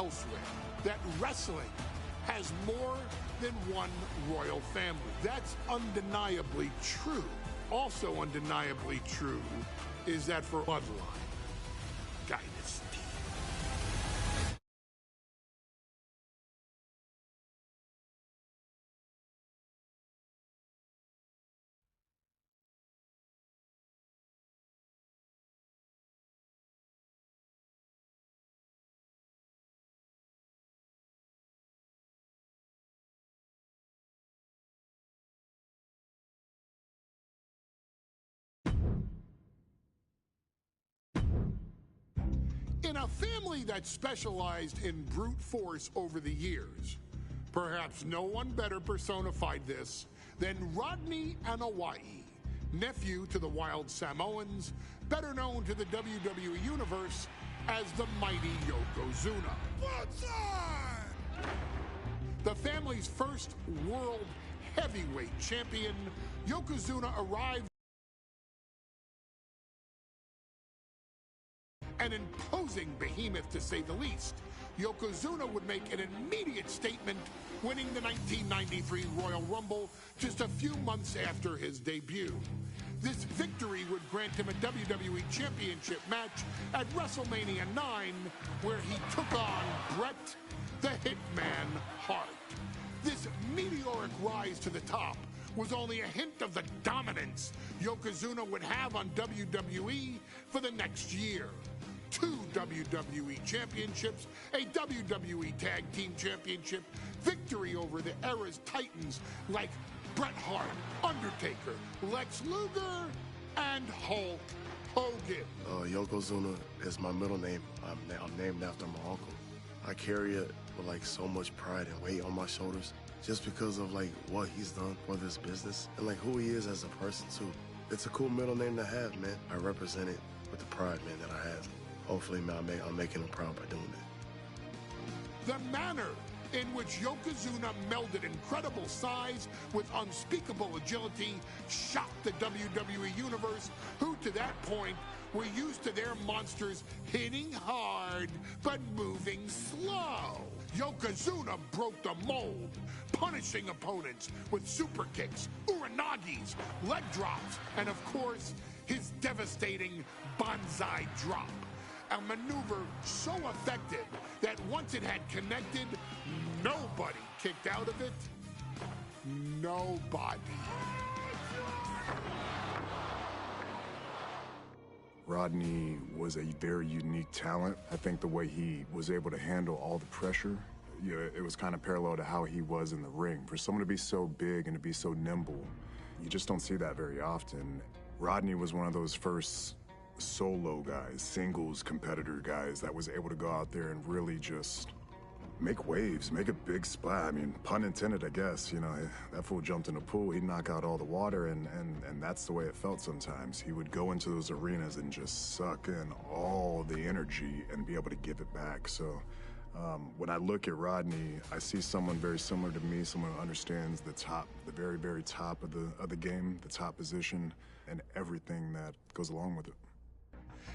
elsewhere that wrestling has more than one royal family. That's undeniably true. Also undeniably true is that for Bloodline Dynasty. In a family that specialized in brute force over the years, perhaps no one better personified this than Rodney Anawai, nephew to the Wild Samoans, better known to the WWE Universe as the mighty Yokozuna. Bloodline! The family's first world heavyweight champion, Yokozuna arrived an imposing behemoth, to say the least. Yokozuna would make an immediate statement, winning the 1993 Royal Rumble just a few months after his debut. This victory would grant him a WWE Championship match at WrestleMania 9, where he took on Bret the Hitman Hart. This meteoric rise to the top was only a hint of the dominance Yokozuna would have on WWE for the next year. 2 WWE championships, a WWE Tag Team Championship, victory over the era's titans like Bret Hart, Undertaker, Lex Luger, and Hulk Hogan. Yokozuna is my middle name. I'm named after my uncle. I carry it with like so much pride and weight on my shoulders just because of like what he's done for this business and like who he is as a person too. It's a cool middle name to have, man. I represent it with the pride, man, that I have. Hopefully, man, I'm making him proud by doing it. The manner in which Yokozuna melded incredible size with unspeakable agility shocked the WWE Universe, who to that point were used to their monsters hitting hard but moving slow. Yokozuna broke the mold, punishing opponents with super kicks, uranagis, leg drops, and of course, his devastating banzai drop. A maneuver so effective that once it had connected, nobody kicked out of it. Nobody. Rodney was a very unique talent. I think the way he was able to handle all the pressure, it was kind of parallel to how he was in the ring. For someone to be so big and to be so nimble, you just don't see that very often. Rodney was one of those first solo guys, singles competitor guys that was able to go out there and really just make waves, make a big splash. I mean, pun intended, I guess. You know, that fool jumped in the pool, he'd knock out all the water, and that's the way it felt sometimes. He would go into those arenas and just suck in all the energy and be able to give it back. So when I look at Rodney, I see someone very similar to me, someone who understands the top, the very, very top of the game, the top position, and everything that goes along with it.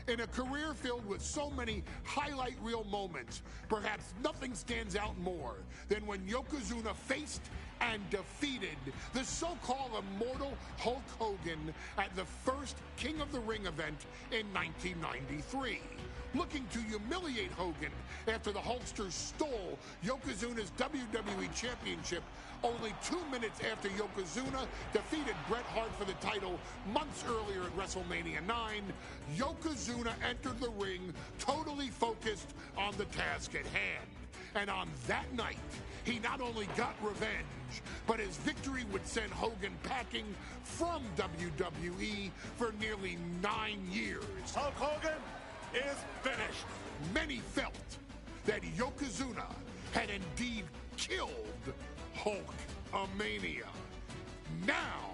In a career filled with so many highlight reel moments, perhaps nothing stands out more than when Yokozuna faced and defeated the so-called immortal Hulk Hogan at the first King of the Ring event in 1993. Looking to humiliate Hogan after the Hulkster stole Yokozuna's WWE Championship only 2 minutes after Yokozuna defeated Bret Hart for the title months earlier at WrestleMania 9, Yokozuna entered the ring totally focused on the task at hand. And on that night, he not only got revenge, but his victory would send Hogan packing from WWE for nearly 9 years. Hulk Hogan is finished. Many felt that Yokozuna had indeed killed Hulkamania. Now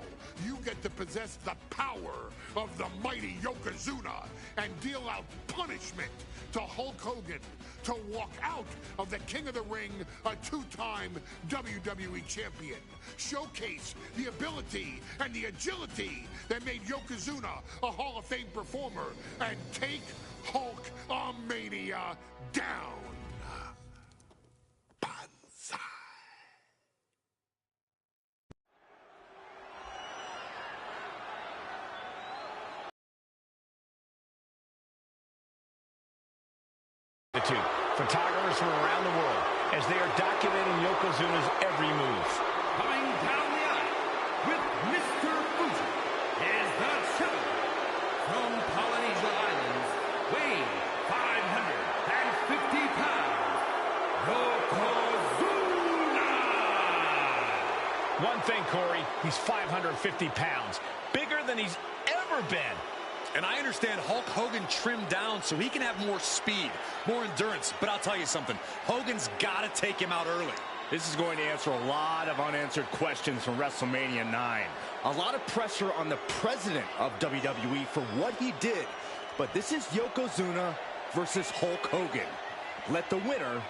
you get to possess the power of the mighty Yokozuna and deal out punishment to Hulk Hogan to walk out of the King of the Ring, a 2-time WWE champion. Showcase the ability and the agility that made Yokozuna a Hall of Fame performer and take Hulkamania down. altitude. Photographers from around the world as they are documenting Yokozuna's every move. Coming down the aisle with Mr. Fuji is the challenger from Polynesia Islands, weighing 550 pounds, Yokozuna! One thing, Corey, he's 550 pounds, bigger than he's ever been. And I understand Hulk Hogan trimmed down so he can have more speed, more endurance. But I'll tell you something, Hogan's got to take him out early. This is going to answer a lot of unanswered questions from WrestleMania 9. A lot of pressure on the president of WWE for what he did. But this is Yokozuna versus Hulk Hogan. Let the winner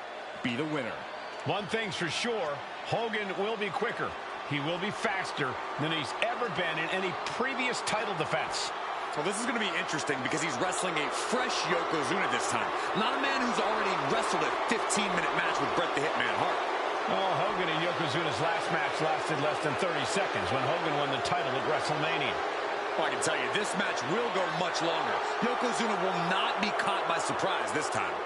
be the winner. One thing's for sure, Hogan will be quicker. He will be faster than he's ever been in any previous title defense. Well, this is going to be interesting because he's wrestling a fresh Yokozuna this time. Not a man who's already wrestled a 15-minute match with Bret the Hitman Hart. Oh, Hogan and Yokozuna's last match lasted less than 30 seconds when Hogan won the title at WrestleMania. Well, I can tell you, this match will go much longer. Yokozuna will not be caught by surprise this time.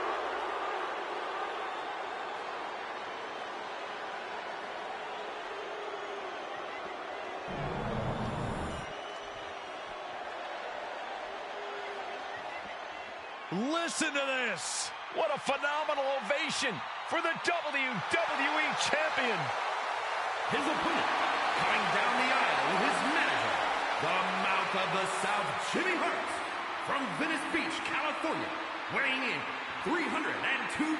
Listen to this. What a phenomenal ovation for the WWE Champion. His opponent, coming down the aisle with his manager, the Mouth of the South, Jimmy Hart, from Venice Beach, California, weighing in 302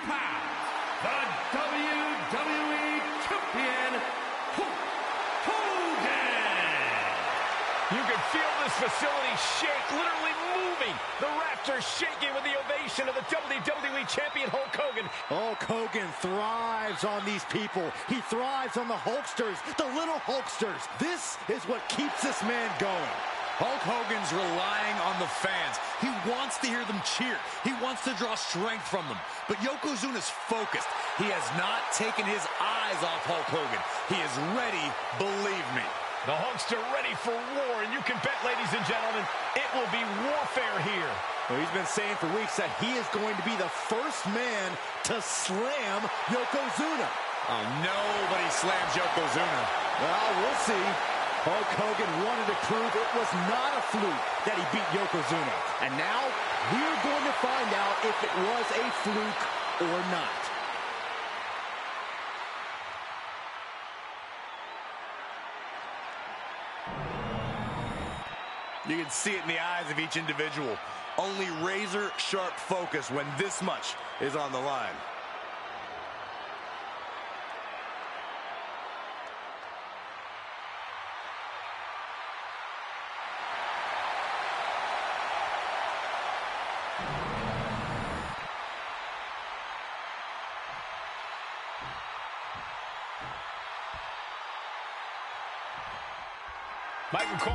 pounds, the WWE Champion, Hulk Hogan. You can feel this facility shake, literally moving. The rafters shaking with the ovation of the WWE Champion Hulk Hogan. Hulk Hogan thrives on these people. He thrives on the Hulksters, the little Hulksters. This is what keeps this man going. Hulk Hogan's relying on the fans. He wants to hear them cheer. He wants to draw strength from them. But Yokozuna's focused. He has not taken his eyes off Hulk Hogan. He is ready, believe me. The Hulkster ready for war, and you can bet, ladies and gentlemen, it will be warfare here. Well, he's been saying for weeks that he is going to be the first man to slam Yokozuna. Oh, nobody slams Yokozuna. Well, we'll see. Hulk Hogan wanted to prove it was not a fluke that he beat Yokozuna. And now, we're going to find out if it was a fluke or not. You can see it in the eyes of each individual. Only razor-sharp focus when this much is on the line. Michael Cole.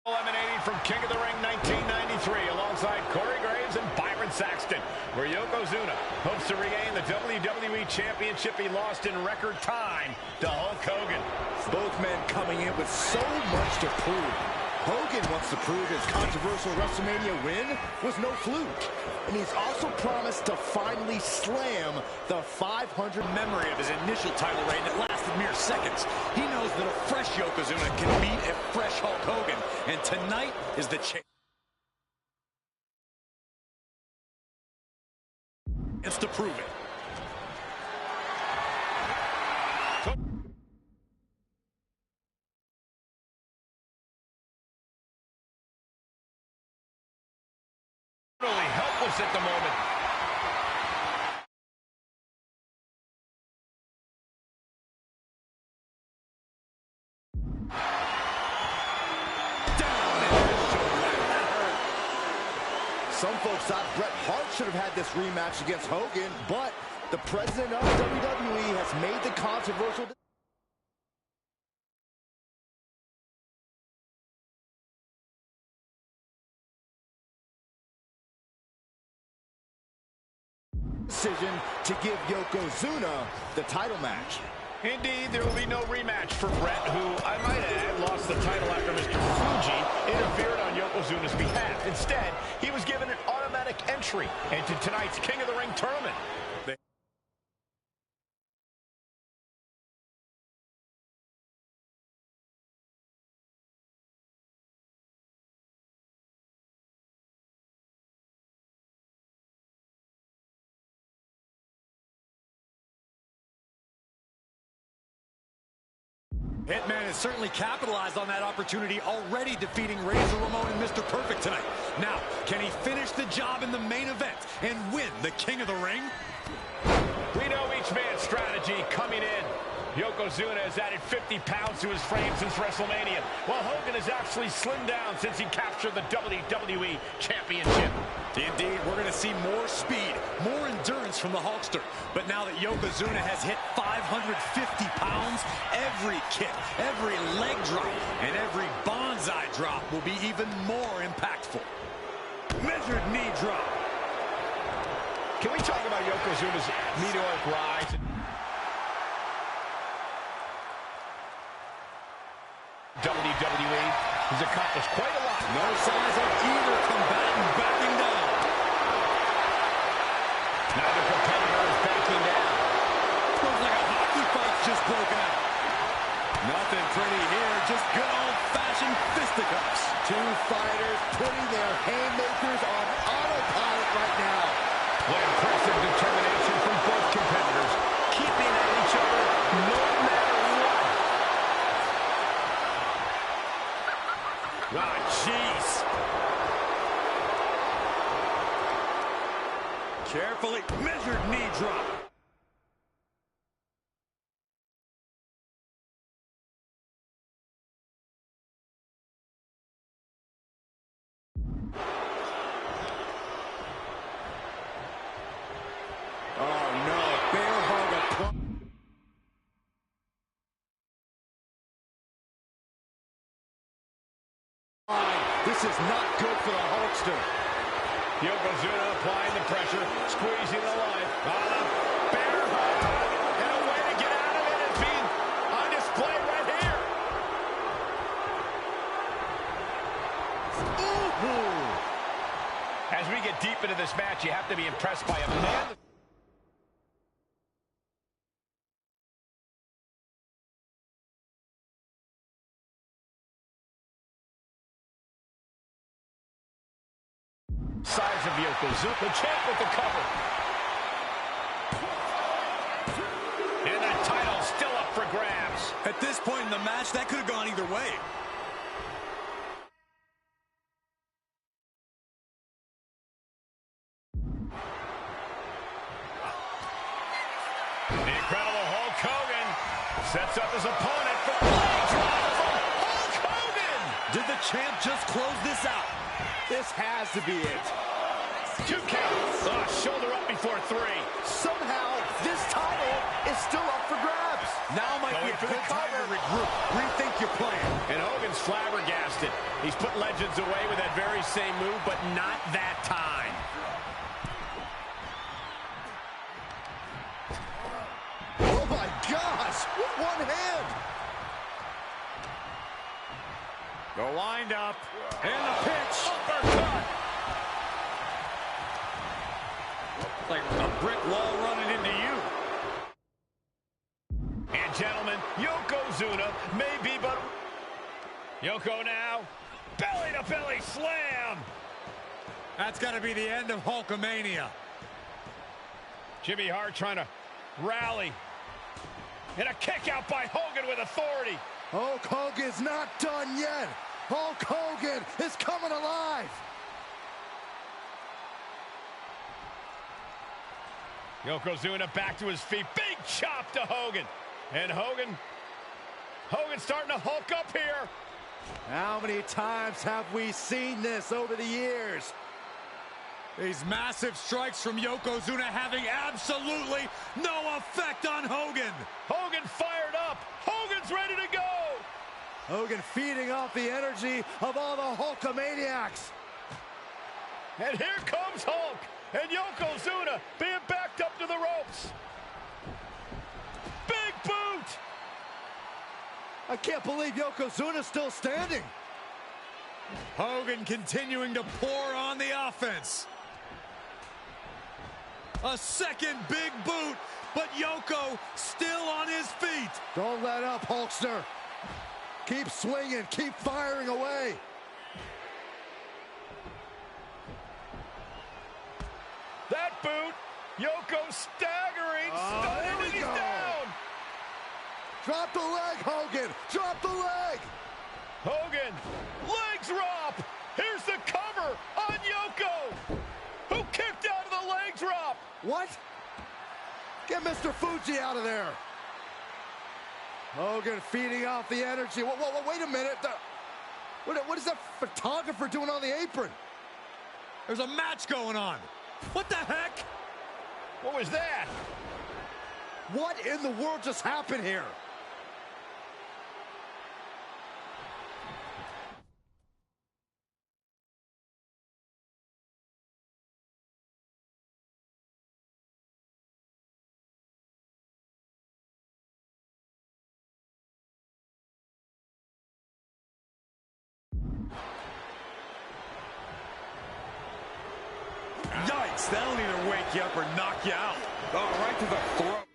Eliminating from King of the Ring 1993 alongside Corey Graves and Byron Saxton, where Yokozuna hopes to regain the WWE Championship he lost in record time to Hulk Hogan. Both men coming in with so much to prove. Hogan wants to prove his controversial WrestleMania win was no fluke. And he's also promised to finally slam the 500 memory of his initial title reign that lasted mere seconds. He knows that a fresh Yokozuna can beat a fresh Hulk Hogan. And tonight is the chance to prove it. Totally helpless at the moment. Some folks thought Bret Hart should have had this rematch against Hogan, but the president of WWE has made the controversial decision to give Yokozuna the title match. Indeed, there will be no rematch for Brett, who, I might add, lost the title after Mr. Fuji interfered on Yokozuna's behalf. Instead, he was given an automatic entry into tonight's King of the Ring tournament. Hitman has certainly capitalized on that opportunity, already defeating Razor Ramon and Mr. Perfect tonight. Now, can he finish the job in the main event and win the King of the Ring? We know each man's strategy coming in. Yokozuna has added 50 pounds to his frame since WrestleMania, while Hogan has actually slimmed down since he captured the WWE Championship. Indeed, we're going to see more speed, more endurance from the Hulkster. But now that Yokozuna has hit 550 pounds, every kick, every leg drop, and every bonsai drop will be even more impactful. Measured knee drop. Can we talk about Yokozuna's meteoric rise? WWE has accomplished quite a lot. No signs of either combatant backing down. Neither competitor is backing down. Looks like a hockey fight's just broken out. Nothing pretty here, just good old-fashioned fisticuffs. Two fighters putting their haymakers on autopilot right now. What impressive determination from both competitors, keeping at each other no matter what. Ah, jeez. Carefully measured knee drop. Oh no, bear hug applied. This is not good for the Hulkster. Yokozuna applying the pressure, squeezing the line. Bear hug, and a way to get out of it is being on display right here. Ooh. As we get deep into this match, you have to be impressed by a man. Size of Yokozuna, the champ with the cover. And the title still up for grabs. At this point in the match, that could have gone either way. The incredible Hulk Hogan sets up his opponent for the leg drop from Hulk Hogan. Did the champ just close this out? This has to be it. 2 count. Shoulder up before 3. Somehow, this title is still up for grabs. Now might be a good time to regroup. Rethink your plan. And Hogan's flabbergasted. He's put legends away with that very same move, but not that time. Oh my gosh, with one hand. The wind up. And the pitch. Uppercut. Like a brick wall running into you. And gentlemen, Yokozuna may be but... Yoko now. Belly to belly slam. That's got to be the end of Hulkamania. Jimmy Hart trying to rally. And a kick out by Hogan with authority. Hulk Hogan's not done yet. Hulk Hogan is coming alive. Yokozuna back to his feet. Big chop to Hogan. And Hogan's starting to hulk up here. How many times have we seen this over the years? These massive strikes from Yokozuna having absolutely no effect on Hogan. Hogan fired up. Hogan's ready to go. Hogan feeding off the energy of all the Hulkamaniacs. And here comes Hulk. And Yokozuna being backed up to the ropes. Big boot. out. I can't believe Yokozuna's still standing. Hogan continuing to pour on the offense. A second big boot, but Yoko still on his feet. Don't let up, Hulkster. Keep swinging, keep firing away. That boot, Yoko staggering, stunned, and he's down. Drop the leg, Hogan. Drop the leg. Hogan, leg drop. Here's the cover on Yoko, who kicked out of the leg drop. What? Get Mr. Fuji out of there. Hogan feeding off the energy. Wait a minute. What is that photographer doing on the apron? There's a match going on. What the heck? What was that? What in the world just happened here? Yikes, that'll either wake you up or knock you out. Oh, right to the throat.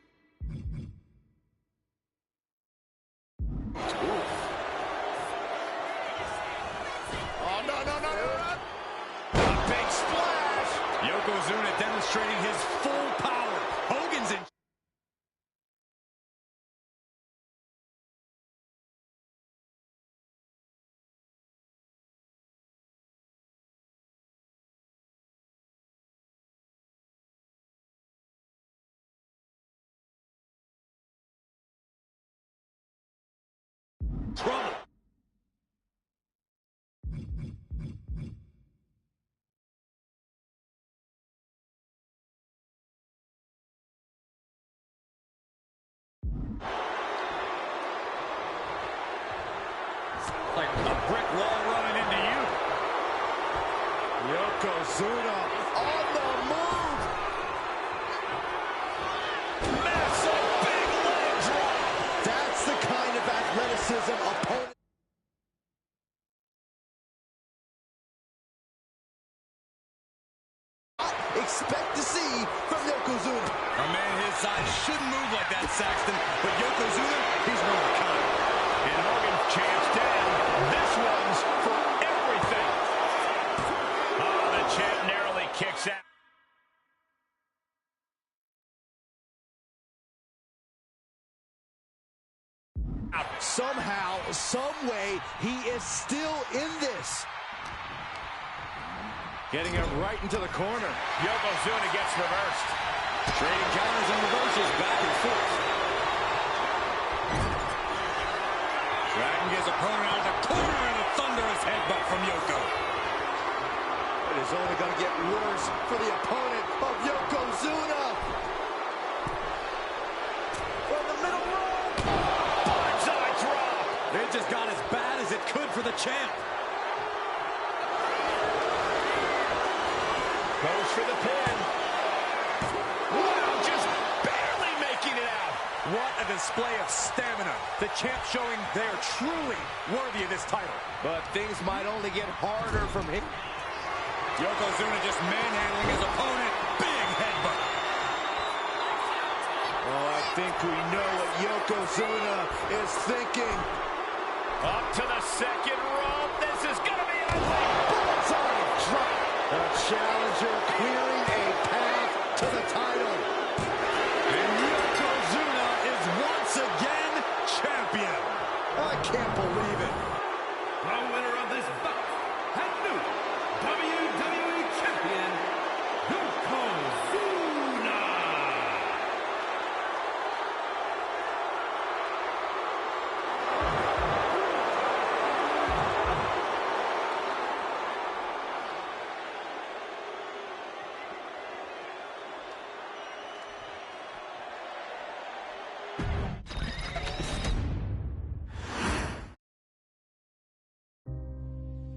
Oh, no. A big splash. Yokozuna demonstrating his full power. Hogan's in. Trouble. Like a brick wall running into you. Yokozuna on the move. Massive big leg drop. That's the kind of athleticism opponent. Expect to see from Yokozuna. A man his size shouldn't move like that, Saxton, but Yokozuna, he's one of a kind. And Hogan champs down. This one's for everything. Oh, the champ narrowly kicks out. Somehow, some way, he is still in this. Getting him right into the corner. Yokozuna gets reversed. Trading counters and reversals back and forth. Dragging his opponent out of the corner and a thunderous headbutt from Yoko. It is only going to get worse for the opponent of Yokozuna. From the middle rope. Bonsai drop. It just got as bad as it could for the champ. Goes for the pin. Wow, just barely making it out. What a display of stamina. The champ showing they are truly worthy of this title. But things might only get harder from here. Yokozuna just manhandling his opponent. Big headbutt. Oh, I think we know what Yokozuna is thinking. Up to the second rope. This is going to be ugly. Bullseye drop. The challenger clearing a path to the title. And Yokozuna is once again champion. I can't believe it. The winner of this bout and new WWE Champion, Yokozuna.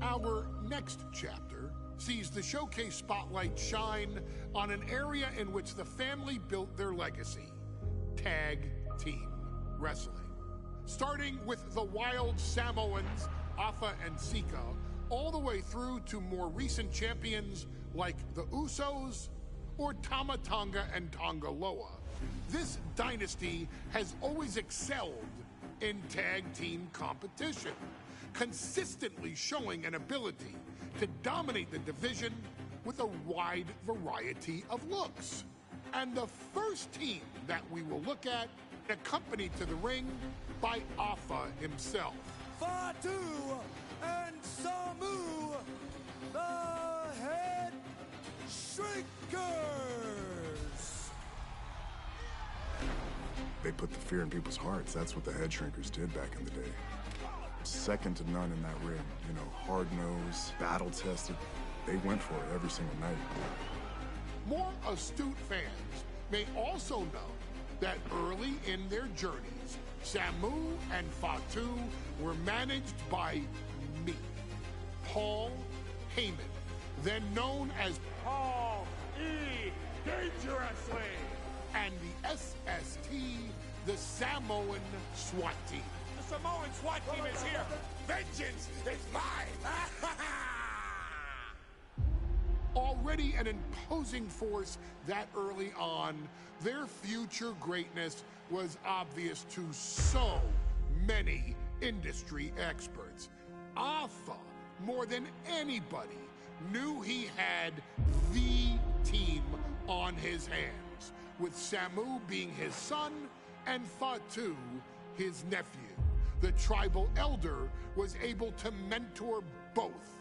Our next chapter sees the showcase spotlight shine on an area in which the family built their legacy: tag team wrestling. Starting with the wild Samoans, Afa and Sika, all the way through to more recent champions like the Usos or Tama Tonga and Tonga Loa. This dynasty has always excelled in tag team competition, consistently showing an ability to dominate the division with a wide variety of looks. And the first team that we will look at, accompanied to the ring by Afa himself. Fatu and Samu, the Head Shrinkers. They put the fear in people's hearts. That's what the Head Shrinkers did back in the day. Second to none in that ring. You know, hard-nosed, battle-tested. They went for it every single night. More astute fans may also know that early in their journeys, Samu and Fatu were managed by me, Paul Heyman, then known as Paul E. Dangerously. and the SST, the Samoan SWAT team. The Samoan SWAT team is here. Vengeance is mine. Already an imposing force that early on, their future greatness was obvious to so many industry experts. Afa, more than anybody, knew he had the team on his hands, with Samu being his son and Fatu his nephew. The tribal elder was able to mentor both,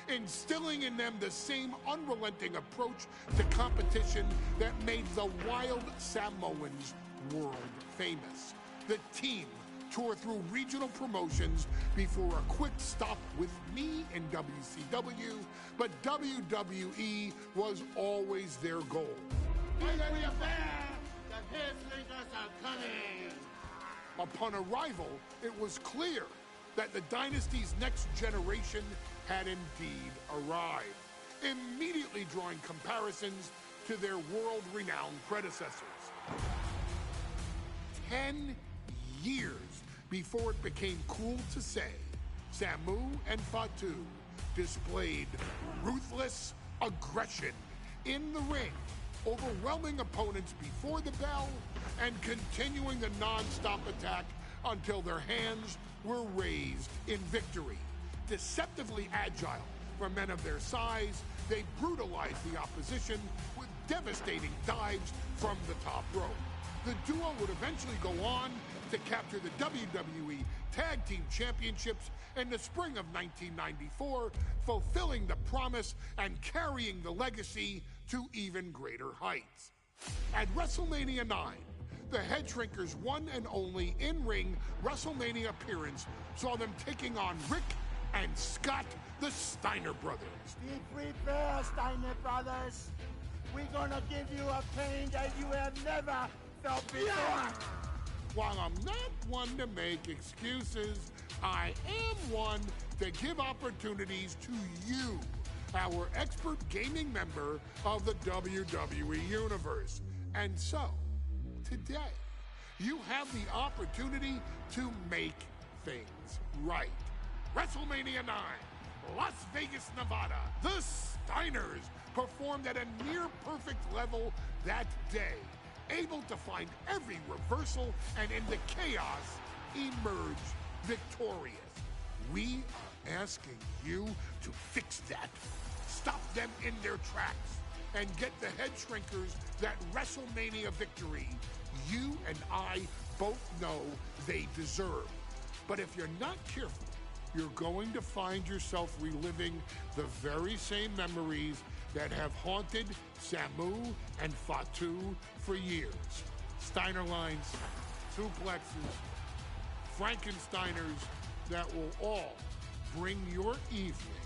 instilling in them the same unrelenting approach to competition that made the wild Samoans world famous. The team toured through regional promotions before a quick stop with me in WCW, but WWE was always their goal. Upon arrival, it was clear that the dynasty's next generation had indeed arrived, immediately drawing comparisons to their world-renowned predecessors. 10 years before it became cool to say, Samu and Fatu displayed ruthless aggression in the ring, overwhelming opponents before the bell and continuing the non-stop attack until their hands were raised in victory. Deceptively agile for men of their size, they brutalized the opposition with devastating dives from the top rope. The duo would eventually go on to capture the WWE Tag Team Championships in the spring of 1994, fulfilling the promise and carrying the legacy to even greater heights. At WrestleMania 9, the Head Shrinkers' one and only in-ring WrestleMania appearance saw them taking on Rick and Scott, the Steiner brothers. Be prepared, Steiner brothers. We're gonna give you a pain that you have never felt before. While I'm not one to make excuses, I am one to give opportunities to you, our expert gaming member of the WWE Universe. And so, today, you have the opportunity to make things right. WrestleMania 9, Las Vegas, Nevada. The Steiners performed at a near-perfect level that day, able to find every reversal and in the chaos emerge victorious. We are asking you to fix that, stop them in their tracks, and get the Head Shrinkers that WrestleMania victory you and I both know they deserve. But if you're not careful, you're going to find yourself reliving the very same memories that have haunted Samu and Fatu for years. Steiner lines, suplexes, Frankensteiners that will all bring your evening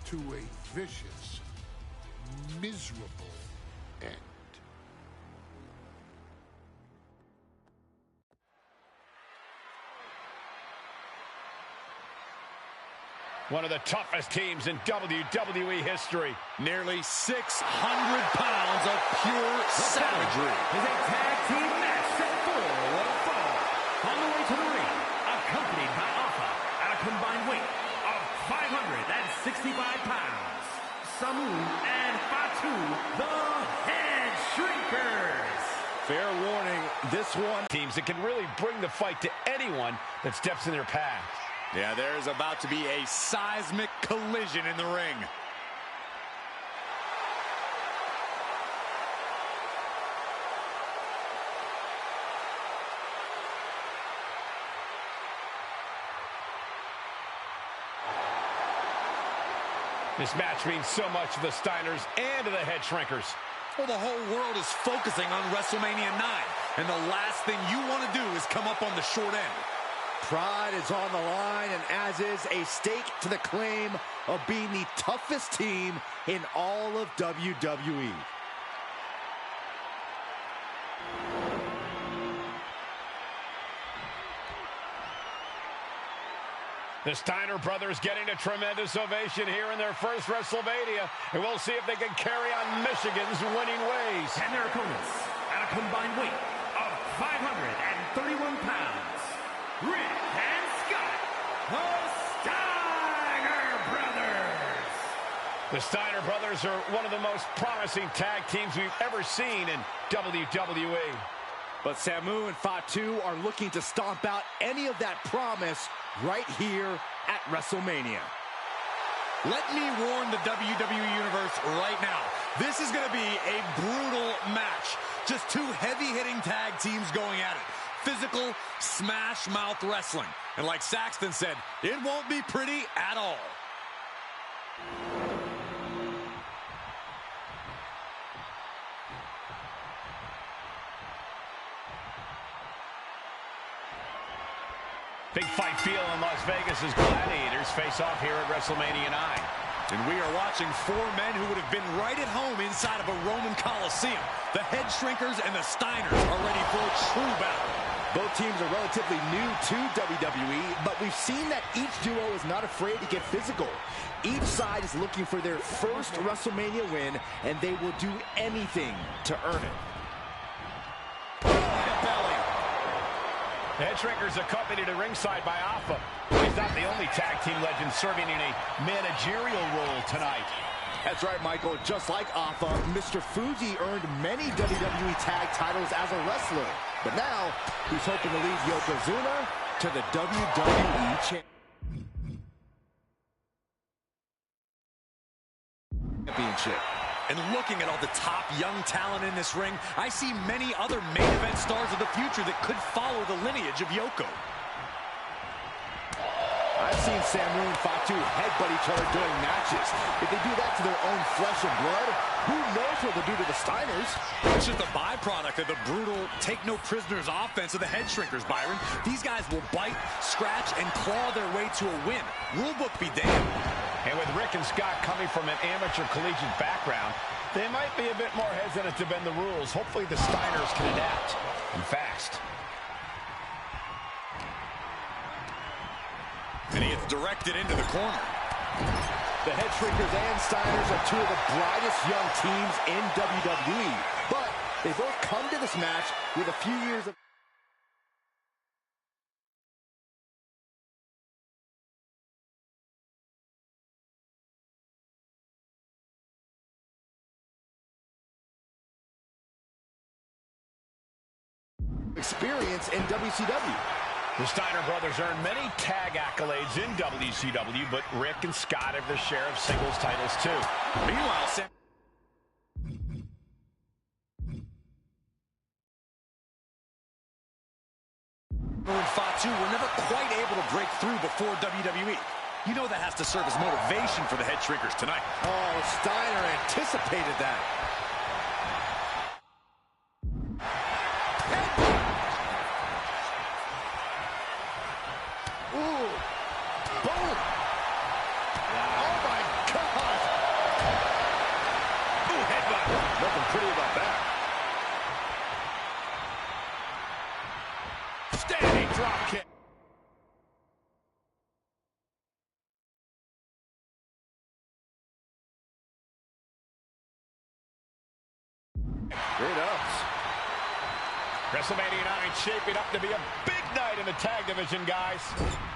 to a vicious, miserable end. One of the toughest teams in WWE history. Nearly 600 pounds of pure savagery. Is a tag team match set for one fall. 65 pounds, Samu and Fatu, the Head Shrinkers. Fair warning, this one. Teams that can really bring the fight to anyone that steps in their path. Yeah, there's about to be a seismic collision in the ring. This match means so much to the Steiners and to the Head Shrinkers. Well, the whole world is focusing on WrestleMania 9, and the last thing you want to do is come up on the short end. Pride is on the line, and as is a stake to the claim of being the toughest team in all of WWE. The Steiner brothers getting a tremendous ovation here in their first WrestleMania, and we'll see if they can carry on Michigan's winning ways. And their opponents, at a combined weight of 531 pounds, Rick and Scott, the Steiner Brothers. The Steiner brothers are one of the most promising tag teams we've ever seen in WWE. But Samu and Fatu are looking to stomp out any of that promise right here at WrestleMania. Let me warn the WWE Universe right now. This is going to be a brutal match. Just two heavy-hitting tag teams going at it. Physical, smash-mouth wrestling. And like Saxton said, it won't be pretty at all. Big fight feel in Las Vegas as gladiators face off here at WrestleMania 9. And we are watching four men who would have been right at home inside of a Roman Coliseum. The Head Shrinkers and the Steiners are ready for a true battle. Both teams are relatively new to WWE, but we've seen that each duo is not afraid to get physical. Each side is looking for their first WrestleMania win, and they will do anything to earn it. The Head Shrinkers accompanied to ringside by Alpha. He's not the only tag team legend serving in a managerial role tonight. That's right, Michael. Just like Alpha, Mr. Fuji earned many WWE tag titles as a wrestler. But now, he's hoping to lead Yokozuna to the WWE Championship. And looking at all the top young talent in this ring, I see many other main event stars of the future that could follow the lineage of Yoko. I've seen Samu and Fatu headbutt each other during matches. If they do that to their own flesh and blood, who knows what they'll do to the Steiners? It's just a byproduct of the brutal take-no-prisoners offense of the Head Shrinkers, Byron. These guys will bite, scratch, and claw their way to a win. Rulebook be damned. And with Rick and Scott coming from an amateur collegiate background, they might be a bit more hesitant to bend the rules. Hopefully the Steiners can adapt, and fast. And he gets directed into the corner. The Head Shrinkers and Steiners are two of the brightest young teams in WWE. But they both come to this match with a few years of... experience in WCW. The Steiner brothers earned many tag accolades in WCW, but Rick and Scott have their share of singles titles too. Meanwhile, Sam... and Fatu were never quite able to break through before WWE. You know that has to serve as motivation for the Head Shrinkers tonight. Oh, Steiner anticipated that. Ooh. Boom. Oh, my God. Ooh, headbutt. Nothing pretty about that. Standing drop kick. Great ups. WrestleMania 9 shaping up to be a big night fight in the tag division, guys.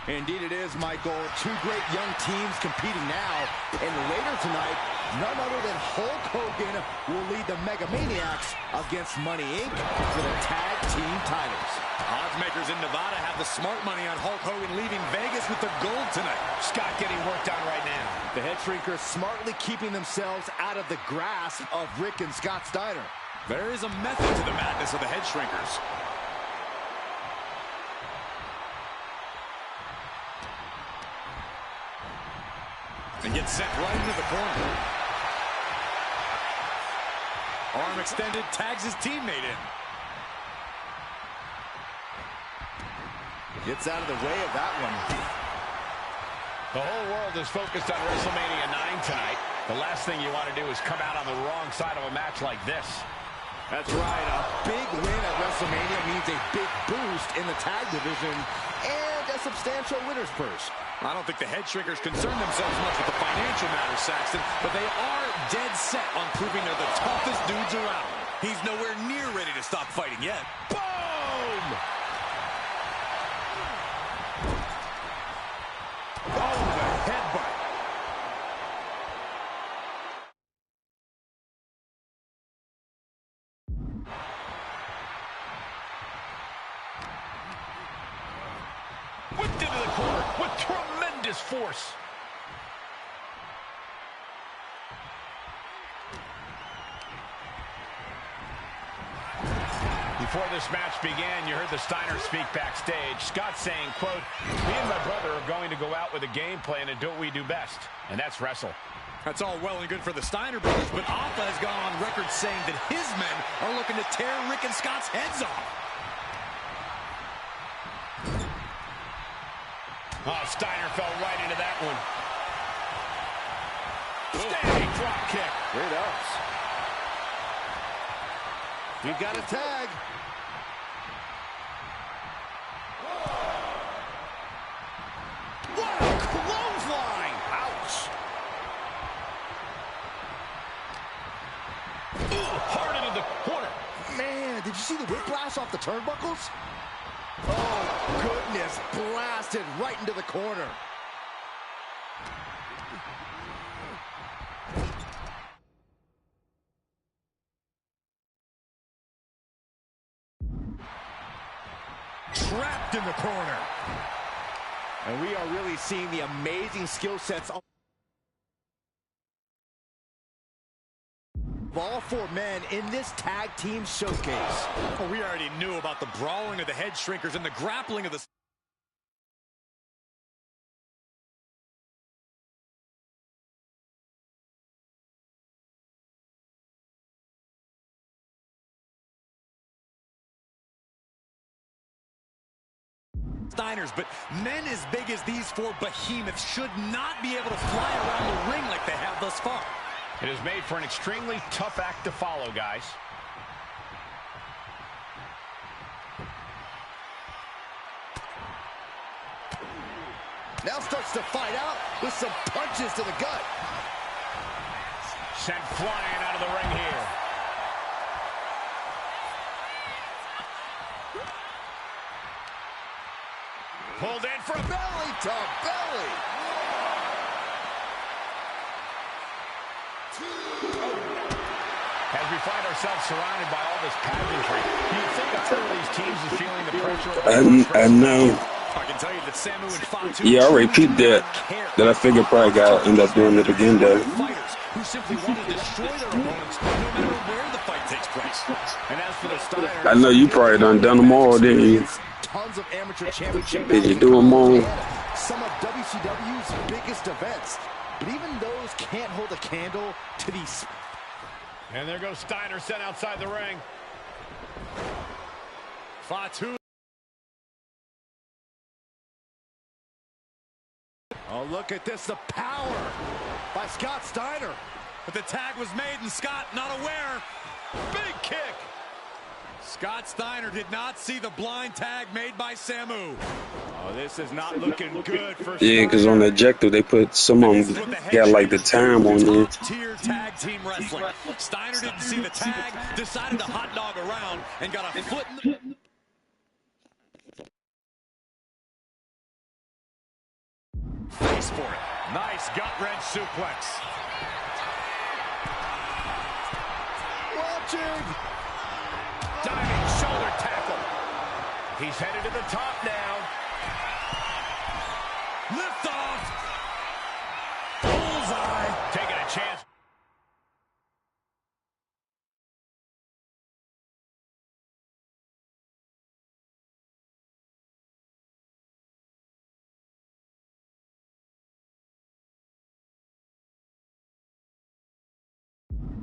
Indeed it is, Michael. Two great young teams competing now. And later tonight, none other than Hulk Hogan will lead the Mega Maniacs against Money Inc. for the tag team titles. Oddsmakers in Nevada have the smart money on Hulk Hogan leaving Vegas with the gold tonight. Scott getting worked on right now. The head shrinkers smartly keeping themselves out of the grasp of Rick and Scott Steiner. There is a method to the madness of the head shrinkers. And gets sent right into the corner. Arm extended, tags his teammate in. Gets out of the way of that one. The whole world is focused on WrestleMania 9 tonight. The last thing you want to do is come out on the wrong side of a match like this. That's right. A big win at WrestleMania means a big boost in the tag division and a substantial winner's purse. I don't think the head shrinkers concern themselves much with the financial matters, Saxton, but they are dead set on proving they're the toughest dudes around. He's nowhere near ready to stop fighting yet. Boom! Oh, the headbutt. Whipped into the corner with tremendous force. Before this match began, you heard the Steiners speak backstage. Scott saying, quote, "Me and my brother are going to go out with a game plan and do what we do best, and that's wrestle." That's all well and good for the Steiner brothers, but Alpha has gone on record saying that his men are looking to tear Rick and Scott's heads off. Oh, Steiner fell right into that one. Standing drop kick. Great ups. You've got a tag. What a clothesline! Ouch! Ooh, hard into the corner. Man, did you see the whiplash off the turnbuckles? Oh, goodness, blasted right into the corner. Trapped in the corner. And we are really seeing the amazing skill sets of all four men in this tag team showcase. Well, we already knew about the brawling of the head shrinkers and the grappling of the Steiners, but men as big as these four behemoths should not be able to fly around the ring like they have thus far. It is made for an extremely tough act to follow, guys. Now starts to fight out with some punches to the gut. Sent flying out of the ring here. Pulled in for a Belly to belly. As we find ourselves surrounded by all this pageantry, you'd think either of these teams is feeling the pressure. I know. I can tell you that Samu and Fatu. Yeah, I already peeped that. That I figured probably got end up doing it again though. Fighters who simply want to destroy their opponents no matter where the fight takes place. And as for the Steiners, I know you probably done them all, didn't you? Tons of amateur championship Did you do them all? Some of WCW's biggest events, but even those can't hold a candle to these. and there goes Steiner sent outside the ring. Fatu. Oh, look at this, the power by Scott Steiner. But the tag was made and Scott not aware. Big kick. Scott Steiner did not see the blind tag made by Samu. Oh, this is not looking good for Yeah, because on the ejector they put some of them got like the time on there. Top-tier tag team wrestling. Steiner didn't see the tag, decided to hot dog around, and got a foot in the... Face for it. Nice gut-wrench suplex. Watching. Diving shoulder tackle. He's headed to the top now. Lift off. Bullseye. Taking a chance.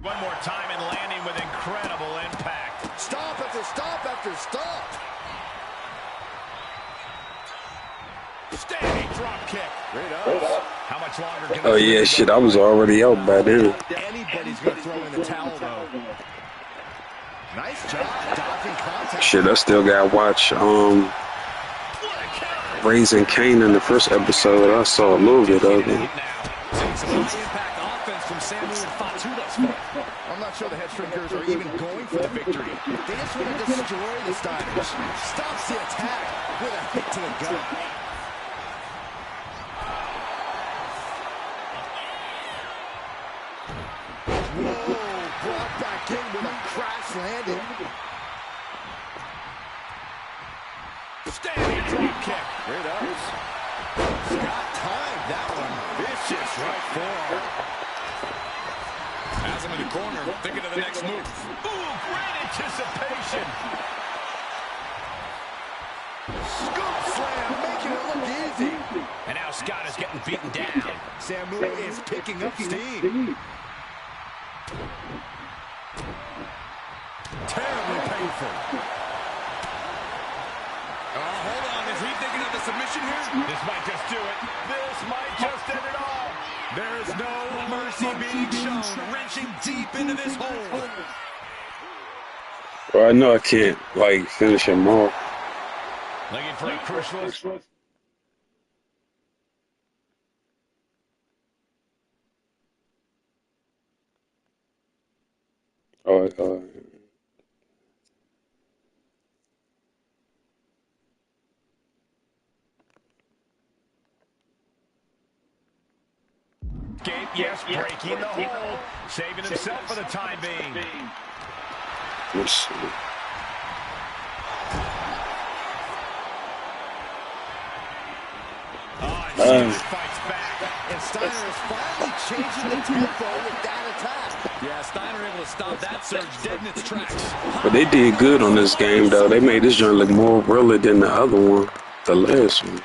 One more time and landing with incredible impact. Stop after stop after stop. Standing drop kick. Great up. How much longer can Oh yeah, shit, I was already out by then. Anybody's going to throw in the towel, though. Nice job dodging contact. Shit, I still got to watch Raising Cain in the first episode. I saw a little bit of it. I'm not sure the head shrinkers are even going for the victory. They just want to destroy the Steiners. Stops the attack with a hit to the gut. Whoa, brought back in with a crash landing. Standing drop kick. Great ups. Scott timed that one. Vicious right forearm. Has him in the corner, thinking of the next move. Ooh, great anticipation. Scoop slam, making it look easy. And now Scott is getting beaten down. Samu is picking up steam. Terribly painful. Oh, hold on. Is he thinking of the submission here? This might just do it. This might just end it all. There is no mercy being shown, wrenching deep into this hole. Well, I know I can't, like, finish him off. Looking for a crucial. Yes, breaking the hold, saving himself for the time being. Let's see. Fights back. And Steiner is finally changing the tempo with that attack. Yeah, Steiner able to stop that surge dead in its tracks. But they did good on this game, though. They made this joint look more realer than the other one, the last one.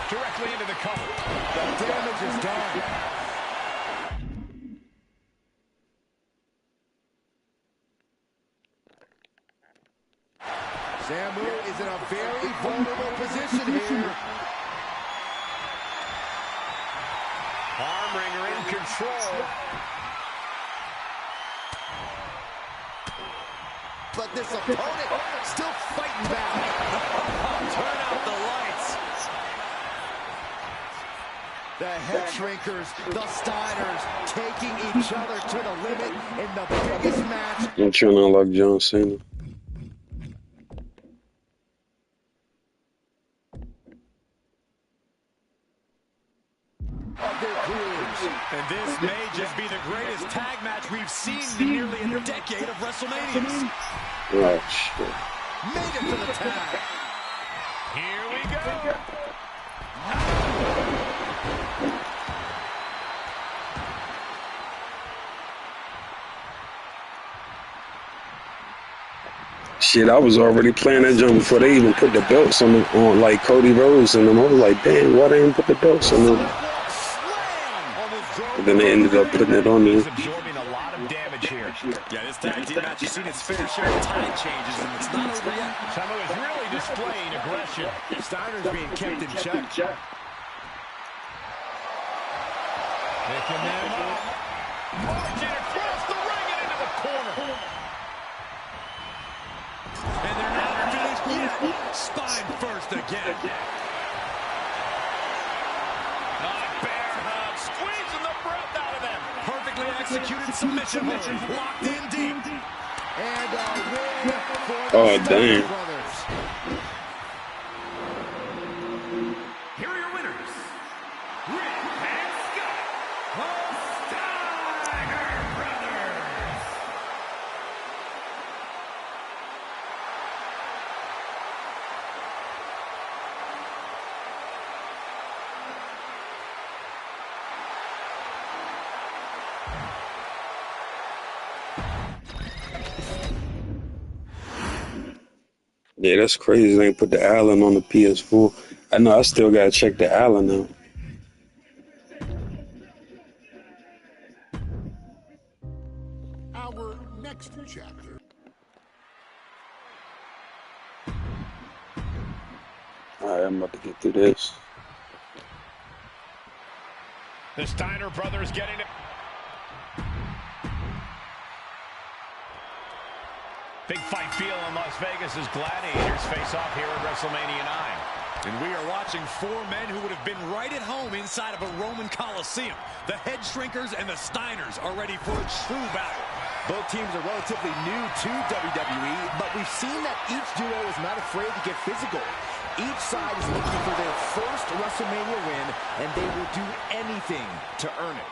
Directly into the cover. The damage is done. Samu is in a very vulnerable position here. Arm wringer in control. But this opponent still fighting back. Turn out the lights. The head shrinkers, the Steiners, taking each other to the limit in the biggest match. I'm trying to unlock John Cena. Of their careers. And this may just be the greatest tag match we've seen in nearly a decade of WrestleManias. Oh, shit. Made it to the tag. Here we go. Shit, I was already playing that jump before they even put the belts on like Cody Rhodes and them. I was like, damn, why they didn't put the belts on them? But then they ended up putting it on there. Absorbing a lot of damage here. Yeah, this tag team match has seen its fair share of tide changes, and it's not over yet. Samu is really displaying aggression. Steiner's being kept in check. Picking them up. Marching across the ring and into the corner. And they're not finished yet. Spine first again. Bear hug, squeezing the breath out of them. Perfectly executed submission hold. Locked in deep. And a win for the Oh, Steiner damn. brothers. Here are your winners, Rick and Scott, the Steiner Brothers. Yeah, that's crazy. They ain't put the Allen on the PS4. I know I still gotta check the Allen out. Our next chapter. Alright, I'm about to get through this. The Steiner brothers getting it. Big fight feel in Las Vegas as Gladiators face off here at WrestleMania 9. And we are watching four men who would have been right at home inside of a Roman Coliseum. The Head Shrinkers and the Steiners are ready for a true battle. Both teams are relatively new to WWE, but we've seen that each duo is not afraid to get physical. Each side is looking for their first WrestleMania win, and they will do anything to earn it.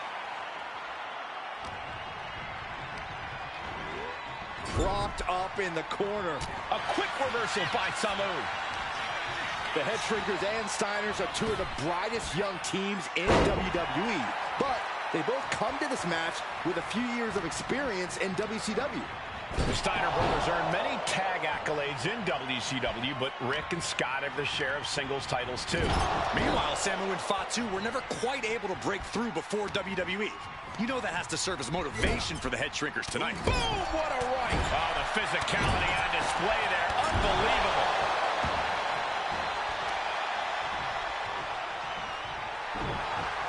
Propped up in the corner. A quick reversal by Samu. The Head Shrinkers and Steiners are two of the brightest young teams in WWE, but they both come to this match with a few years of experience in WCW. The Steiner brothers earned many tag accolades in WCW, but Rick and Scott have their share of singles titles too. Meanwhile, Samu and Fatu were never quite able to break through before WWE. You know that has to serve as motivation for the Head Shrinkers tonight. Boom! What a right! Oh, the physicality on display there. Unbelievable.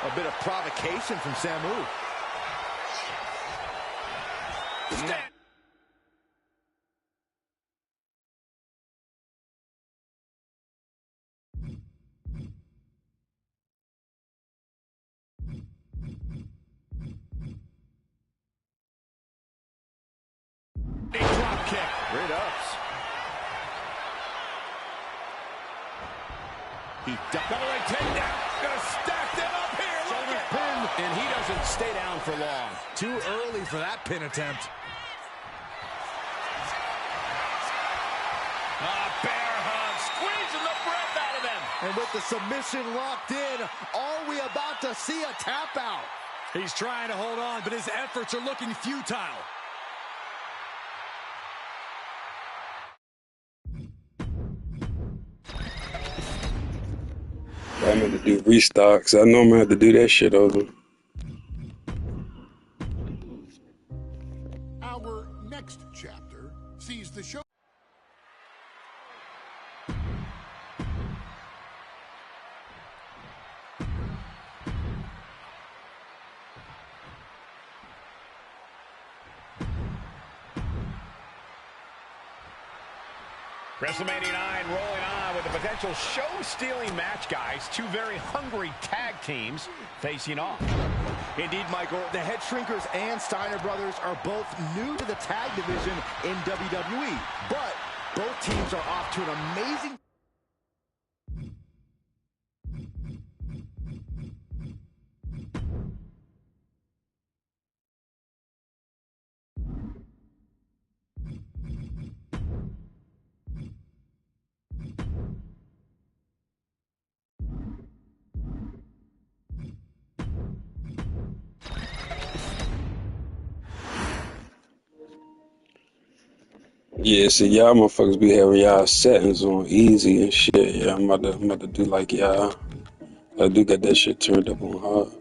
A bit of provocation from Samu. A drop kick. Great ups. He Double leg takedown. Gonna stack them up here. Shoulder pin, and he doesn't stay down for long. Too early for that pin attempt. Bear hug. Squeezing the breath out of them. And with the submission locked in, are we about to see a tap out? He's trying to hold on, but his efforts are looking futile. I meant to do restocks. I know I'm gonna have to do that shit over. Our next chapter sees the show. WrestleMania 9 rolling on with a potential show-stealing match, guys. Two very hungry tag teams facing off. Indeed, Michael, the Head Shrinkers and Steiner brothers are both new to the tag division in WWE, but both teams are off to an amazing... Yeah, see, y'all motherfuckers be having y'all settings on easy and shit. Yeah, I'm about to do like y'all. I do got that shit turned up on hard.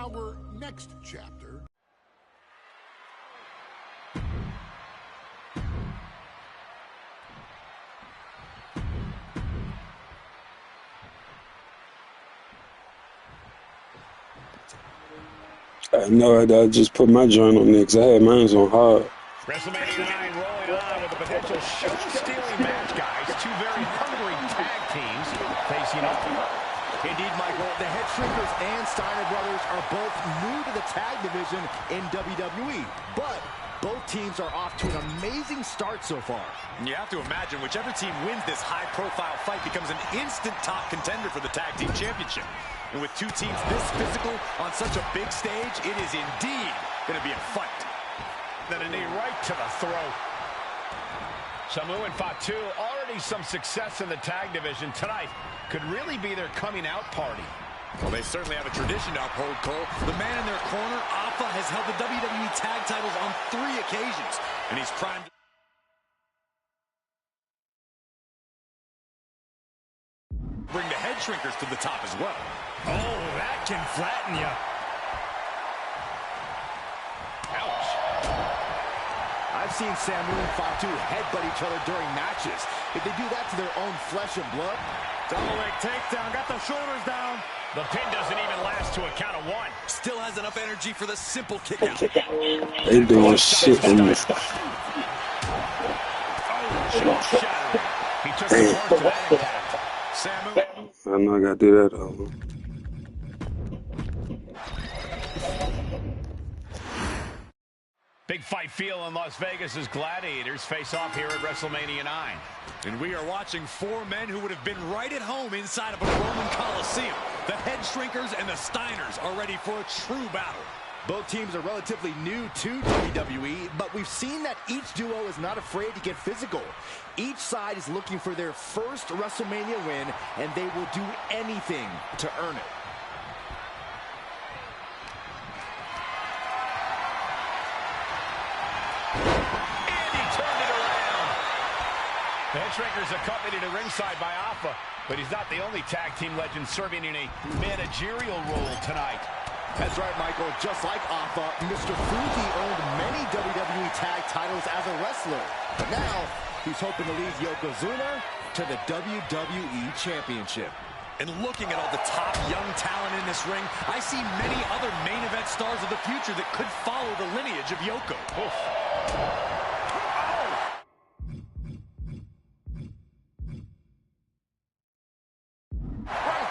our next chapter. I know I just put my joint on there because I had mine on hard. WrestleMania 9 rolling on with a potential show-stealing match, guys. Two very hungry tag teams facing off. Indeed, Michael, the Head Shrinkers and Steiner brothers are both new to the tag division in WWE, but both teams are off to an amazing start so far. You have to imagine whichever team wins this high-profile fight becomes an instant top contender for the tag team championship. And with two teams this physical on such a big stage, it is indeed going to be a fight. Then a knee right to the throat. Samu and Fatu, already some success in the tag division tonight. Could really be their coming out party. Well, they certainly have a tradition to uphold, Cole. The man in their corner, Alpha, has held the WWE tag titles on 3 occasions, and he's primed. Bring the Head Shrinkers to the top as well. Oh, that can flatten you. Ouch. I've seen Samu and Fatu headbutt each other during matches. If they do that to their own flesh and blood. Double leg takedown, got the shoulders down. The pin doesn't even last to a count of 1. Still has enough energy for the simple kick out. They doing shit in this. He took the horse to that impact. Samu. I know I gotta do that over. Big fight feel in Las Vegas as Gladiators face off here at WrestleMania 9. And we are watching 4 men who would have been right at home inside of a Roman Coliseum. The Head Shrinkers and the Steiners are ready for a true battle. Both teams are relatively new to WWE, but we've seen that each duo is not afraid to get physical. Each side is looking for their first WrestleMania win, and they will do anything to earn it. The Head Shrinkers accompanied to ringside by Alpha, but he's not the only tag team legend serving in a managerial role tonight. That's right, Michael. Just like Alpha, Mr. Fuji earned many WWE tag titles as a wrestler. But now, he's hoping to lead Yokozuna to the WWE Championship. And looking at all the top young talent in this ring, I see many other main event stars of the future that could follow the lineage of Yoko. Oof.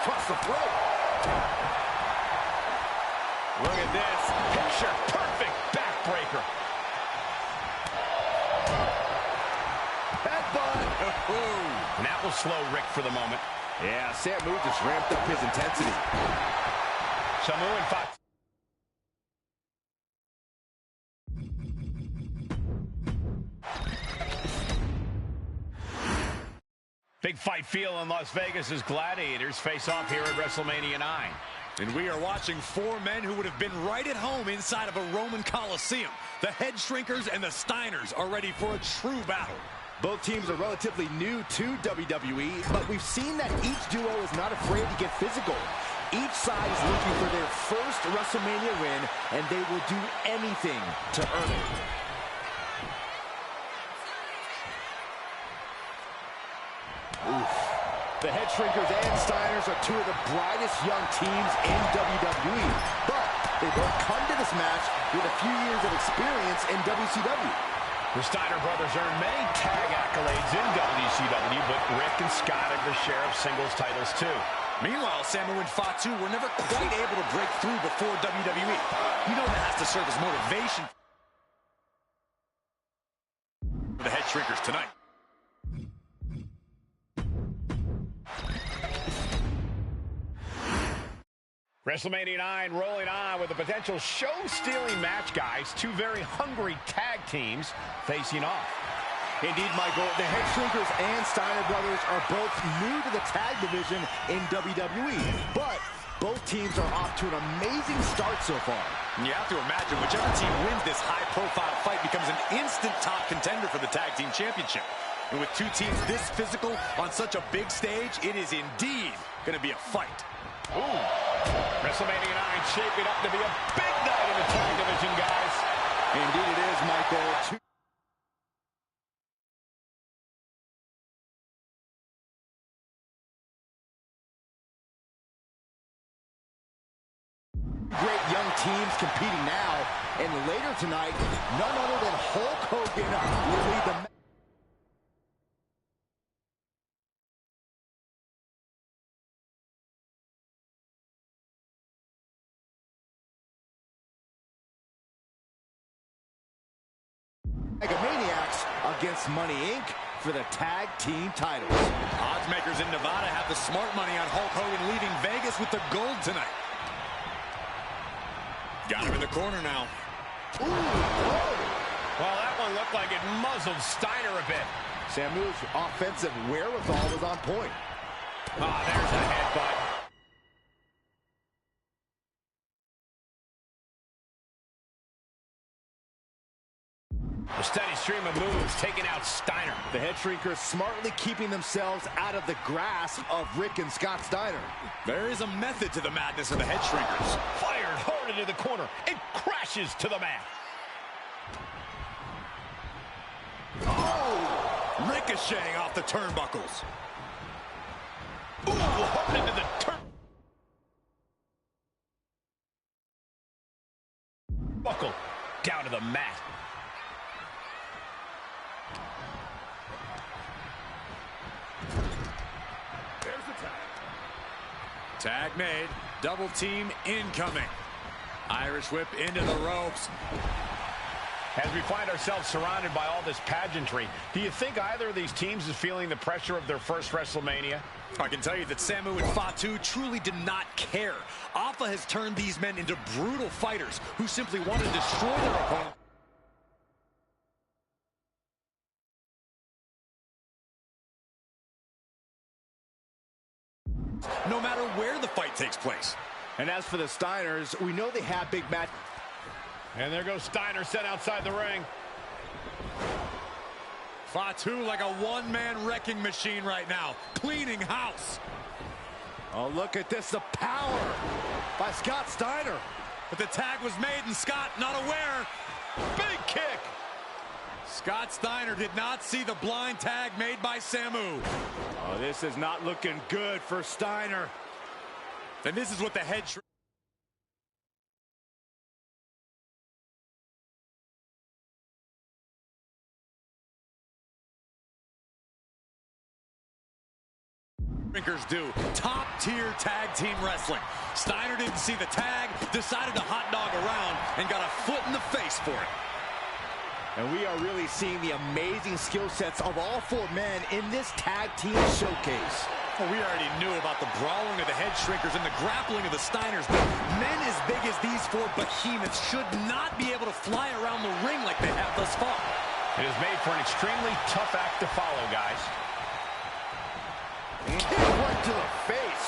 Across the throat. Look at this. Picture perfect backbreaker. Headbutt. And that will slow Rick for the moment. Yeah, Samu just ramped up his intensity. Samu and Fox. Big fight feel in Las Vegas as Gladiators face off here at WrestleMania 9. And we are watching 4 men who would have been right at home inside of a Roman Coliseum. The Head Shrinkers and the Steiners are ready for a true battle. Both teams are relatively new to WWE, but we've seen that each duo is not afraid to get physical. Each side is looking for their first WrestleMania win, and they will do anything to earn it. Oof. The Head Shrinkers and Steiners are 2 of the brightest young teams in WWE, but they both come to this match with a few years of experience in WCW. The Steiner brothers earned many tag accolades in WCW, but Rick and Scott have their share of singles titles too. Meanwhile, Samu and Fatu were never quite able to break through before WWE. You know that has to serve as motivation for the Head Shrinkers tonight. WrestleMania 9 rolling on with a potential show-stealing match, guys. 2 very hungry tag teams facing off. Indeed, Michael, the Head Shrinkers and Steiner brothers are both new to the tag division in WWE, but both teams are off to an amazing start so far. And you have to imagine whichever team wins this high-profile fight becomes an instant top contender for the tag team championship. And with 2 teams this physical on such a big stage, it is indeed going to be a fight. Ooh. WrestleMania 9 shaping up to be a big night in the tag division, guys. Indeed it is, Michael. Great young teams competing now, and later tonight, none other than Hulk Hogan will lead the Maniacs against Money Inc. for the tag team titles. Oddsmakers in Nevada have the smart money on Hulk Hogan leaving Vegas with the gold tonight. Got him in the corner now. Ooh, well, that one looked like it muzzled Steiner a bit. Samu's offensive wherewithal was on point. Ah, there's a headbutt. A steady stream of moves taking out Steiner. The head shrinkers smartly keeping themselves out of the grasp of Rick and Scott Steiner. There is a method to the madness of the head shrinkers. Fired hard into the corner. It crashes to the mat. Oh! Ricocheting off the turnbuckles. Ooh, hard into the turnbuckle. Down to the mat. Tag made. Double team incoming. Irish whip into the ropes. As we find ourselves surrounded by all this pageantry, do you think either of these teams is feeling the pressure of their first WrestleMania? I can tell you that Samu and Fatu truly did not care. Alpha has turned these men into brutal fighters who simply want to destroy their opponent. No matter where the fight takes place. And as for the Steiners, we know they have big match. And there goes Steiner sent outside the ring. Fatu like a one-man wrecking machine right now, cleaning house. Oh, look at this, the power by Scott Steiner. But the tag was made and Scott not aware. Big kick. Scott Steiner did not see the blind tag made by Samu. Oh, this is not looking good for Steiner. And this is what the head shrinkers do. Top-tier tag team wrestling. Steiner didn't see the tag, decided to hot dog around, and got a foot in the face for it. And we are really seeing the amazing skill sets of all four men in this tag team showcase. Well, we already knew about the brawling of the head shrinkers and the grappling of the Steiners, but men as big as these four behemoths should not be able to fly around the ring like they have thus far. It is made for an extremely tough act to follow, guys. Kick right to the face.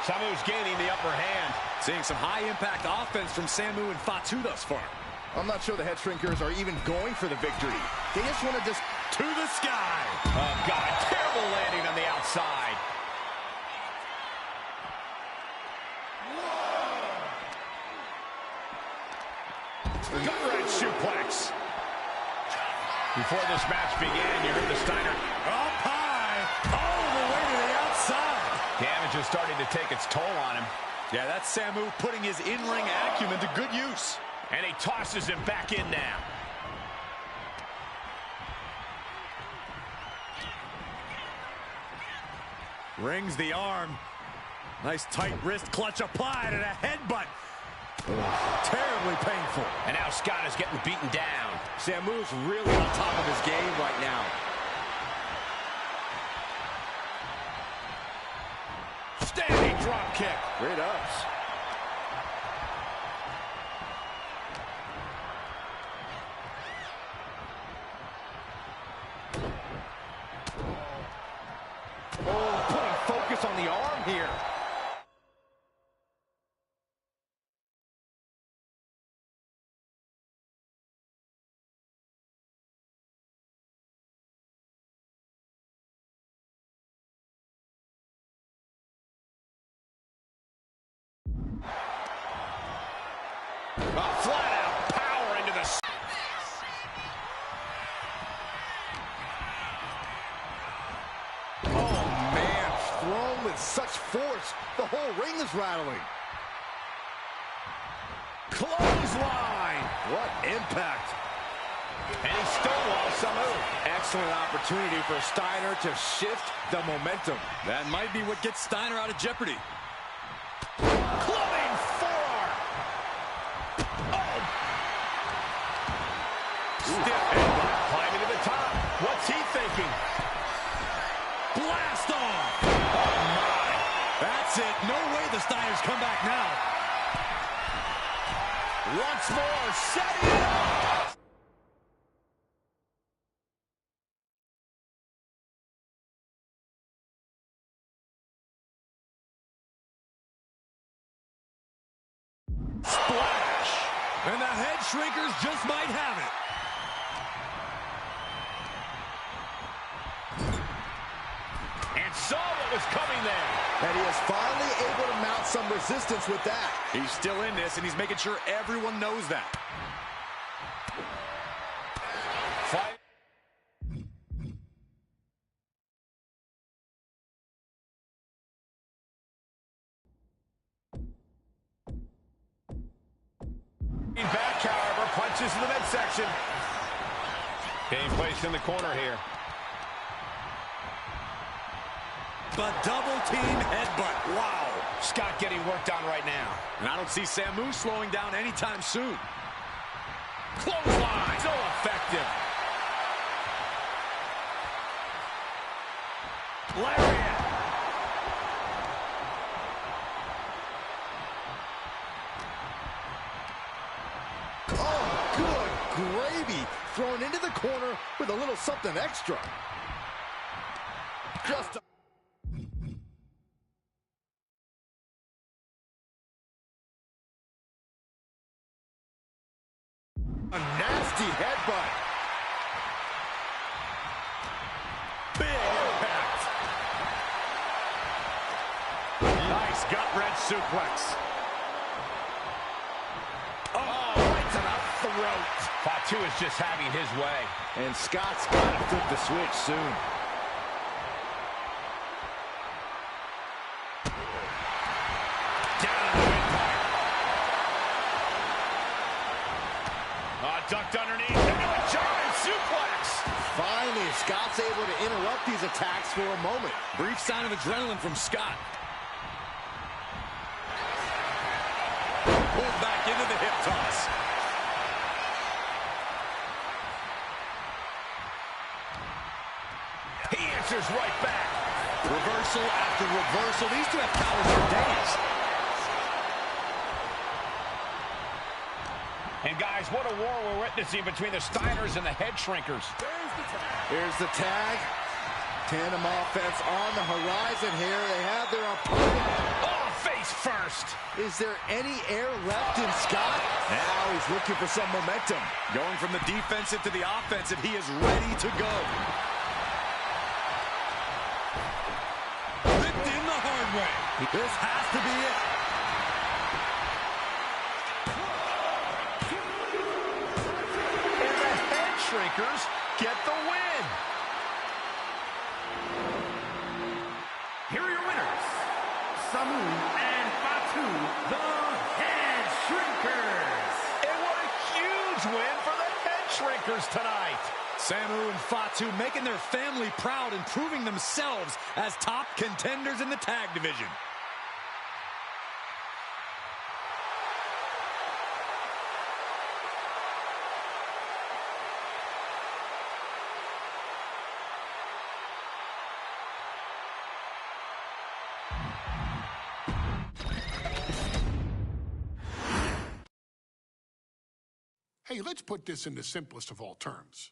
Samu's gaining the upper hand. Seeing some high-impact offense from Samu and Fatu thus far. I'm not sure the head shrinkers are even going for the victory. They just want to to the sky. Oh, God, terrible landing on the outside. Gut-wrench suplex. Before this match began, you heard the Steiner up high, all the way to the outside. Damage is starting to take its toll on him. Yeah, that's Samu putting his in-ring acumen to good use. And he tosses him back in now. Rings the arm. Nice tight wrist clutch applied and a headbutt. Terribly painful. And now Scott is getting beaten down. Samu's really on top of his game right now. Standing drop kick. Great ups. Oh, putting focus on the arm here. Flat out power into the... Oh, man, thrown with such force, the whole ring is rattling. Clothesline! What impact! And he stonewalls Samu. Excellent opportunity for Steiner to shift the momentum. That might be what gets Steiner out of jeopardy. Clubbing forearm. Oh! Stiff headbutt. Climbing to the top. What's he thinking? Blast off! Oh, my. That's it. No way the Steiners come back now. Once more, setting it up. Splash! And the head shrinkers just might have it. And saw what was coming there. And he is finally able to mount some resistance with that. He's still in this, and he's making sure everyone knows that. Fight. Back, however, punches in the midsection. Being placed in the corner here. The double team headbutt. Wow. Scott getting worked on right now. And I don't see Samu slowing down anytime soon. Clothesline. So effective. Lariat. Oh, good gravy. Thrown into the corner with a little something extra. Just a nasty headbutt. Big impact. Nice gut-wrench suplex. Oh, right to the throat. Fatu is just having his way. And Scott's got to flip the switch soon. Down in the windpipe. Ducked underneath. Into a giant suplex. Finally, Scott's able to interrupt these attacks for a moment. Brief sign of adrenaline from Scott. Pulled back into the hip toss. He answers right back. Reversal after reversal. These two have counters for days. And guys, what a war we're witnessing between the Steiners and the head shrinkers. Here's the tag. Tandem offense on the horizon here. They have their opponent. Oh, face first. Is there any air left in Scott? Now he's looking for some momentum. Going from the defensive to the offensive, he is ready to go. Ripped in the hard way. This has to be it. And the head shrinkers get the win. Here are your winners, Samu and Fatu, the Head Shrinkers. And what a huge win for the head shrinkers tonight. Samu and Fatu making their family proud and proving themselves as top contenders in the tag division. Hey, let's put this in the simplest of all terms.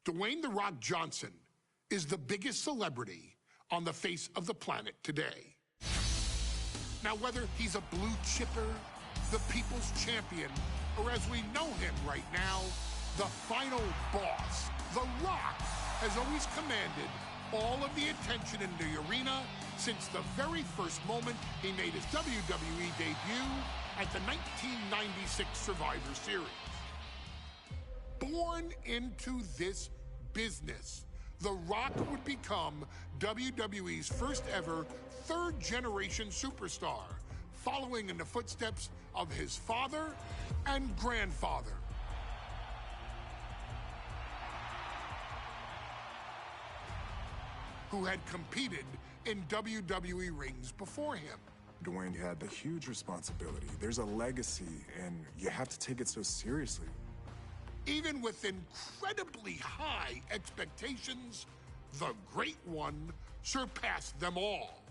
Dwayne "The Rock" Johnson is the biggest celebrity on the face of the planet today. Now, whether he's a blue chipper, the people's champion, or as we know him right now, the final boss, The Rock has always commanded all of the attention in the arena since the very first moment he made his WWE debut at the 1996 Survivor Series. Born into this business, The Rock would become WWE's first ever third-generation superstar, following in the footsteps of his father and grandfather. Who had competed in WWE rings before him. Dwayne had the huge responsibility. There's a legacy, and you have to take it so seriously. Even with incredibly high expectations, the Great One surpassed them all.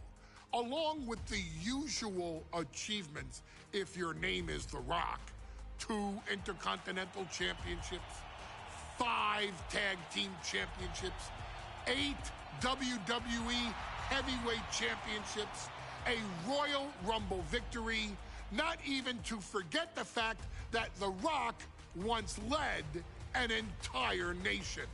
Along with the usual achievements, if your name is The Rock: 2 Intercontinental Championships, 5 Tag Team Championships, 8 WWE Heavyweight Championships, a Royal Rumble victory, not even to forget the fact that The Rock once led an entire nation.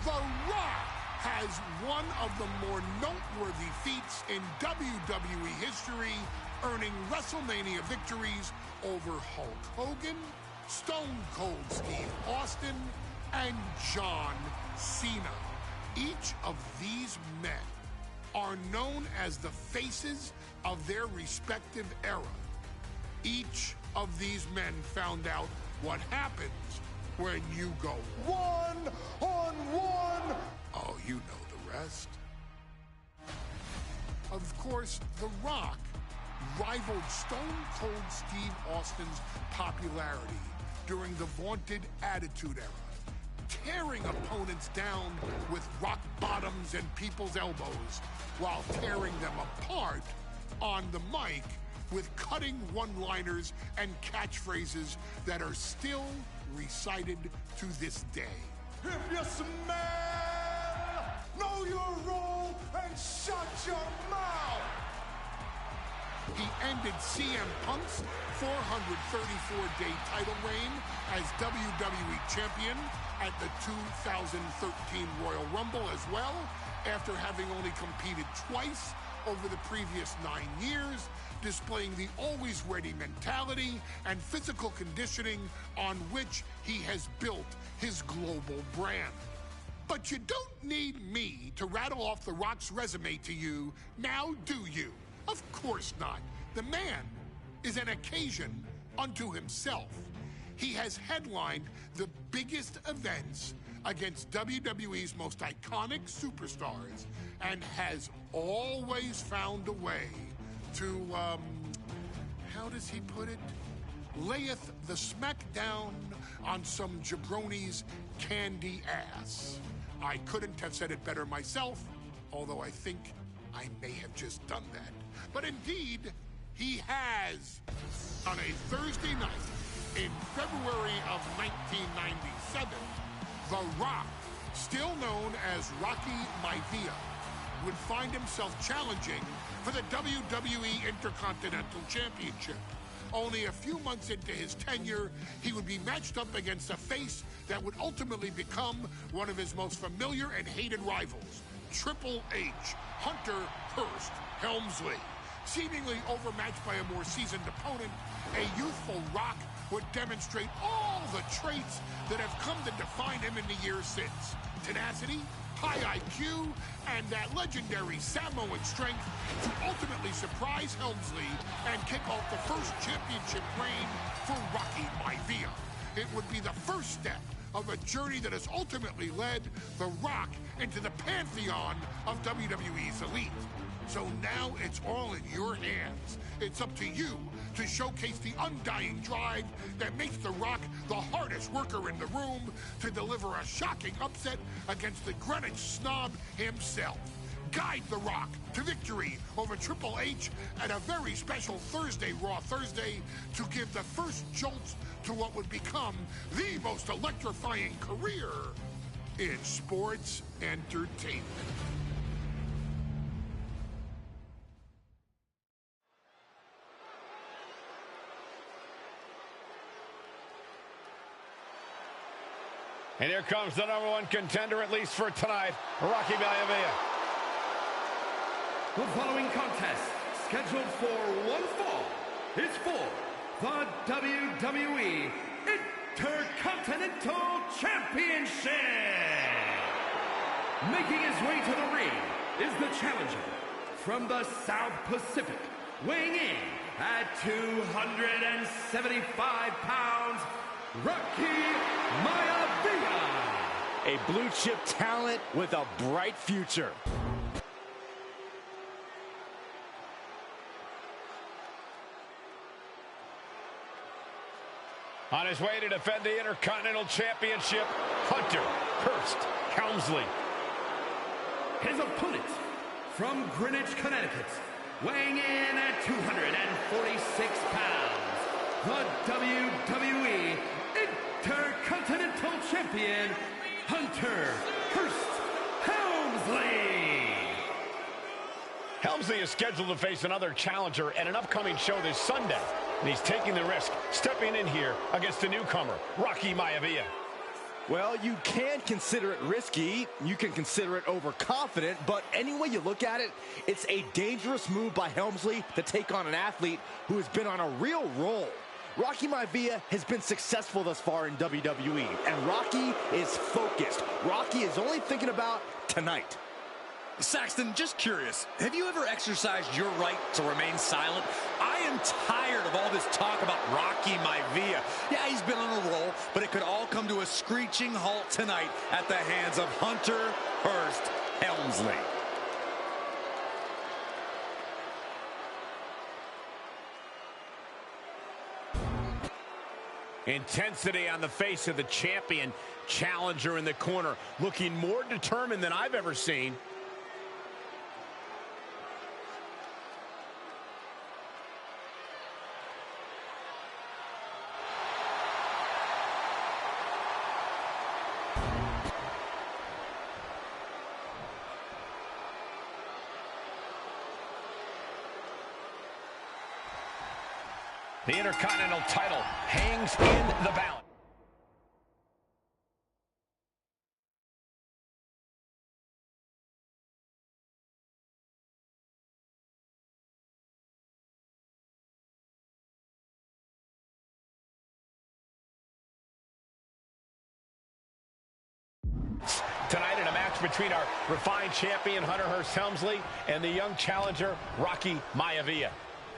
The Rock has one of the more noteworthy feats in WWE history, earning WrestleMania victories over Hulk Hogan, Stone Cold Steve Austin, and John Cena. Each of these men are known as the faces of their respective era. Each of these men found out what happens when you go one-on-one. Oh, you know the rest. Of course, The Rock rivaled Stone Cold Steve Austin's popularity during the vaunted Attitude Era, tearing opponents down with rock bottoms and people's elbows while tearing them apart on the mic with cutting one-liners and catchphrases that are still recited to this day. If you smell, know your role and shut your mouth. He ended CM Punk's 434-day title reign as WWE Champion at the 2013 Royal Rumble as well, after having only competed twice over the previous 9 years, displaying the always-ready mentality and physical conditioning on which he has built his global brand. But you don't need me to rattle off The Rock's resume to you, now do you? Of course not. The man is an occasion unto himself. He has headlined the biggest events against WWE's most iconic superstars and has always found a way to, how does he put it? Layeth the smackdown on some jabroni's candy ass. I couldn't have said it better myself, although I think I may have just done that. But indeed, he has. On a Thursday night in February of 1997, The Rock, still known as Rocky Maivia, would find himself challenging for the WWE Intercontinental Championship. Only a few months into his tenure, he would be matched up against a face that would ultimately become one of his most familiar and hated rivals, Triple H, Hunter Hearst Helmsley. Seemingly overmatched by a more seasoned opponent, a youthful Rock would demonstrate all the traits that have come to define him in the years since. Tenacity, high IQ, and that legendary Samoan strength to ultimately surprise Helmsley and kick off the first championship reign for Rocky Maivia. It would be the first step of a journey that has ultimately led The Rock into the pantheon of WWE's elite. So now it's all in your hands. It's up to you to showcase the undying drive that makes The Rock the hardest worker in the room to deliver a shocking upset against the Greenwich snob himself. Guide The Rock to victory over Triple H at a very special Thursday Raw Thursday to give the first jolts to what would become the most electrifying career in sports entertainment. And here comes the #1 contender, at least for tonight, Rocky Maivia. The following contest, scheduled for one fall, is for the WWE Intercontinental Championship. Making his way to the ring is the challenger from the South Pacific, weighing in at 275 pounds, Rocky Maivia. A blue chip talent with a bright future. On his way to defend the Intercontinental Championship, Hunter Hearst Helmsley. His opponent from Greenwich, Connecticut, weighing in at 246 pounds, the WWE Intercontinental Champion, Hunter Hearst Helmsley. Helmsley is scheduled to face another challenger at an upcoming show this Sunday, and he's taking the risk, stepping in here against the newcomer, Rocky Maivia. Well, you can consider it risky, you can consider it overconfident, but any way you look at it, it's a dangerous move by Helmsley to take on an athlete who has been on a real roll. Rocky Maivia has been successful thus far in WWE, and Rocky is focused. Rocky is only thinking about tonight. Saxton, just curious, have you ever exercised your right to remain silent? I am tired of all this talk about Rocky Maivia. Yeah, he's been on a roll, but it could all come to a screeching halt tonight at the hands of Hunter Hearst Helmsley. Intensity on the face of the champion. Challenger in the corner, looking more determined than I've ever seen. The Intercontinental title hangs in the balance. Tonight in a match between our refined champion, Hunter Hearst Helmsley, and the young challenger, Rocky Maivia.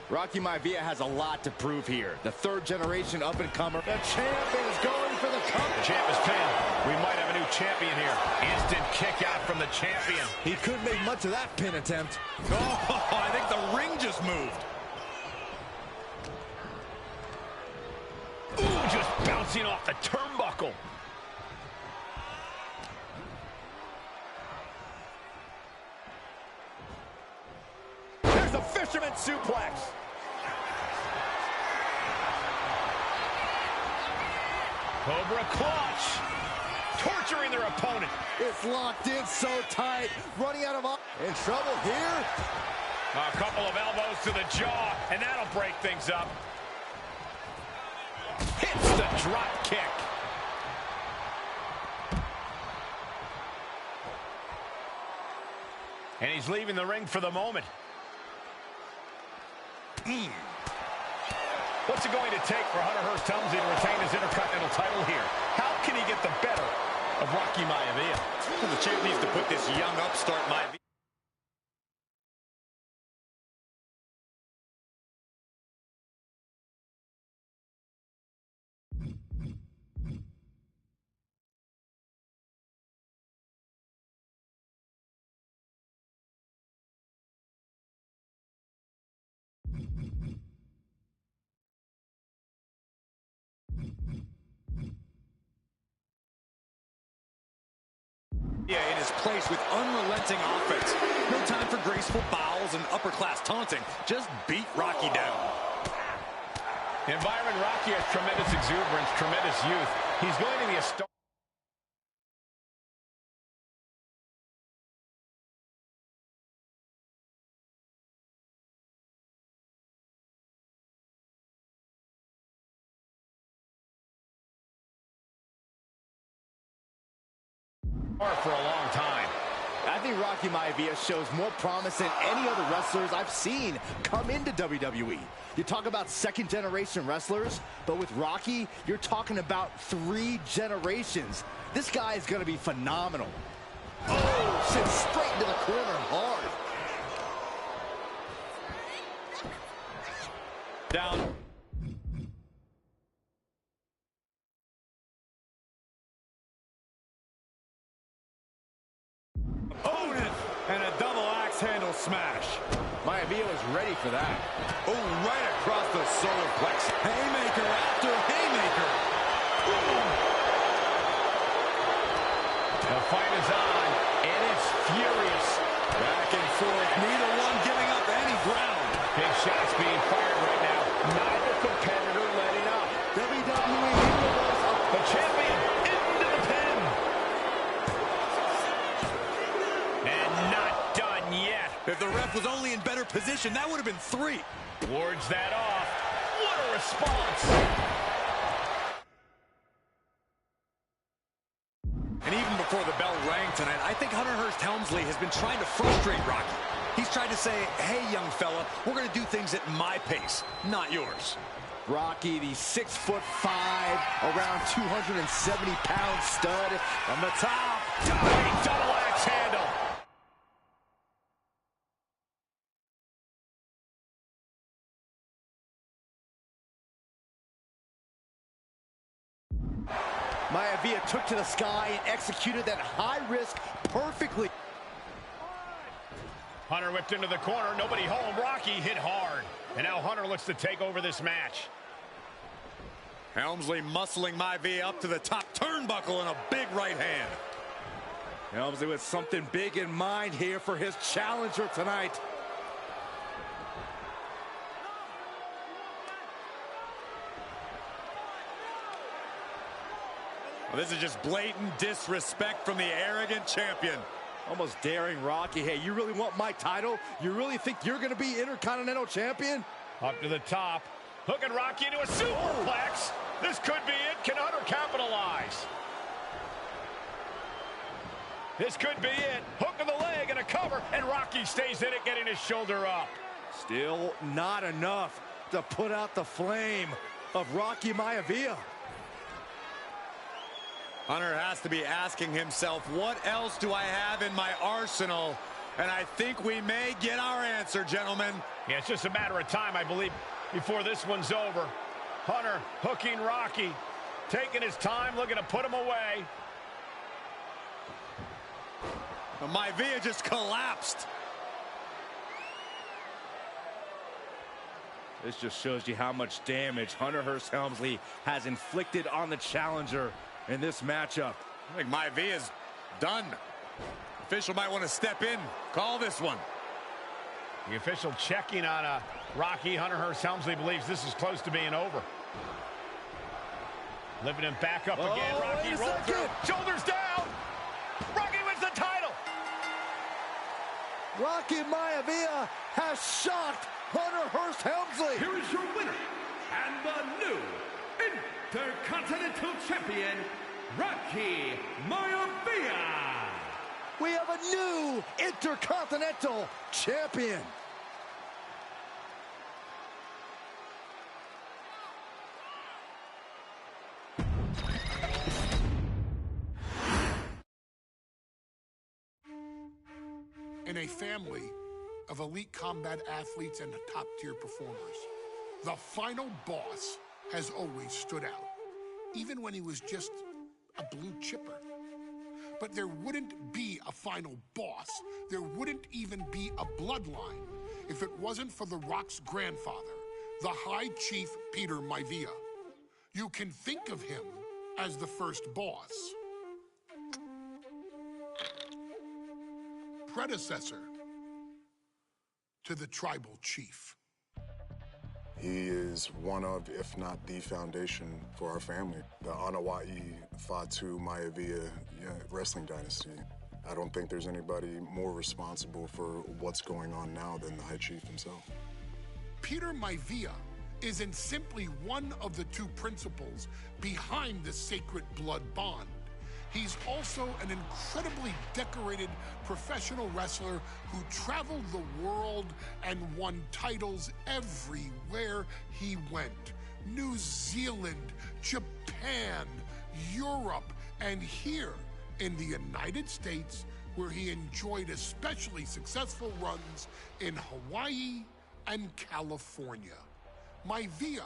Rocky Maivia has a lot to prove here. The third-generation up-and-comer. The champ is going for the cover. The champ is pinned. We might have a new champion here. Instant kick out from the champion. He couldn't make much of that pin attempt. Oh, I think the ring just moved. Ooh, just bouncing off the turnbuckle. There's a fisherman suplex. Cobra clutch. Torturing their opponent. It's locked in so tight. Running out of... In trouble here. A couple of elbows to the jaw, and that'll break things up. Hits the drop kick. And he's leaving the ring for the moment. What's it going to take for Hunter Hearst Helmsley to retain his Intercontinental title here? How can he get the better of Rocky Maivia? Well, the champ needs to put this young upstart Maivia. In his place with unrelenting offense. No time for graceful bows and upper-class taunting. Just beat Rocky down. And Byron, Rocky has tremendous exuberance, tremendous youth. He's going to be a star. For a long time. I think Rocky Maivia shows more promise than any other wrestlers I've seen come into WWE. You talk about second-generation wrestlers, but with Rocky, you're talking about 3 generations. This guy is going to be phenomenal. Oh, sent straight into the corner hard. Down. Opponent and a double axe handle smash. Maivia was ready for that. Oh, right across the solar plex. Haymaker after haymaker. The fight is on, and it's furious. Back and forth, neither one giving up any ground. Big shots being fired right now. Neither competitor letting up. WWE Universe, the champion into the pin. And not done yet. If the ref was only in better position, that would have been 3. Wards that off. What a response. And even before the bell rang tonight, I think Hunter Hearst Helmsley has been trying to frustrate Rocky. He's tried to say, hey, young fella, we're going to do things at my pace, not yours. Rocky, the 6'5", around 270-pound stud from the top. Diving double axe handle. Maivia took to the sky and executed that high risk perfectly. Hunter whipped into the corner. Nobody home. Rocky hit hard. And now Hunter looks to take over this match. Helmsley muscling Maivia up to the top turnbuckle in a big right hand. Helmsley with something big in mind here for his challenger tonight. Well, this is just blatant disrespect from the arrogant champion. Almost daring Rocky. Hey, you really want my title? You really think you're going to be Intercontinental Champion? Up to the top. Hooking Rocky into a superplex. This could be it. Can Hunter capitalize? This could be it. Hook of the leg and a cover. And Rocky stays in it, getting his shoulder up. Still not enough to put out the flame of Rocky Maivia. Hunter has to be asking himself, what else do I have in my arsenal? And I think we may get our answer, gentlemen. Yeah, it's just a matter of time, I believe, before this one's over. Hunter hooking Rocky, taking his time, looking to put him away. Maivia just collapsed. This just shows you how much damage Hunter Hearst Helmsley has inflicted on the challenger in this matchup. I think Maivia's done. Official might want to step in, call this one. The official checking on Rocky. Hunter Hearst Helmsley believes this is close to being over. Lifting him back up again. Rocky rolls through. Shoulders down. Rocky wins the title. Rocky Maivia has shocked Hunter Hearst Helmsley. Here is your winner and the new Intercontinental Champion, Rocky Maivia. We have a new Intercontinental Champion. In a family of elite combat athletes and top-tier performers, the final boss has always stood out, even when he was just a blue chipper. But there wouldn't be a final boss. There wouldn't even be a bloodline if it wasn't for The Rock's grandfather, the High Chief Peter Maivia. You can think of him as the first boss. Predecessor to the tribal chief. He is one of, if not the foundation for our family. The Anawa'i Fatu Maivia wrestling dynasty. I don't think there's anybody more responsible for what's going on now than the High Chief himself. Peter Maivia isn't simply one of the two principals behind the sacred blood bond. He's also an incredibly decorated professional wrestler who traveled the world and won titles everywhere he went. New Zealand, Japan, Europe, and here in the United States, where he enjoyed especially successful runs in Hawaii and California. Maivia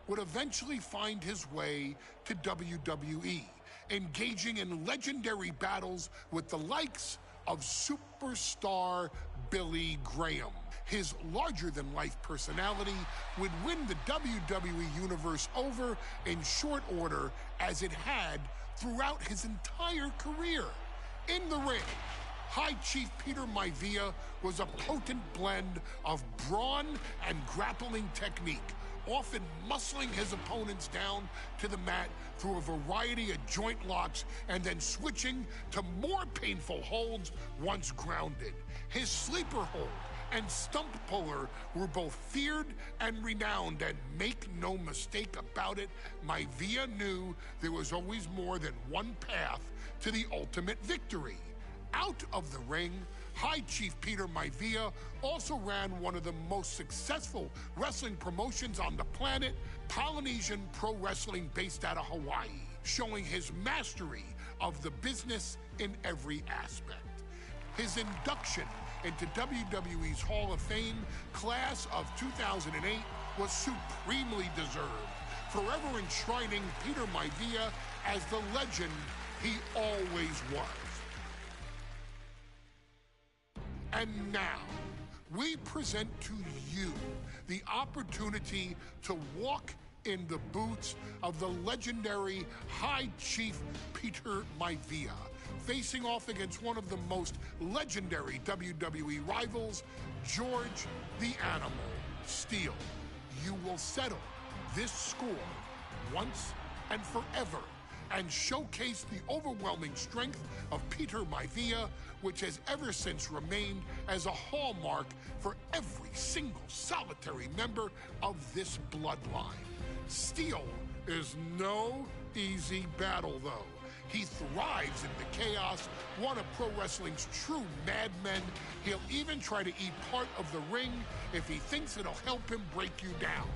would eventually find his way to WWE, engaging in legendary battles with the likes of superstar Billy Graham. His larger-than-life personality would win the WWE Universe over in short order, as it had throughout his entire career. In the ring, High Chief Peter Maivia was a potent blend of brawn and grappling technique, often muscling his opponents down to the mat through a variety of joint locks and then switching to more painful holds once grounded. His sleeper hold and stump puller were both feared and renowned, and make no mistake about it, Maivia knew there was always more than one path to the ultimate victory. Out of the ring, High Chief Peter Maivia also ran one of the most successful wrestling promotions on the planet, Polynesian Pro Wrestling, based out of Hawaii, showing his mastery of the business in every aspect. His induction into WWE's Hall of Fame class of 2008 was supremely deserved, forever enshrining Peter Maivia as the legend he always was. And now, we present to you the opportunity to walk in the boots of the legendary High Chief Peter Maivia, facing off against one of the most legendary WWE rivals, George the Animal Steele. You will settle this score once and forever and showcase the overwhelming strength of Peter Maivia, which has ever since remained as a hallmark for every single solitary member of this bloodline. Steele is no easy battle, though. He thrives in the chaos, one of pro wrestling's true madmen. He'll even try to eat part of the ring if he thinks it'll help him break you down.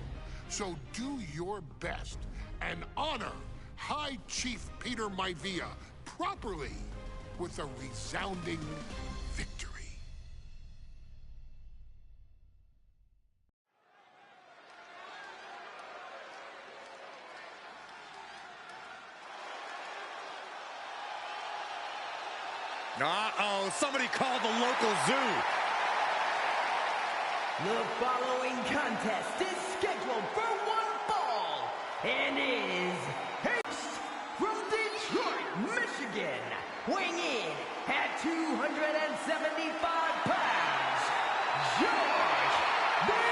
So do your best and honor High Chief Peter Maivia properly with a resounding victory. Uh-oh, somebody called the local zoo. The following contest is scheduled for one fall and is host from Detroit, Michigan, weighing in at 275 pounds, George the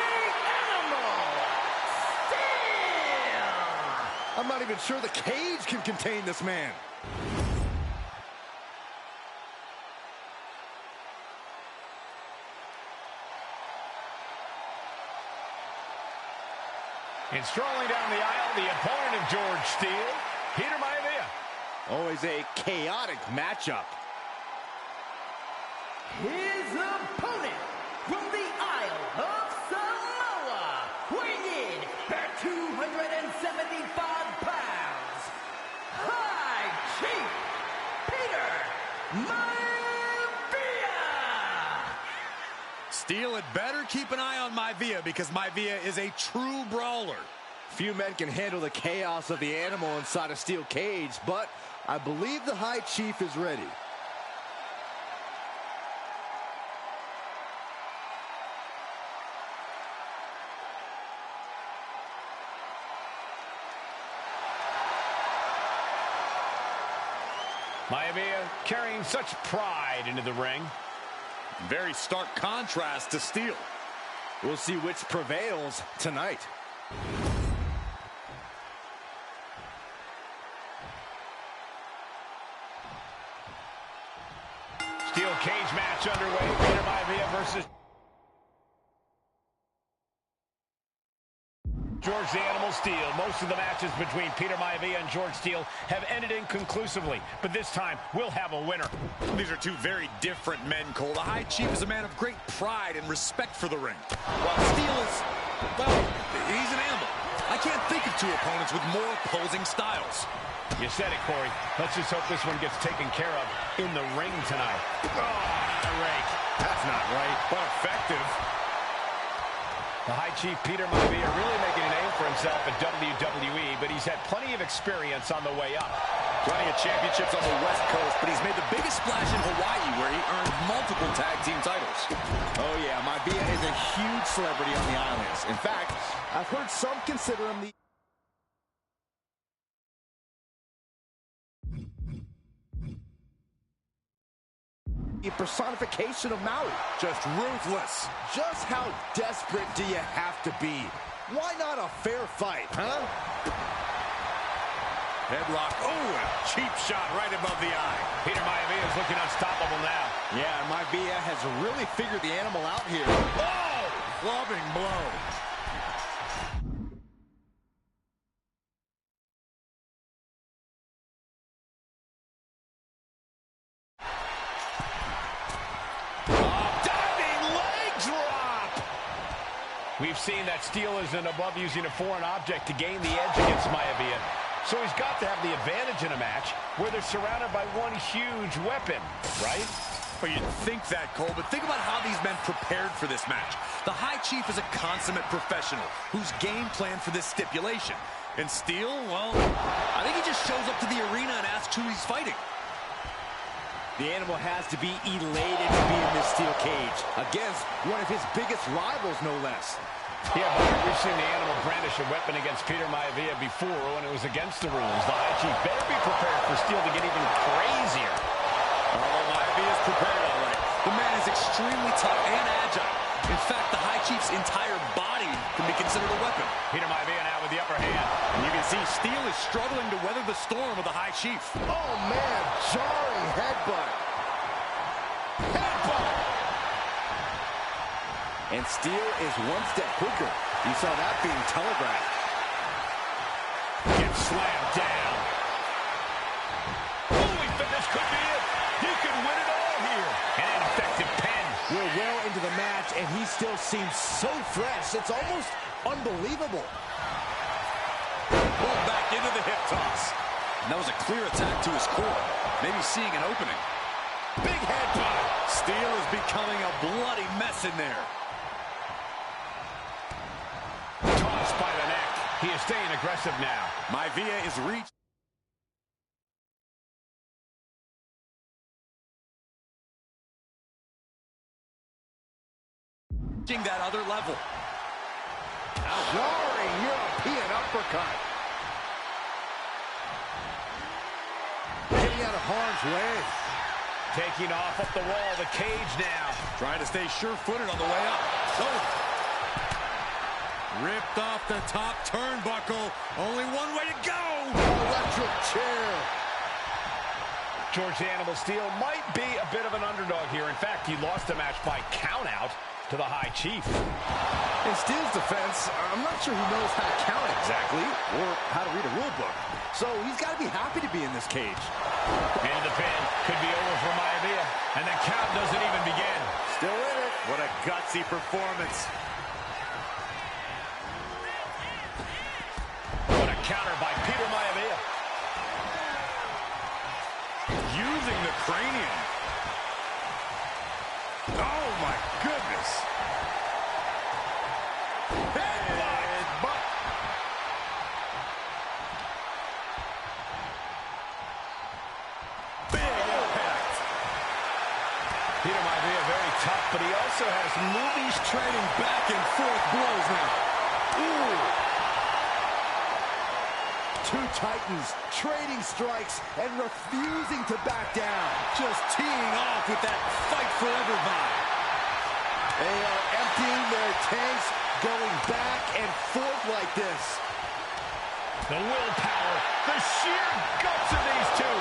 Animal Steele. I'm not even sure the cage can contain this man. And strolling down the aisle, the opponent of George Steele, Peter Maivia. Always a chaotic matchup. His opponent from the Isle of Samoa, weighing in at 275 pounds, High Chief Peter Maivia. Steele had better keep an eye on Maivia, because Maivia is a true brawler. Few men can handle the chaos of the animal inside a steel cage, but I believe the High Chief is ready. Maivia carrying such pride into the ring. Very stark contrast to Steele. We'll see which prevails tonight. Steel cage match underway. Peter Maivia versus George the Animal Steel. Most of the matches between Peter Maivia and George Steele have ended inconclusively, but this time we'll have a winner. These are two very different men, Cole. The High Chief is a man of great pride and respect for the ring, while Steele is, well, he's an animal. I can't think of two opponents with more opposing styles. You said it, Corey. Let's just hope this one gets taken care of in the ring tonight. Oh, rake. That's not right, but effective. The High Chief Peter Maivia really making a name for himself at WWE, but he's had plenty of experience on the way up. Plenty of championships on the West Coast, but he's made the biggest splash in Hawaii, where he earned multiple tag team titles. Oh yeah, Maivia is a huge celebrity on the islands. In fact, I've heard some consider him the personification of Maui. Just ruthless. Just how desperate do you have to be? Why not a fair fight, huh? Headlock. Oh, a cheap shot right above the eye. Peter Maivia is looking unstoppable now. Yeah, Maivia has really figured the animal out here. Oh, clubbing blow. We've seen that Steele isn't above using a foreign object to gain the edge against Maivia. So he's got to have the advantage in a match where they're surrounded by one huge weapon, right? Well, you'd think that, Cole, but think about how these men prepared for this match. The High Chief is a consummate professional who's game planned for this stipulation. And Steele, well, I think he just shows up to the arena and asks who he's fighting. The animal has to be elated to be in this steel cage against one of his biggest rivals, no less. Yeah, but we've seen the animal brandish a weapon against Peter Maivia before when it was against the rules. The High Chief better be prepared for Steele to get even crazier. Oh, Maivia's prepared all right. The man is extremely tough and agile. In fact, the High Chief's entire body can be considered a weapon. Peter Maivia now with the upper hand. And you can see Steele is struggling to weather the storm of the High Chief. Oh, man, jarring headbutt. Headbutt! And Steele is one step quicker. You saw that being telegraphed. Gets slammed down. Holy, but this could be it. He could win it all here. An effective pen. We're well into the match, and he still seems so fresh. It's almost unbelievable. Pulled back into the hip toss. And that was a clear attack to his core. Maybe seeing an opening. Big headbutt. Steele is becoming a bloody mess in there. Tossed by the neck. He is staying aggressive now. Maivia is reached. That other level. Jarring European uppercut. Getting out of harm's way. Taking off up the wall, the cage now. Trying to stay sure-footed on the way up. Oh. Ripped off the top turnbuckle. Only one way to go. Electric chair. George the Animal Steele might be a bit of an underdog here. In fact, he lost the match by countout to the High Chief. In Steele's defense, I'm not sure he knows how to count exactly or how to read a rule book. So he's got to be happy to be in this cage. And the pin could be over for Maivia. And the count doesn't even begin. Still in it. What a gutsy performance. What a counter by Peter Maivia. Using the cranium. Oh, my goodness. Headbutt. Big impact. Peter Maivia very tough, but he also has movies Trading back and forth blows now. Ooh. Two titans trading strikes and refusing to back down. Just teeing off with that fight forever vibe. They are emptying their tanks, going back and forth like this. The willpower, the sheer guts of these two.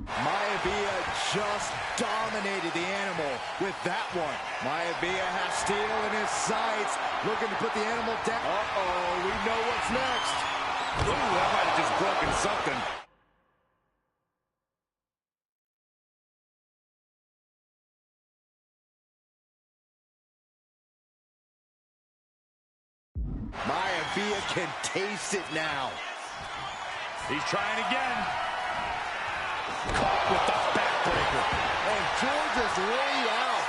Maivia just dominated the animal with that one. Maivia has steel in his sights, looking to put the animal down. Uh-oh, we know what's next. Ooh, that might have just broken something. Maivia can taste it now. He's trying again. Caught with the backbreaker. And Georgia's laid out.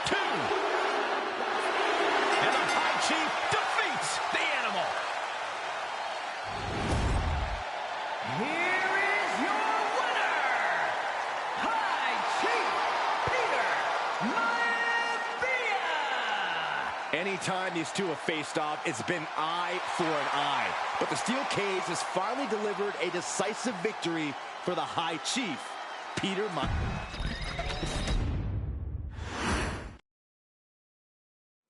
Two. And the High Chief defeats the animal. Here is your winner, High Chief Peter Maivia. Anytime these two have faced off, it's been eye for an eye. But the steel cage has finally delivered a decisive victory for the High Chief, Peter Maivia.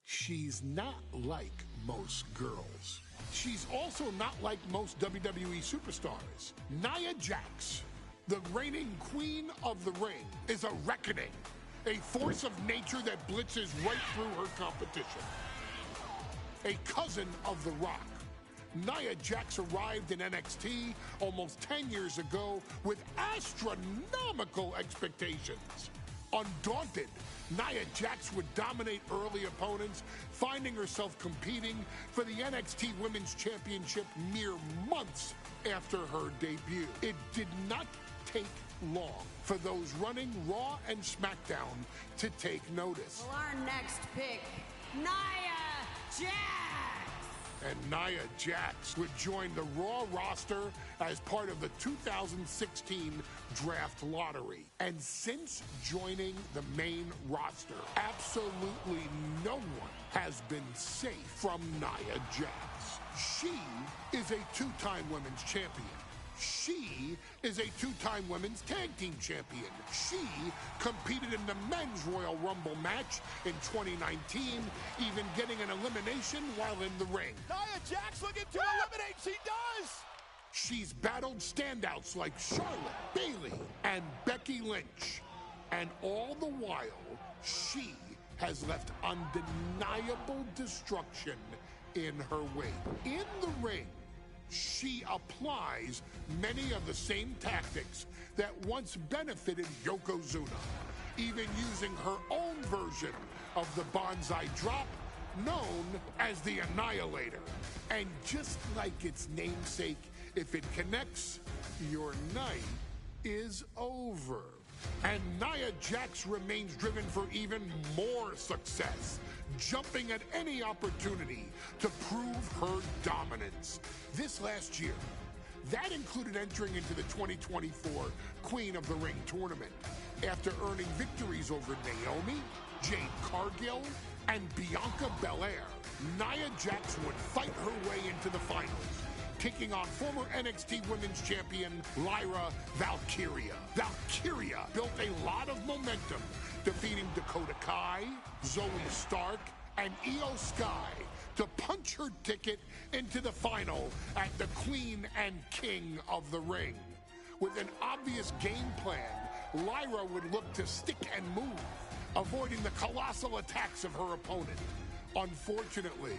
She's not like most girls. She's also not like most WWE superstars. Nia Jax, the reigning queen of the ring, is a reckoning, a force of nature that blitzes right through her competition. A cousin of The Rock, Nia Jax arrived in NXT almost 10 years ago with astronomical expectations. Undaunted, Nia Jax would dominate early opponents, finding herself competing for the NXT Women's Championship mere months after her debut. It did not take long for those running Raw and SmackDown to take notice. Well, our next pick, Nia Jax. And Nia Jax would join the Raw roster as part of the 2016 draft lottery. And since joining the main roster, absolutely no one has been safe from Nia Jax. She is a two-time women's champion. She is a two-time women's tag team champion. She competed in the men's Royal Rumble match in 2019, even getting an elimination while in the ring. Nia Jax looking to eliminate. She does. She's battled standouts like Charlotte, Bayley, and Becky Lynch. And all the while, she has left undeniable destruction in her wake. In the ring, she applies many of the same tactics that once benefited Yokozuna, even using her own version of the Banzai Drop, known as the Annihilator. And just like its namesake, if it connects, your night is over. And Nia Jax remains driven for even more success, jumping at any opportunity to prove her dominance. This last year, that included entering into the 2024 Queen of the Ring tournament after earning victories over Naomi, Jade Cargill, and Bianca Belair. Nia Jax would fight her way into the finals, taking on former NXT Women's Champion Lyra Valkyria. Valkyria built a lot of momentum, defeating Dakota Kai, Zoe Stark, and Io Sky to punch her ticket into the final at the Queen and King of the Ring. With an obvious game plan, Lyra would look to stick and move, avoiding the colossal attacks of her opponent. Unfortunately,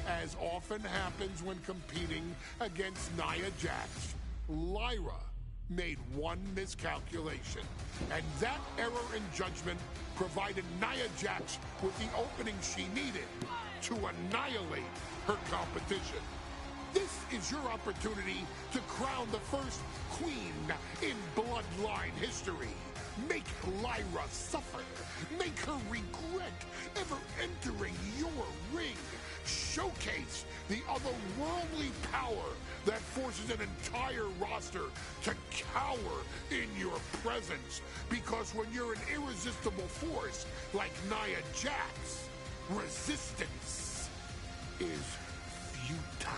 as often happens when competing against Nia Jax, Lyra made one miscalculation, and that error in judgment provided Nia Jax with the opening she needed to annihilate her competition. This is your opportunity to crown the first queen in Bloodline history. Make Lyra suffer. Make her regret ever entering your ring. Showcase the otherworldly power that forces an entire roster to cower in your presence. Because when you're an irresistible force like Nia Jax, resistance is futile.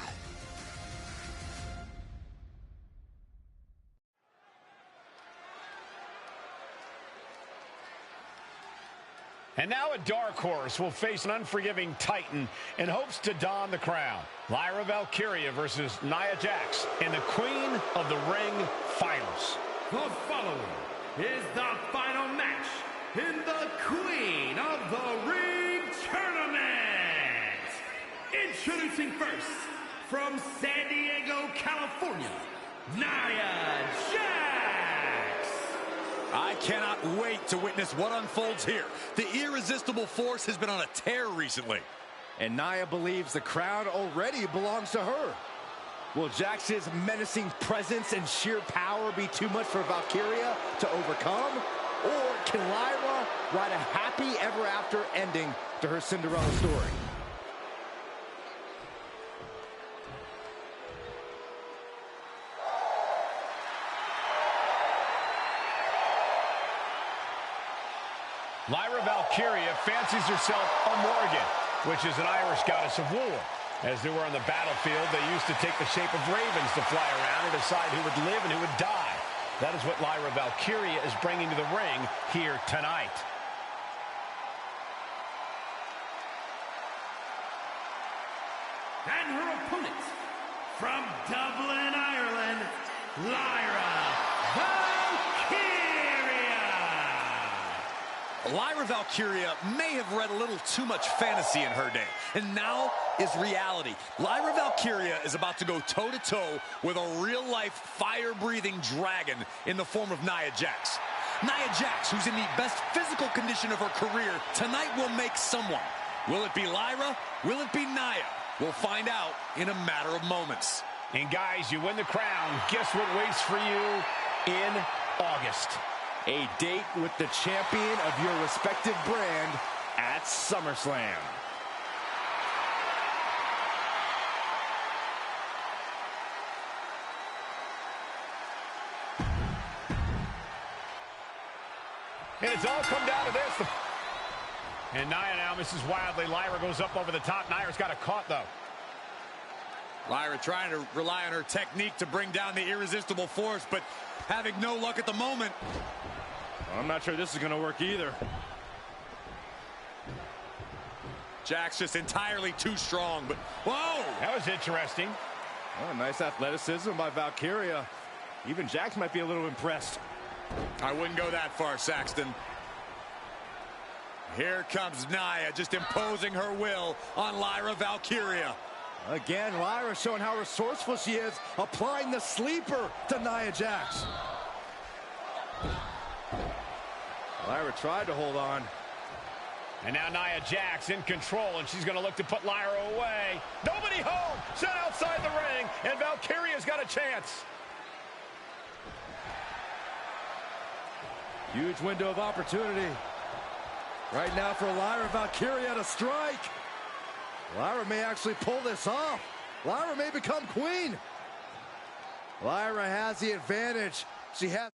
And now a dark horse will face an unforgiving titan in hopes to don the crown. Lyra Valkyria versus Nia Jax in the Queen of the Ring Finals. The following is the final match in the Queen of the Ring Tournament. Introducing first, from San Diego, California, Nia Jax. I cannot wait to witness what unfolds here. The irresistible force has been on a tear recently. And Nia believes the crown already belongs to her. Will Jax's menacing presence and sheer power be too much for Valkyria to overcome? Or can Lyra write a happy ever after ending to her Cinderella story? Lyra Valkyria fancies herself a Morgan, which is an Irish goddess of war. As they were on the battlefield, they used to take the shape of ravens to fly around and decide who would live and who would die. That is what Lyra Valkyria is bringing to the ring here tonight. And her opponent, from Dublin, Ireland, Lyra Valkyria. Lyra Valkyria may have read a little too much fantasy in her day, and now is reality. Lyra Valkyria is about to go toe-to-toe with a real-life, fire-breathing dragon in the form of Nia Jax. Nia Jax, who's in the best physical condition of her career, tonight will make someone. Will it be Lyra? Will it be Nia? We'll find out in a matter of moments. And guys, you win the crown. Guess what waits for you in August? A date with the champion of your respective brand at SummerSlam. And it's all come down to this. And Nia now misses wildly. Lyra goes up over the top. Nia's got it caught, though. Lyra trying to rely on her technique to bring down the irresistible force, but having no luck at the moment. I'm not sure this is going to work either. Jax just entirely too strong, but whoa! That was interesting. Oh, nice athleticism by Valkyria. Even Jax might be a little impressed. I wouldn't go that far, Saxton. Here comes Nia, just imposing her will on Lyra Valkyria. Again, Lyra showing how resourceful she is, applying the sleeper to Nia Jax. Lyra tried to hold on. And now Nia Jax in control, and she's going to look to put Lyra away. Nobody home! Set outside the ring, and Valkyria's got a chance. Huge window of opportunity. Right now for Lyra Valkyria to strike. Lyra may actually pull this off. Lyra may become queen. Lyra has the advantage. She has...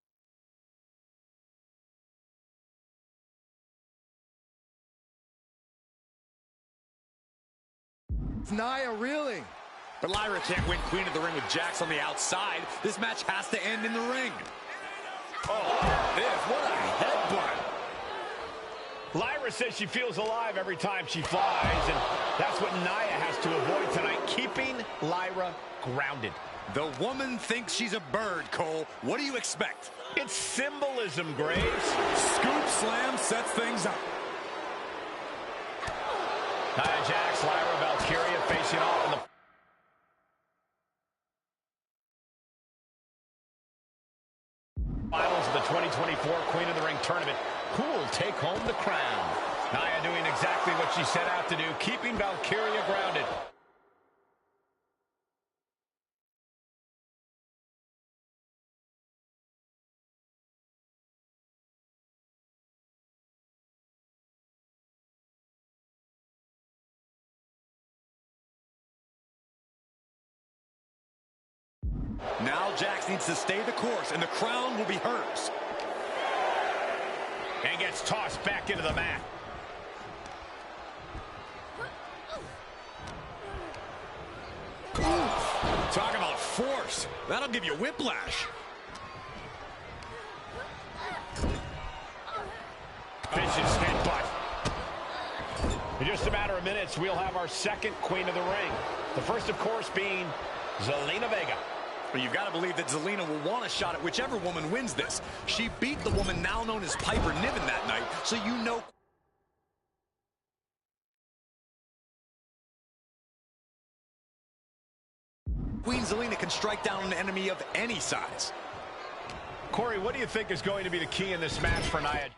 Nia reeling. But Lyra can't win Queen of the Ring with Jax on the outside. This match has to end in the ring. Oh, what a headbutt. Lyra says she feels alive every time she flies, and that's what Nia has to avoid tonight, keeping Lyra grounded. The woman thinks she's a bird, Cole. What do you expect? It's symbolism, Graves. Scoop slam sets things up. Nia Jax, Lyra Valkyria facing off in the finals of the 2024 Queen of the Ring tournament. Who will take home the crown? Nia doing exactly what she set out to do, keeping Valkyria grounded. Now Jax needs to stay the course, and the crown will be hers. And gets tossed back into the mat. Talk about force. That'll give you whiplash. Vicious headbutt. In just a matter of minutes, we'll have our second Queen of the Ring. The first, of course, being Zelina Vega. But you've got to believe that Zelina will want a shot at whichever woman wins this. She beat the woman now known as Piper Niven that night, so you know... Queen Zelina can strike down an enemy of any size. Corey, what do you think is going to be the key in this match for Nia?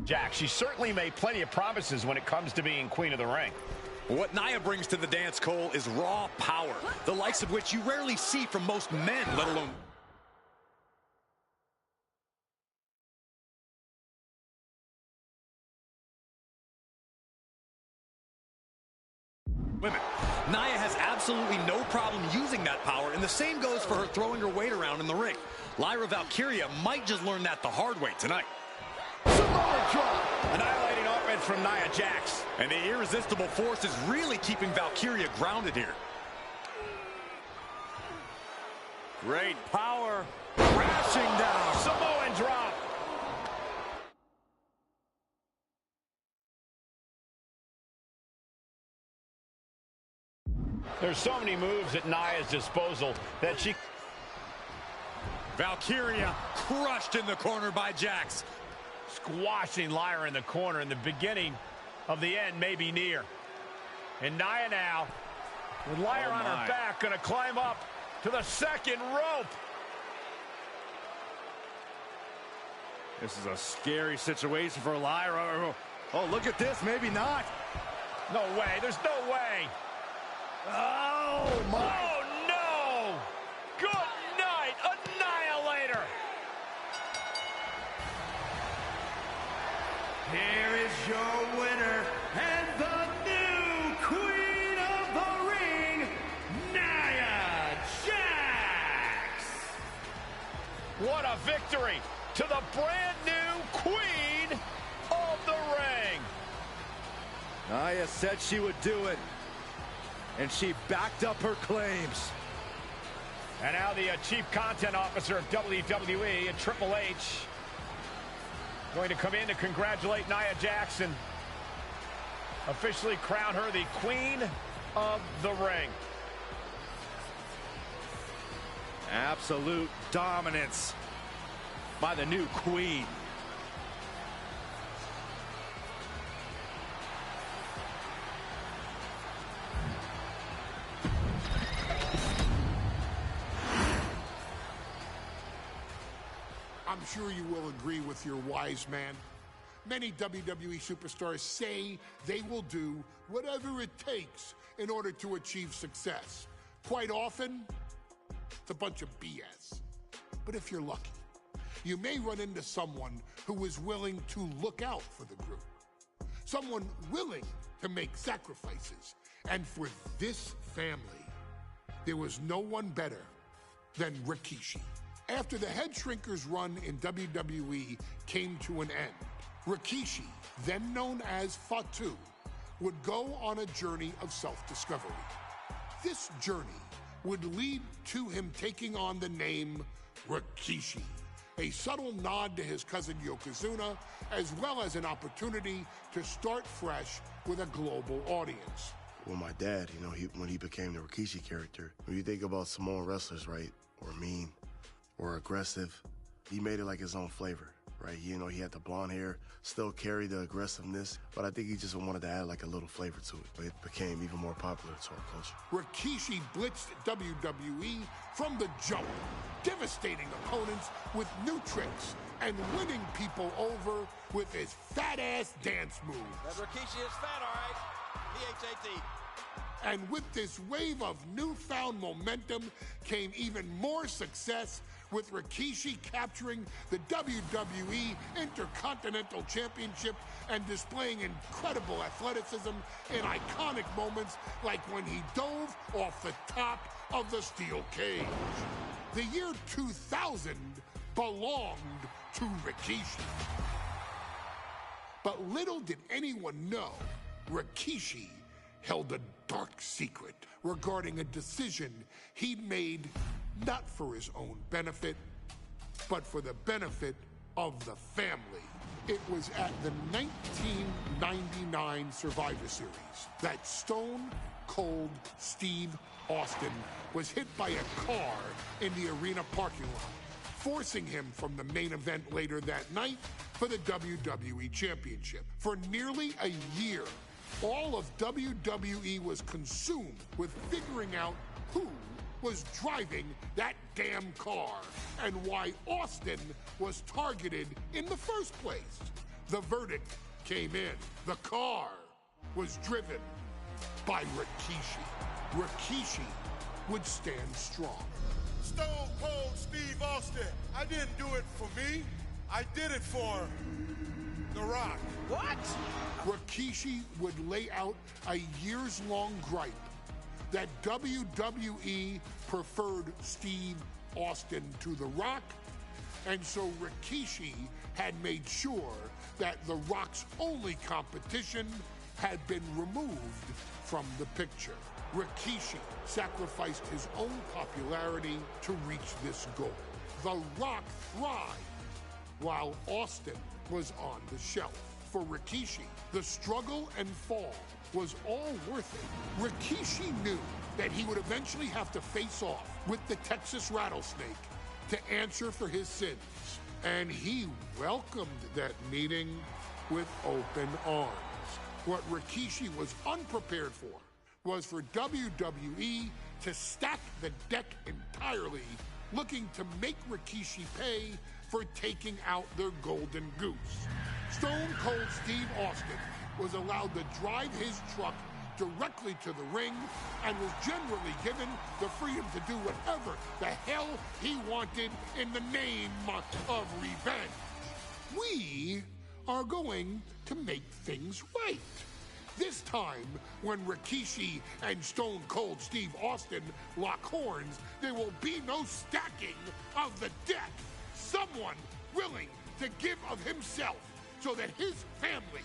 Jack, she certainly made plenty of promises when it comes to being Queen of the Ring. What Nia brings to the dance, Cole, is raw power, the likes of which you rarely see from most men, let alone... women. Nia has absolutely no problem using that power, and the same goes for her throwing her weight around in the ring. Lyra Valkyria might just learn that the hard way tonight. Samoa drop. Annihilating offense from Nia Jax. And the irresistible force is really keeping Valkyria grounded here. Great power. Crashing down. Samoan drop. There's so many moves at Nia's disposal that she... Valkyria crushed in the corner by Jax. Squashing Lyra in the corner, and the beginning of the end may be near. And Nia now, with Lyra on her back, going to climb up to the second rope. This is a scary situation for Lyra. Oh, look at this. Maybe not. No way. There's no way. Oh, my. Oh, no. Good night, Annihilator. Here is your winner and the new Queen of the Ring, Nia Jax. What a victory to the brand new Queen of the Ring. Nia said she would do it, and she backed up her claims. And now the Chief Content Officer of WWE and Triple H going to come in to congratulate Nia Jax, officially crown her the Queen of the Ring. Absolute dominance by the new Queen. I'm sure you will agree with your wise man. Many WWE superstars say they will do whatever it takes in order to achieve success. Quite often, it's a bunch of BS. But if you're lucky, you may run into someone who is willing to look out for the group. Someone willing to make sacrifices. And for this family, there was no one better than Rikishi. After the Head Shrinkers run in WWE came to an end, Rikishi, then known as Fatu, would go on a journey of self-discovery. This journey would lead to him taking on the name Rikishi, a subtle nod to his cousin Yokozuna, as well as an opportunity to start fresh with a global audience. Well, my dad, when he became the Rikishi character, when you think about Samoan wrestlers, right, or mean, or aggressive, he made it like his own flavor, right? He had the blonde hair, still carried the aggressiveness, but I think he just wanted to add like a little flavor to it. But it became even more popular to our culture. Rikishi blitzed WWE from the jump, devastating opponents with new tricks and winning people over with his fat-ass dance moves. That Rikishi is fat, all right. P-H-A-T. And with this wave of newfound momentum came even more success, with Rikishi capturing the WWE Intercontinental Championship and displaying incredible athleticism in iconic moments like when he dove off the top of the steel cage. The year 2000 belonged to Rikishi. But little did anyone know, Rikishi held a dark secret regarding a decision he'd made not for his own benefit, but for the benefit of the family. It was at the 1999 Survivor Series that Stone Cold Steve Austin was hit by a car in the arena parking lot, forcing him from the main event later that night for the WWE Championship. For nearly a year, all of WWE was consumed with figuring out who was driving that damn car and why Austin was targeted in the first place. The verdict came in. The car was driven by Rikishi. Rikishi would stand strong. Stone Cold Steve Austin. I didn't do it for me. I did it for The Rock. What? Rikishi would lay out a years-long gripe that WWE preferred Steve Austin to The Rock, and so Rikishi had made sure that The Rock's only competition had been removed from the picture. Rikishi sacrificed his own popularity to reach this goal. The Rock thrived while Austin was on the shelf. For Rikishi, the struggle and fall was all worth it. Rikishi knew that he would eventually have to face off with the Texas Rattlesnake to answer for his sins. And he welcomed that meeting with open arms. What Rikishi was unprepared for was for WWE to stack the deck entirely, looking to make Rikishi pay for taking out their golden goose. Stone Cold Steve Austin was allowed to drive his truck directly to the ring and was generally given the freedom to do whatever the hell he wanted in the name of revenge. We are going to make things right. This time, when Rikishi and Stone Cold Steve Austin lock horns, there will be no stacking of the deck. Someone willing to give of himself so that his family,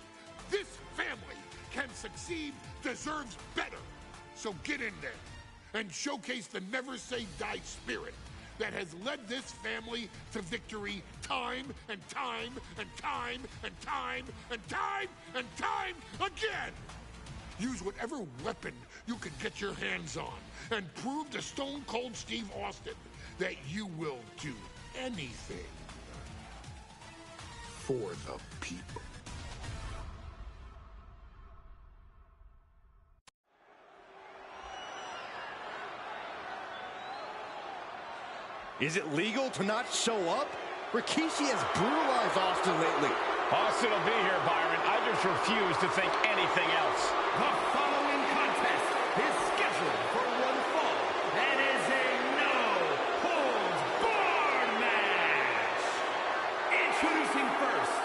this family, can succeed, deserves better. So get in there and showcase the never say die spirit that has led this family to victory time and time and time and time and time and time again. Use whatever weapon you can get your hands on and prove to Stone Cold Steve Austin that you will do anything for the people. Is it legal to not show up? Rikishi has brutalized Austin lately. Austin will be here, Byron. I just refuse to think anything else. The following contest is scheduled for one fall and is a no-holds-barred match. Introducing first,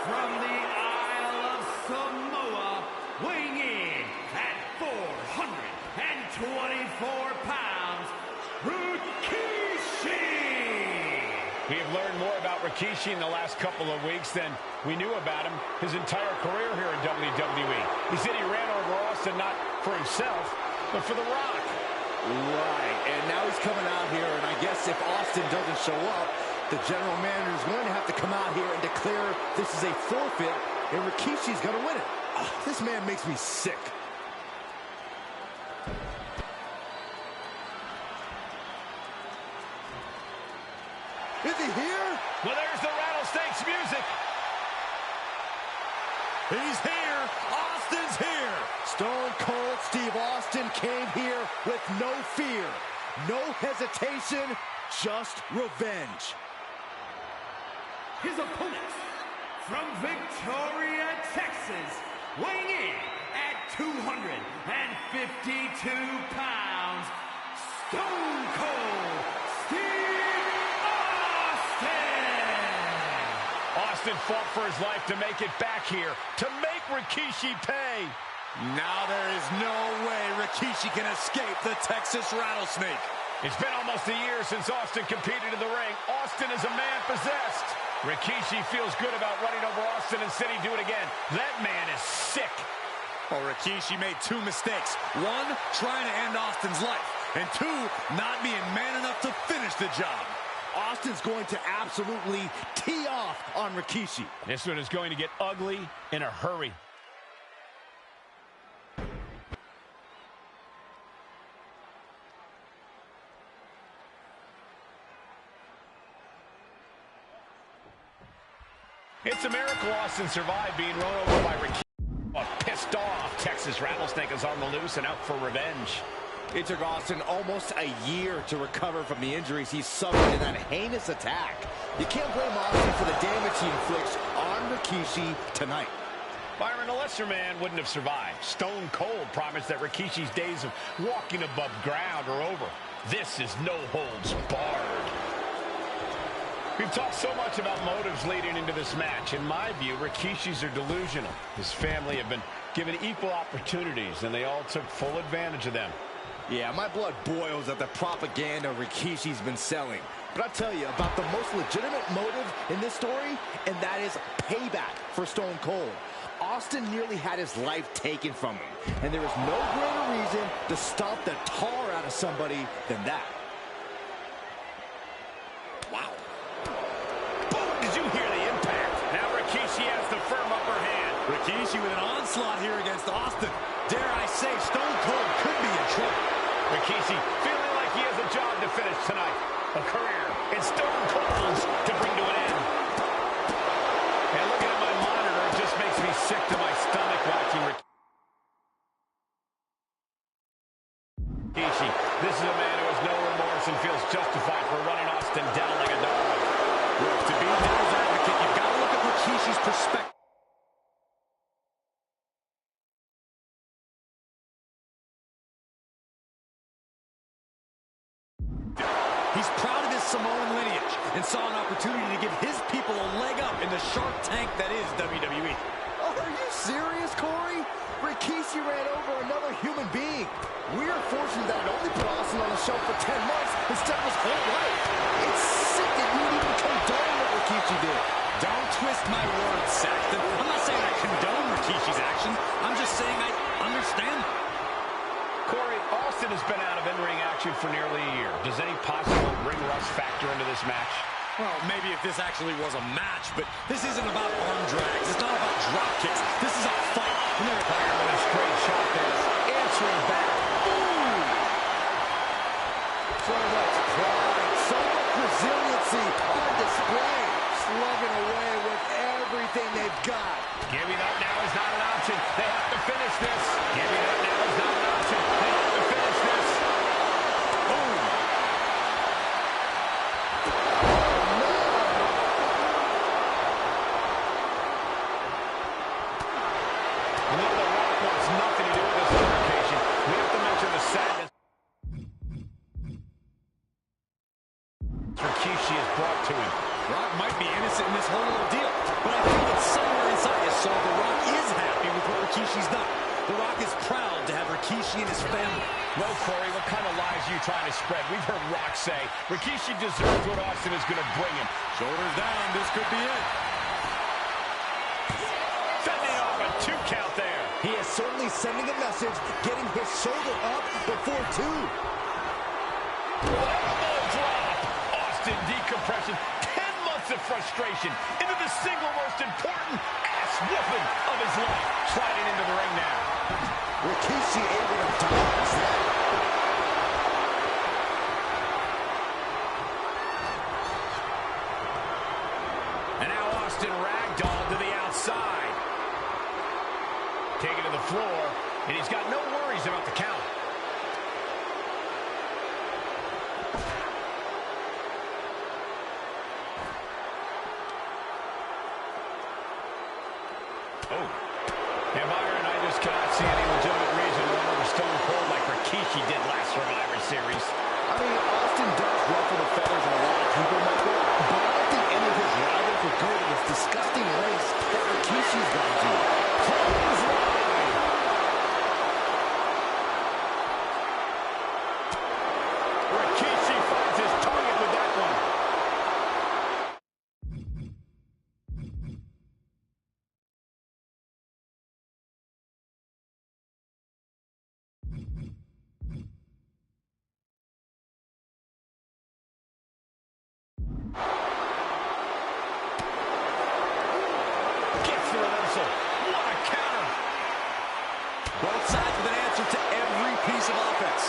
from the Isle of Samoa, weighing in at 424 pounds, Rikishi! We have learned more about Rikishi in the last couple of weeks than we knew about him his entire career here in WWE. He said he ran over Austin not for himself, but for The Rock. Right, and now he's coming out here, and I guess if Austin doesn't show up, the general manager is going to have to come out here and declare this is a forfeit, and Rikishi's going to win it. This man makes me sick. Is he here? Well, there's the Rattlesnake's music. He's here. Austin's here. Stone Cold Steve Austin came here with no fear, no hesitation, just revenge. His opponent, from Victoria, Texas, weighing in at 252 pounds, Stone Cold Steve Austin fought for his life to make it back here, to make Rikishi pay. Now there is no way Rikishi can escape the Texas Rattlesnake. It's been almost a year since Austin competed in the ring. Austin is a man possessed. Rikishi feels good about running over Austin and said he'd do it again. That man is sick. Well, Rikishi made two mistakes. One, trying to end Austin's life. And two, not being man enough to finish the job. Austin's going to absolutely tee off on Rikishi. This one is going to get ugly in a hurry. It's a miracle Austin survived being run over by Rikishi. Pissed off, Texas Rattlesnake is on the loose and out for revenge. It took Austin almost a year to recover from the injuries he suffered in that heinous attack. You can't blame Austin for the damage he inflicts on Rikishi tonight. Byron, a lesser man wouldn't have survived. Stone Cold promised that Rikishi's days of walking above ground are over. This is no holds barred. We've talked so much about motives leading into this match. In my view, Rikishi's are delusional. His family have been given equal opportunities, and they all took full advantage of them. Yeah, my blood boils at the propaganda Rikishi's been selling. But I'll tell you about the most legitimate motive in this story, and that is payback for Stone Cold. Austin nearly had his life taken from him, and there is no greater reason to stomp the tar out of somebody than that. Wow. Boom! Did you hear the impact? Now Rikishi has the firm upper hand. Rikishi with an onslaught here against Austin. Dare I say, Stone Cold could be in trouble. Rikishi feeling like he has a job to finish tonight. A career in Stone Cold's to bring to an end. And looking at my monitor, it just makes me sick to my stomach watching Rikishi. This is a man who has no remorse and feels justified for running Austin down like a dog. Look, to be devil's advocate, you've got to look at Rikishi's perspective. He's proud of his Samoan lineage and saw an opportunity to give his people a leg up in the Shark Tank that is WWE. Oh, are you serious, Corey? Rikishi ran over another human being. We are fortunate that it only put Austin on the show for 10 months instead of his whole life. It's sick that you even condone what Rikishi did. Don't twist my words, Saxton. I'm not saying I condone Rikishi's actions. I'm just saying I understand them. Corey, Austin has been out of in-ring action for nearly a year. Does any possible ring rust factor into this match? Well, maybe if this actually was a match, but this isn't about arm drags. It's not about drop kicks. This is a fight. And there's Byron with a straight shot there. Answering back. Ooh! So much pride, so much resiliency on display. Slugging away with everything they've got. Giving up now is not an option. They have to finish this. Giving up now is not an option. They have to finish this. Boom! Rikishi is brought to him. Rock might be innocent in this whole ordeal, but I think that somewhere inside his soul, The Rock is happy with what Rikishi's done. The Rock is proud to have Rikishi and his family. No, Corey, what kind of lies are you trying to spread? We've heard Rock say Rikishi deserves what Austin is going to bring him. Shoulders down, this could be it. Fending off a 2 count there. He is certainly sending a message, getting his shoulder up before 2. Elbow drop. Austin decompression. 10 months of frustration into the single most important ass whooping of his life. Sliding into the ring now. Rikishi able to dodge that. And now Austin ragdolled to the outside. Taken to the floor, and he's got no worries about the count. Oh. And Byron, I just cannot see any legitimate reason to run over Stone Cold like Rikishi did last Survivor Series. I mean, Austin does ruffle the feathers of a lot of people, Michael, but I don't think any of his rivals would go to this disgusting race that Rikishi's gone to. Rikishi finds his target with that one. reversal. What a counter. Both sides with an answer to every piece of offense.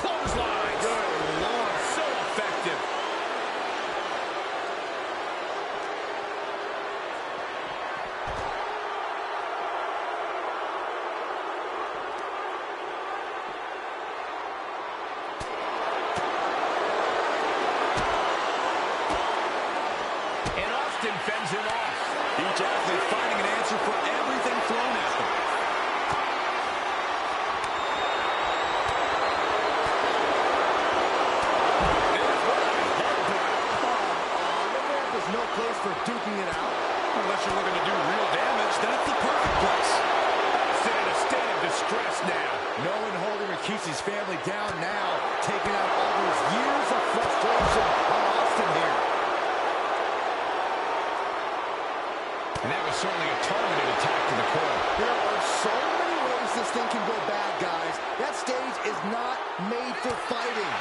Clothesline. Good Lord. So effective. Fends him off. Each athlete finding an answer for everything thrown at them. There's no place for duking it out. Unless you're looking to do real damage, then it's the perfect place. Austin in a state of distress now. No one holding Rikishi's family down now, taking out all those years of frustration on Austin here. And that was certainly a targeted attack to the core. There are so many ways this thing can go bad, guys. That stage is not made for fighting.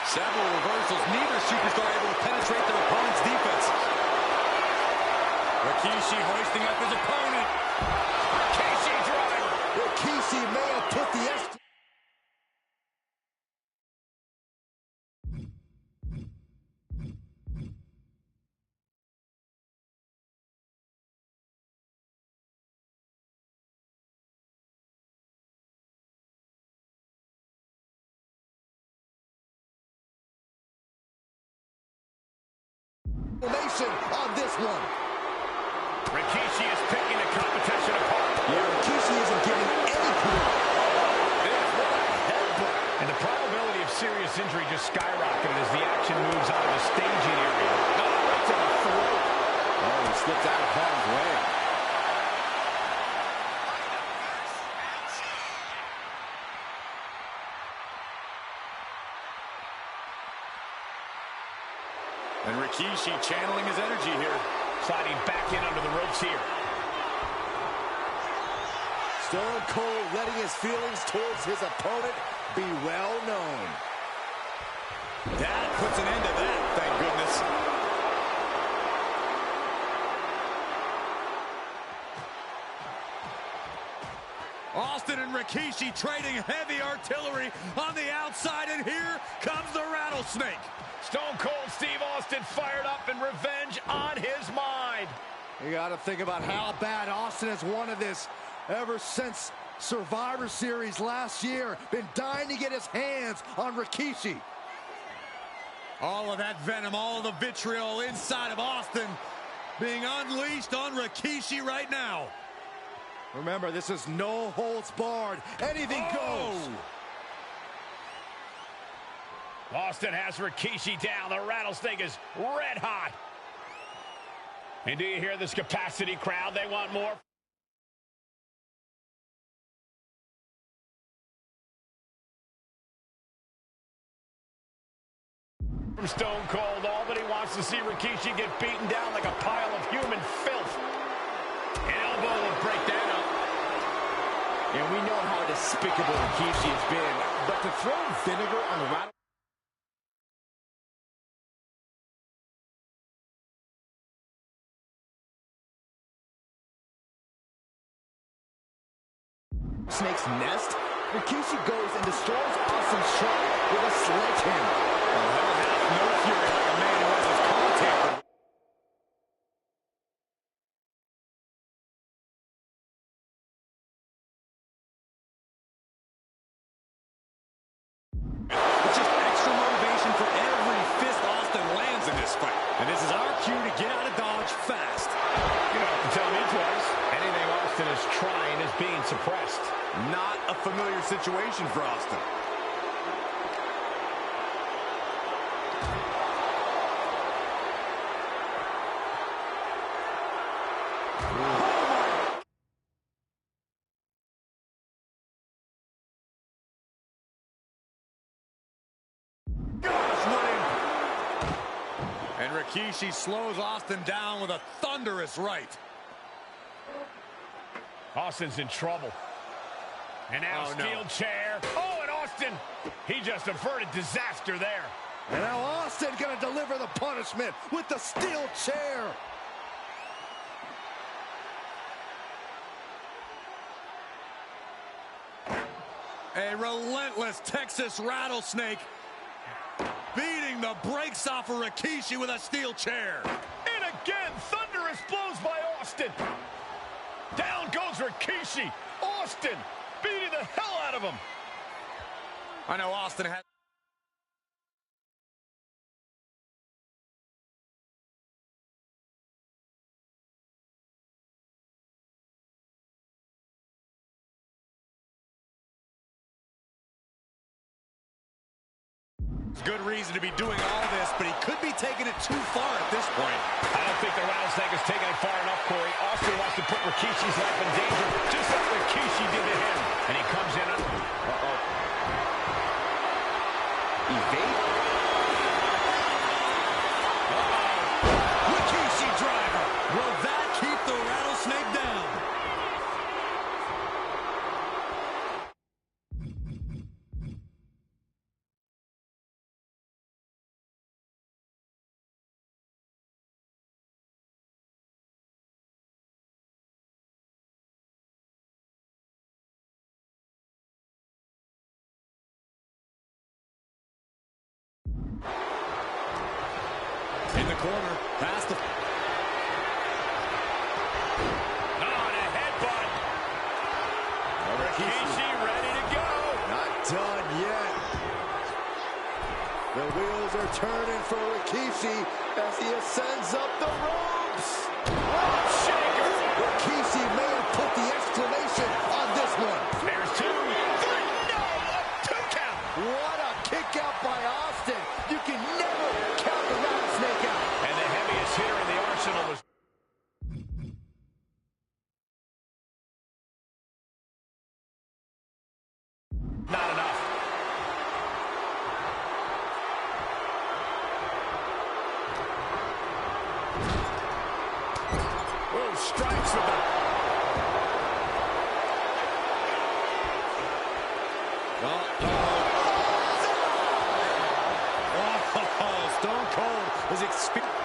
Several reversals. Neither superstar able to penetrate their opponent's defense. Rikishi hoisting up his opponent. Rikishi driver. Rikishi may have put the on this one. Rikishi is picking the competition apart. Yeah, Rikishi isn't giving any clue. And the probability of serious injury just skyrocketed as the action moves out of the staging area. Right to the throat. Oh, he slipped out of harm's way. And Rikishi channeling his energy here. Sliding back in under the ropes here. Stone Cold letting his feelings towards his opponent be well known. That puts an end to that, thank goodness. Austin and Rikishi trading heavy artillery on the outside, and here comes the rattlesnake. Stone Cold Steve Austin fired up and revenge on his mind. You got to think about how bad Austin has wanted this ever since Survivor Series last year. Been dying to get his hands on Rikishi. All of that venom, all of the vitriol inside of Austin being unleashed on Rikishi right now. Remember, this is no holds barred. Anything goes. Austin has Rikishi down. The rattlesnake is red hot. And do you hear this capacity crowd? They want more. From Stone Cold, all that he wants to see Rikishi get beaten down like a pile of human filth. An elbow will break that up. And we know how despicable Rikishi has been, but to throw vinegar on the rattlesnake. Snake's nest, Rikishi goes and destroys Austin's shot with a sledgehammer. No fury like a man who has his call tampered. It's just extra motivation for every fist Austin lands in this fight. And this is our cue to get out of Dodge fast. You don't have to tell me twice. Anything Austin is trying is being suppressed. Not a familiar situation for Austin. And Rikishi slows Austin down with a thunderous right. Austin's in trouble. And now steel chair. Oh, and Austin, he just averted disaster there. And now Austin gonna deliver the punishment with the steel chair. A relentless Texas rattlesnake beating the brakes off of Rikishi with a steel chair. And again, thunderous blows by Austin. Down goes Rikishi. Austin beating the hell out of him. I know Austin had... Good reason to be doing all this, but he could be taking it too far at this point. I don't think the rattlesnake is taking it far enough, Corey. Austin wants to put Rikishi's life in danger, just like Rikishi did to him. And he comes in on... Evade. Rikishi driver. Will that keep the rattlesnake down? In the corner, past the... On a headbutt. Rikishi ready to go. Not done yet. The wheels are turning for Rikishi as he ascends up the ropes. Rope shaker. Rikishi may have put the exclamation on this one. There's 2, 3, no, a 2 count. What a kick out by Austin. You can never count the rattlesnake out. And the heaviest hitter in the arsenal was... not enough. Oh, strikes with the... Stone Cold is experienced.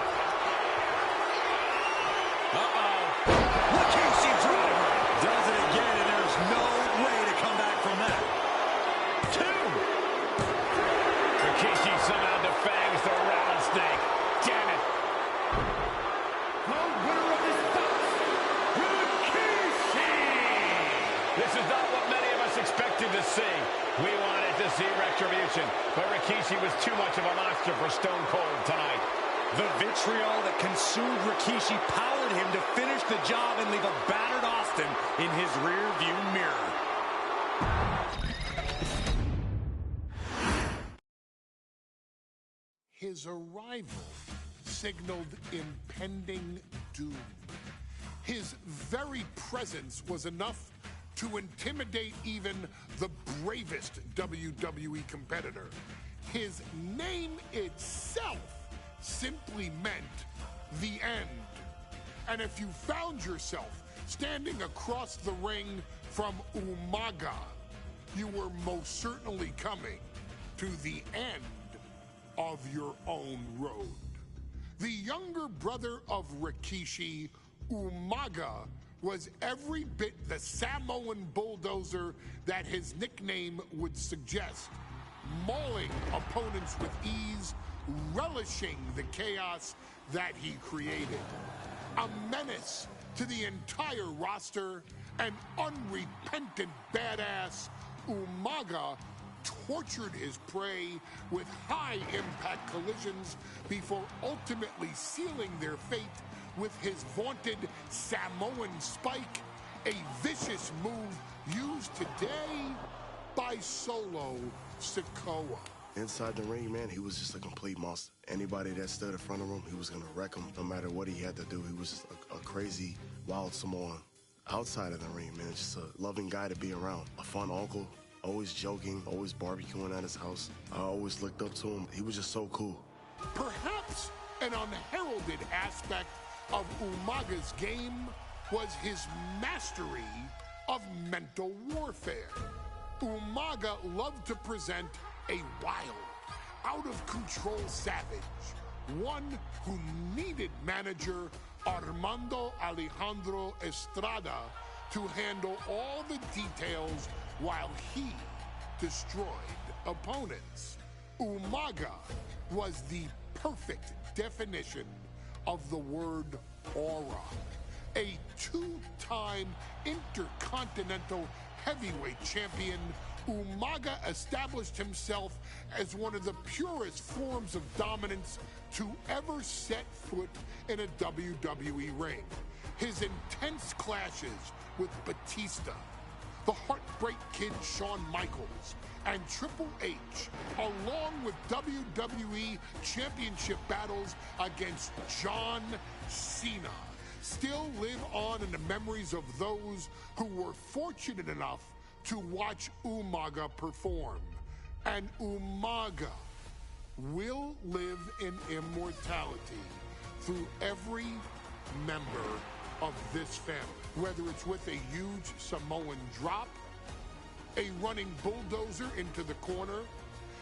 Rikishi driver does it again, and there's no way to come back from that. 2. Rikishi somehow defangs the rattlesnake. Damn it. The winner of this bout, Rikishi! This is not what many of us expected to see. We wanted to see retribution, but Rikishi was too much of a monster for Stone Cold tonight. The vitriol that consumed Rikishi powered him to finish the job and leave a battered Austin in his rear-view mirror. His arrival signaled impending doom. His very presence was enough to intimidate even the bravest WWE competitor. His name itself simply meant the end. And if you found yourself standing across the ring from Umaga, you were most certainly coming to the end of your own road. The younger brother of Rikishi, Umaga, was every bit the Samoan bulldozer that his nickname would suggest, mauling opponents with ease, relishing the chaos that he created. A menace to the entire roster, an unrepentant badass, Umaga tortured his prey with high-impact collisions before ultimately sealing their fate with his vaunted Samoan spike, a vicious move used today by Solo Sikoa. Inside the ring, man, he was just a complete monster. Anybody that stood in front of him, he was going to wreck him no matter what he had to do. He was just a crazy, wild Samoan. Outside of the ring, man, just a loving guy to be around. A fun uncle, always joking, always barbecuing at his house. I always looked up to him. He was just so cool. Perhaps an unheralded aspect of Umaga's game was his mastery of mental warfare. Umaga loved to present a wild, out-of-control savage, one who needed manager Armando Alejandro Estrada to handle all the details while he destroyed opponents. Umaga was the perfect definition of the word aura. A two-time intercontinental heavyweight champion, Umaga established himself as one of the purest forms of dominance to ever set foot in a WWE ring. His intense clashes with Batista, the Heartbreak Kid Shawn Michaels, and Triple H, along with WWE Championship battles against John Cena, still live on in the memories of those who were fortunate enough to watch Umaga perform. And Umaga will live in immortality through every member of this family, whether it's with a huge Samoan drop, a running bulldozer into the corner,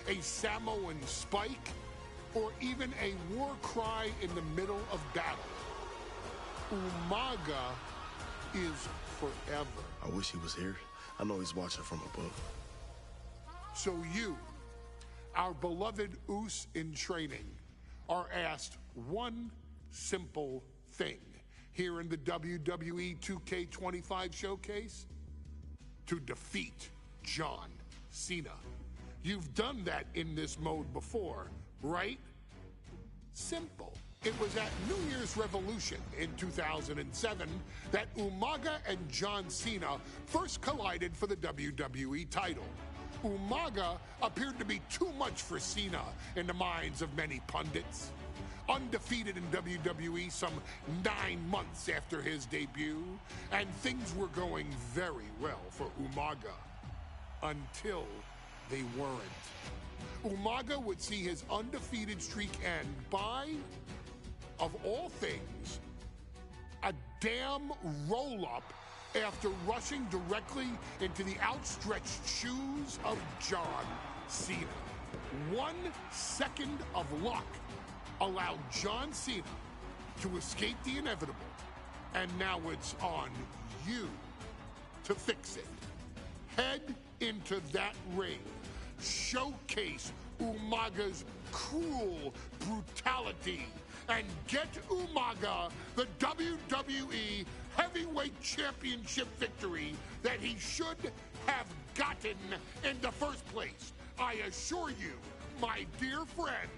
a Samoan spike, or even a war cry in the middle of battle. Umaga is forever. I wish he was here. I know he's watching from above. So you, our beloved Us in training, are asked one simple thing here in the WWE2K25 showcase: to defeat John Cena. You've done that in this mode before, right? Simple. It was at New Year's Revolution in 2007 that Umaga and John Cena first collided for the WWE title. Umaga appeared to be too much for Cena in the minds of many pundits. Undefeated in WWE some 9 months after his debut, and things were going very well for Umaga. Until they weren't. Umaga would see his undefeated streak end by, of all things, a damn roll-up after rushing directly into the outstretched shoes of John Cena. 1 second of luck allowed John Cena to escape the inevitable, and now it's on you to fix it. Head into that ring. Showcase Umaga's cruel brutality and get Umaga the WWE Heavyweight Championship victory that he should have gotten in the first place. I assure you, my dear friend,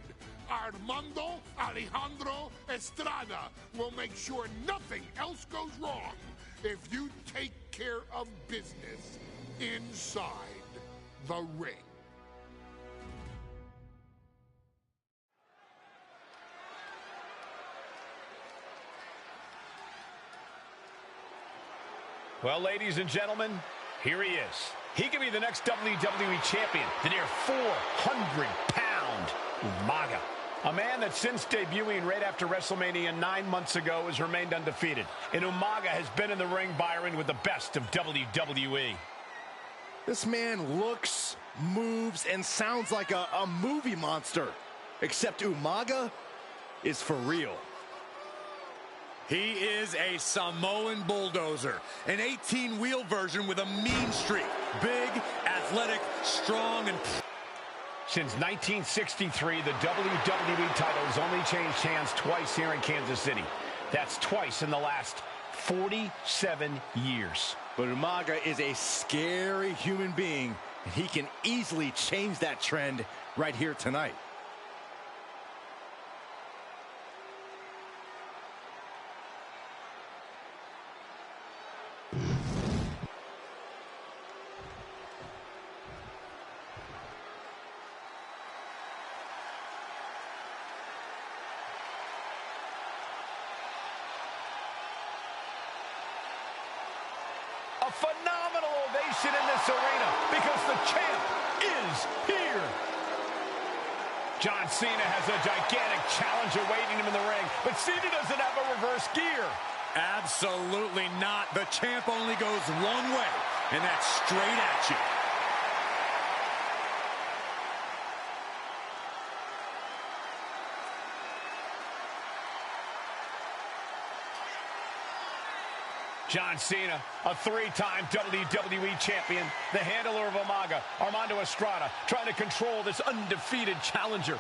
Armando Alejandro Estrada will make sure nothing else goes wrong if you take care of business inside the ring. Well, ladies and gentlemen, here he is. He could be the next WWE champion, the near 400-pound Umaga. A man that since debuting right after WrestleMania 9 months ago has remained undefeated. And Umaga has been in the ring, Byron, with the best of WWE. This man looks, moves, and sounds like a movie monster. Except Umaga is for real. He is a Samoan bulldozer, an 18-wheel version with a mean streak. Big, athletic, strong, and... Since 1963, the WWE title has only changed hands twice here in Kansas City. That's twice in the last 47 years. But Umaga is a scary human being, and he can easily change that trend right here tonight. A phenomenal ovation in this arena because the champ is here. John Cena has a gigantic challenger waiting him in the ring, but Cena doesn't have a reverse gear. Absolutely not. The champ only goes one way, and that's straight at you. John Cena, a three-time WWE champion, the handler of Umaga, Armando Estrada, trying to control this undefeated challenger.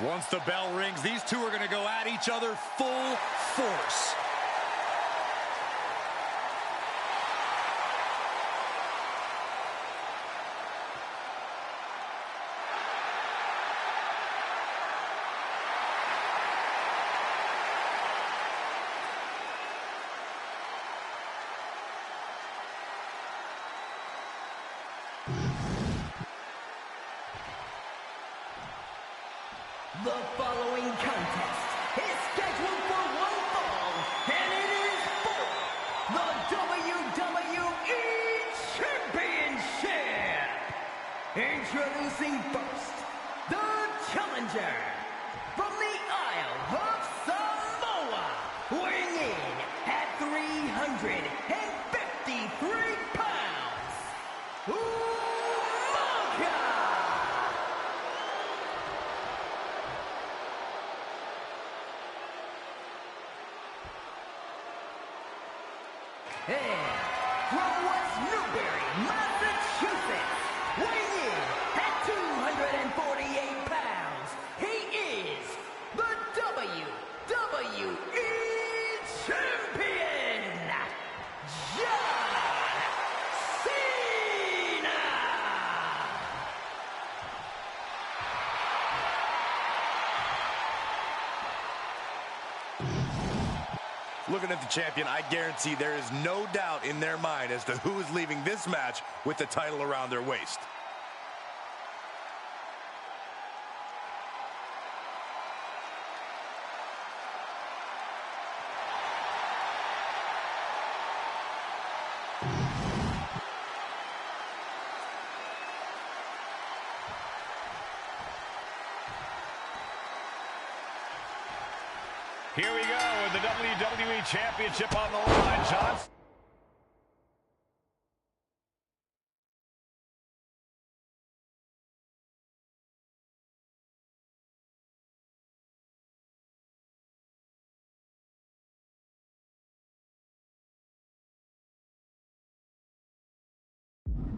Once the bell rings, these two are going to go at each other full force. The following contest is scheduled for one fall, and it is for the WWE Championship. Introducing first, the challenger from the Isle of Samoa, weighing in at 353 pounds, Umaga! And from West Newbury, Massachusetts, weighing in at 248 pounds, he is the WWE Champion, John Cena! Looking at the champion, I guarantee there is no doubt in their mind as to who is leaving this match with the title around their waist. Here we go with the WWE Championship on the line, John.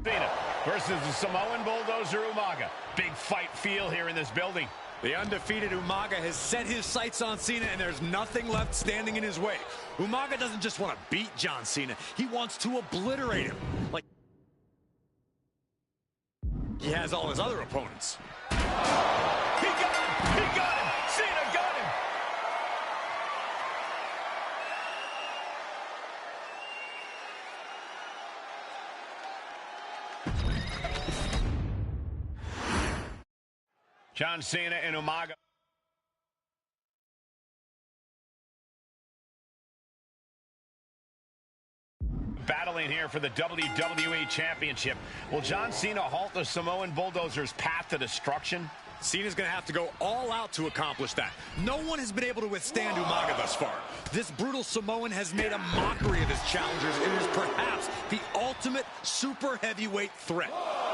Cena versus the Samoan Bulldozer Umaga. Big fight feel here in this building. The undefeated Umaga has set his sights on Cena, and there's nothing left standing in his way. Umaga doesn't just want to beat John Cena. He wants to obliterate him. Like he has all his other opponents. He got him! He got him! Cena got him! John Cena and Umaga. Battling here for the WWE Championship. Will John Cena halt the Samoan Bulldozer's path to destruction? Cena's going to have to go all out to accomplish that. No one has been able to withstand Umaga thus far. This brutal Samoan has made a mockery of his challengers and is perhaps the ultimate super heavyweight threat.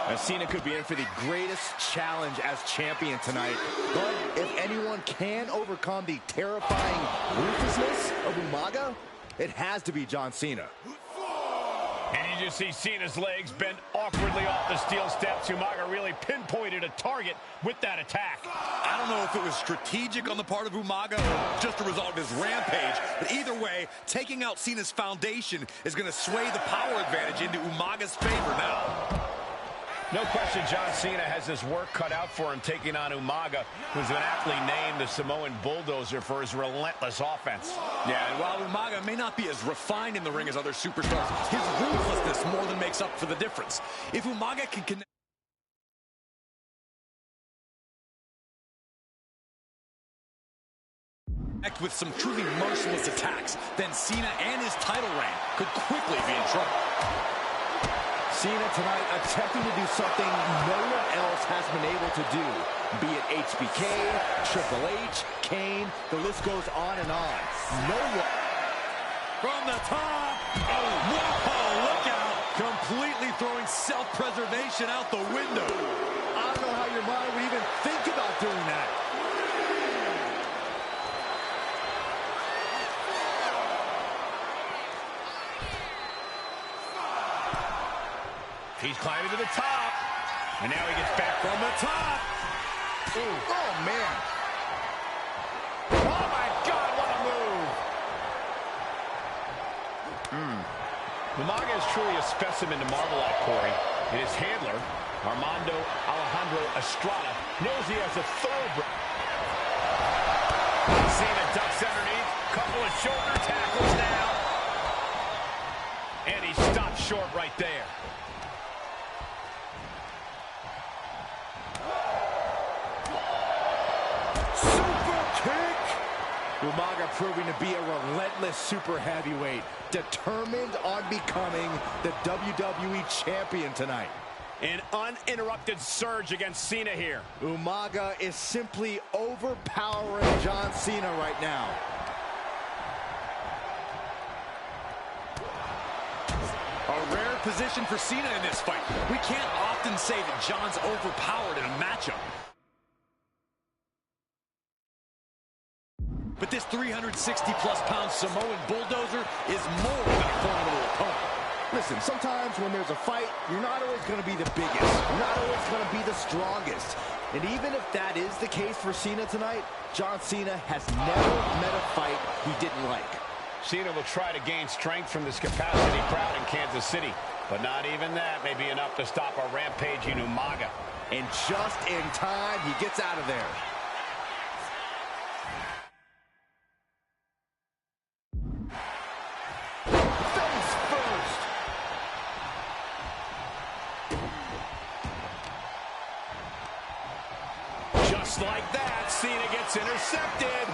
And Cena could be in for the greatest challenge as champion tonight. But if anyone can overcome the terrifying ruthlessness of Umaga, it has to be John Cena. And you just see Cena's legs bend awkwardly off the steel steps. Umaga really pinpointed a target with that attack. I don't know if it was strategic on the part of Umaga or just a result of his rampage, but either way, taking out Cena's foundation is going to sway the power advantage into Umaga's favor now. No question John Cena has his work cut out for him taking on Umaga, who's been aptly named the Samoan Bulldozer for his relentless offense. Yeah, and while Umaga may not be as refined in the ring as other superstars, his ruthlessness more than makes up for the difference. If Umaga can connect with some truly merciless attacks, then Cena and his title reign could quickly be in trouble. Cena tonight attempting to do something no one else has been able to do. Be it HBK, Triple H, Kane, the list goes on and on. No one. From the top. Oh, whoa, look out. Completely throwing self-preservation out the window. I don't know how your mind would even think about doing that. He's climbing to the top. And now he gets back From the top. Ooh. Oh, man. Oh, my God, what a move. Umaga is truly a specimen to marvel at, Corey. And his handler, Armando Alejandro Estrada, knows he has a thoroughbred. Cena ducks underneath. Couple of shoulder tackles now. And he stopped short right there. Umaga proving to be a relentless super heavyweight, determined on becoming the WWE champion tonight. An uninterrupted surge against Cena here. Umaga is simply overpowering John Cena right now. A rare position for Cena in this fight. We can't often say that John's overpowered in a matchup. But this 360-plus pound Samoan bulldozer is more than a formidable opponent. Listen, sometimes when there's a fight, you're not always going to be the biggest. You're not always going to be the strongest. And even if that is the case for Cena tonight, John Cena has never met a fight he didn't like. Cena will try to gain strength from this capacity crowd in Kansas City. But not even that may be enough to stop a rampaging Umaga. And just in time, he gets out of there. Just like that, Cena gets intercepted.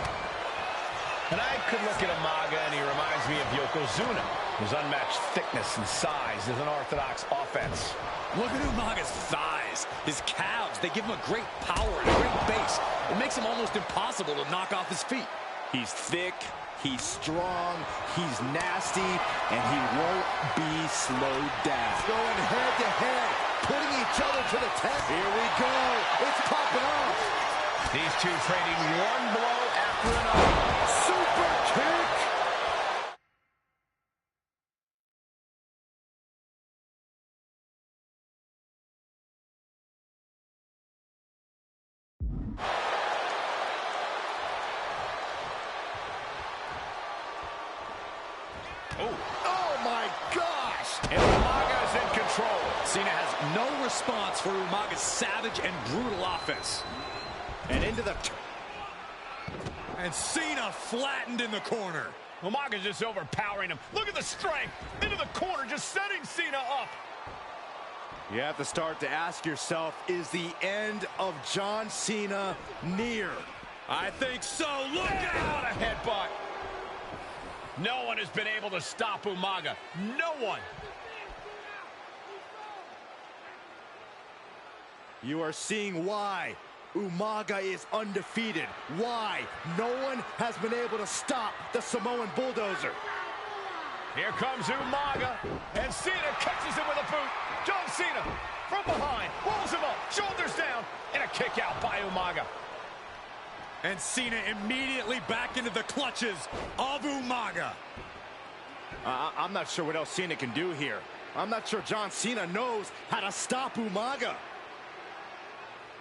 And I could look at Umaga, and he reminds me of Yokozuna. His unmatched thickness and size is an orthodox offense. Look at Umaga's thighs, his calves. They give him a great power and a great base. It makes him almost impossible to knock off his feet. He's thick, he's strong, he's nasty, and he won't be slowed down. Going head to head, putting each other to the test. Here we go. It's popping off. These two trading one blow after another. Super kick. Oh my gosh! And Umaga's in control. Cena has no response for Umaga's savage and brutal offense. And into the... And Cena flattened in the corner. Umaga's just overpowering him. Look at the strength. Into the corner, just setting Cena up. You have to start to ask yourself, is the end of John Cena near? I think so. Look out! What a headbutt. No one has been able to stop Umaga. No one. You are seeing why Umaga is undefeated. Why no one has been able to stop the Samoan bulldozer. Here comes Umaga, and Cena catches him with a boot. John Cena from behind, rolls him up, shoulders down, and a kick out by Umaga. And Cena immediately back into the clutches of Umaga. I'm not sure what else Cena can do here. I'm not sure John Cena knows how to stop Umaga.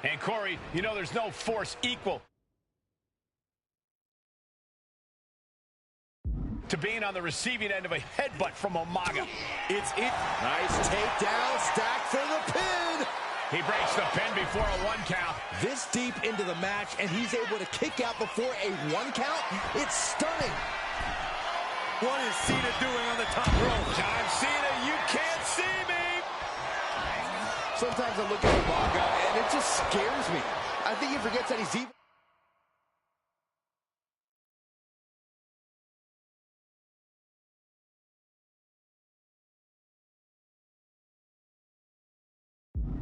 And Corey, you know there's no force equal to being on the receiving end of a headbutt from Umaga. It's it. Nice takedown, stacked for the pin. He breaks the pin before a 1 count. This deep into the match, and he's able to kick out before a 1 count? It's stunning. What is Cena doing on the top rope? John Cena, you can't see me. Sometimes I look at Umaga, and it just scares me. I think he forgets that he's even...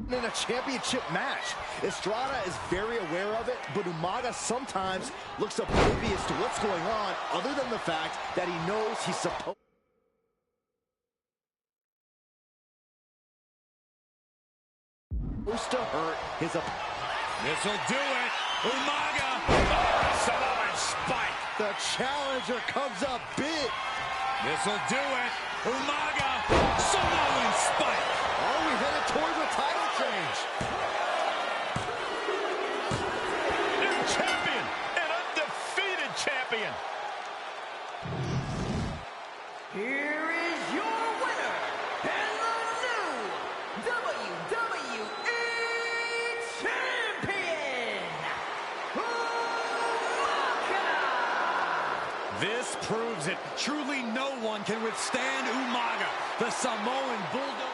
In a championship match. Estrada is very aware of it, but Umaga sometimes looks oblivious to what's going on, other than the fact that he knows he's supposed to hurt his opponent. This'll do it. Umaga. Oh, Samoan spike. The challenger comes up big. This'll do it. Umaga. Samoan spike. Are we headed towards a title change? New champion, an undefeated champion. Here is your winner, and the new WWE Champion, Umaga! This proves it. Truly no one can withstand Umaga, the Samoan Bulldog.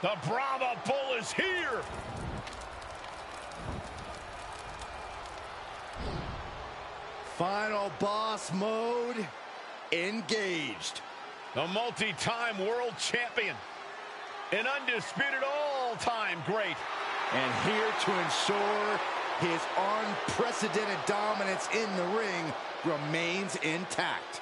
The Brahma Bull is here. Final boss mode engaged. The multi-time world champion. An undisputed all-time great. And here to ensure his unprecedented dominance in the ring remains intact.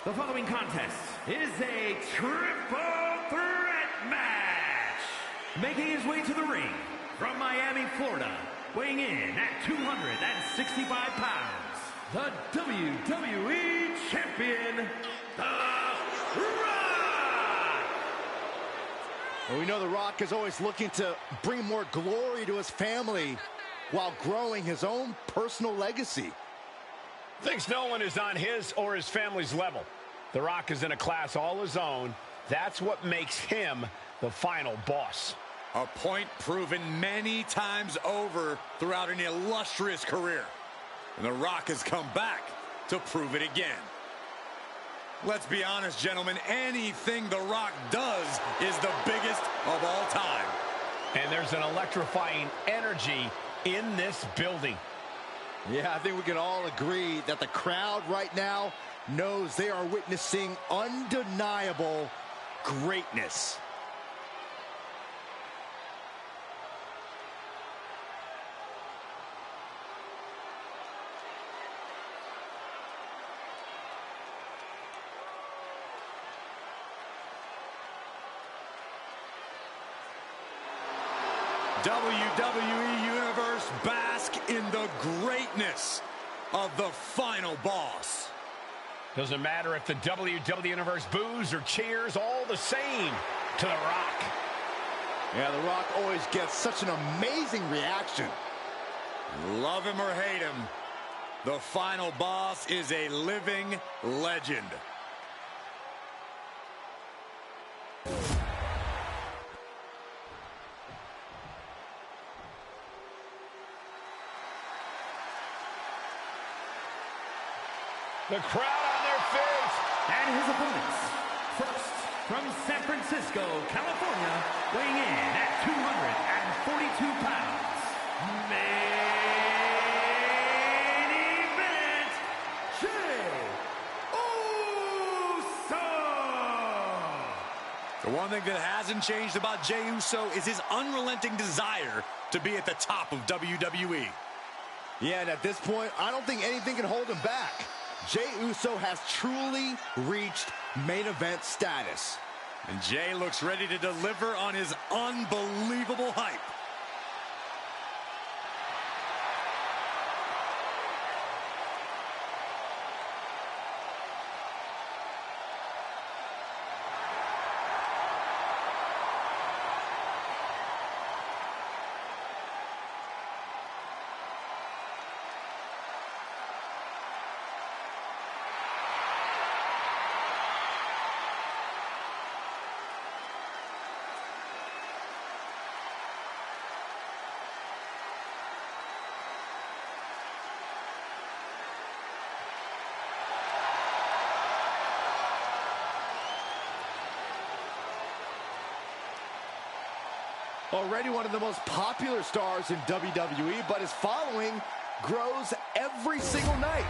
The following contest is a triple threat match. Making his way to the ring from Miami, Florida, weighing in at 265 pounds, the WWE Champion, The Rock! Well, we know The Rock is always looking to bring more glory to his family while growing his own personal legacy. Thinks no one is on his or his family's level. The Rock is in a class all his own. That's what makes him the final boss. A point proven many times over throughout an illustrious career. And The Rock has come back to prove it again. Let's be honest, gentlemen, anything The Rock does is the biggest of all time. And there's an electrifying energy in this building. Yeah, I think we can all agree that the crowd right now knows they are witnessing undeniable greatness. WWE Universe, bask in the greatness of the final boss. Doesn't matter if the WWE Universe boos or cheers, all the same to The Rock. Yeah, The Rock always gets such an amazing reaction. Love him or hate him, the final boss is a living legend. The crowd on their feet. And his opponents. First, from San Francisco, California, weighing in at 242 pounds. Main event, Jey Uso! The one thing that hasn't changed about Jey Uso is his unrelenting desire to be at the top of WWE. Yeah, and at this point, I don't think anything can hold him back. Jey Uso has truly reached main event status. And Jey looks ready to deliver on his unbelievable hype. Already one of the most popular stars in WWE, but his following grows every single night.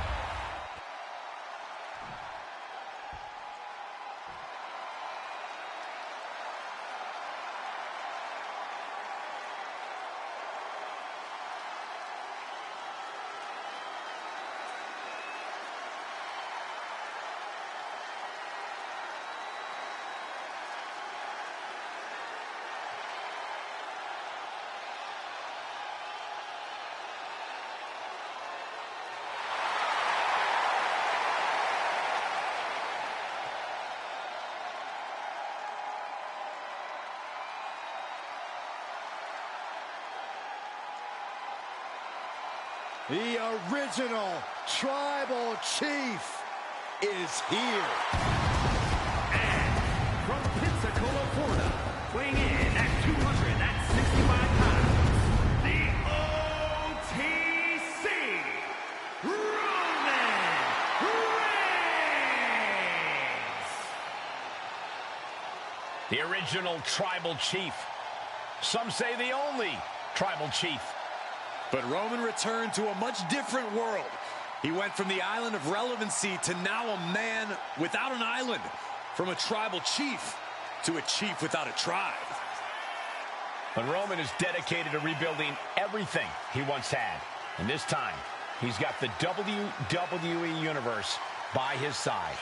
The original Tribal Chief is here. And from Pensacola, Florida, Weighing in at 265 pounds, the OTC, Roman Reigns! The original tribal chief. Some say the only tribal chief. But Roman returned to a much different world. He went from the island of relevancy to now a man without an island. From a tribal chief to a chief without a tribe. But Roman is dedicated to rebuilding everything he once had. And this time, he's got the WWE Universe by his side.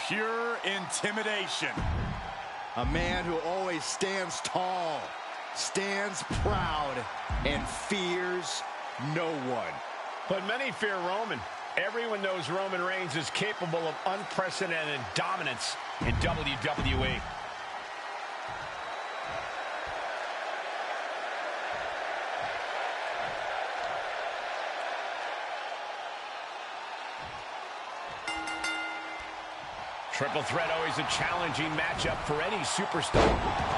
Pure intimidation. A man who always stands tall, stands proud, and fears no one. But many fear Roman. Everyone knows Roman Reigns is capable of unprecedented dominance in WWE. Triple threat, always a challenging matchup for any superstar.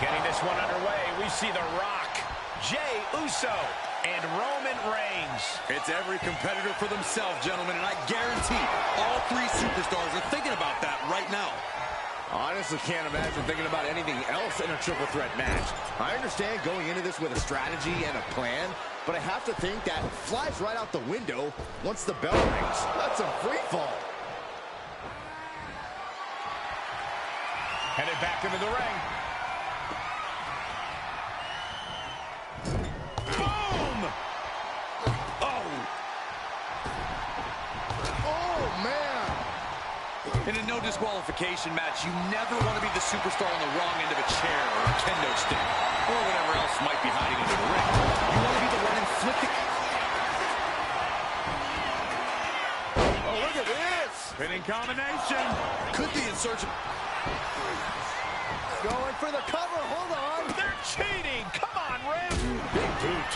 Getting this one underway, we see The Rock, Jey Uso, and Roman Reigns. It's every competitor for themselves, gentlemen, and I guarantee all three superstars are thinking about that right now. Honestly, can't imagine thinking about anything else in a triple threat match. I understand going into this with a strategy and a plan, but I have to think that flies right out the window once the bell rings. That's a free fall. Headed back into the ring. Boom! Oh! Oh, man! In a no disqualification match, you never want to be the superstar on the wrong end of a chair or a kendo stick, or whatever else might be hiding under the ring. You want to be the one inflicting... Oh, look at this! Pinning combination. Could the insurgent... Going for the cover, hold on! They're cheating! Come on, ref! Big boot.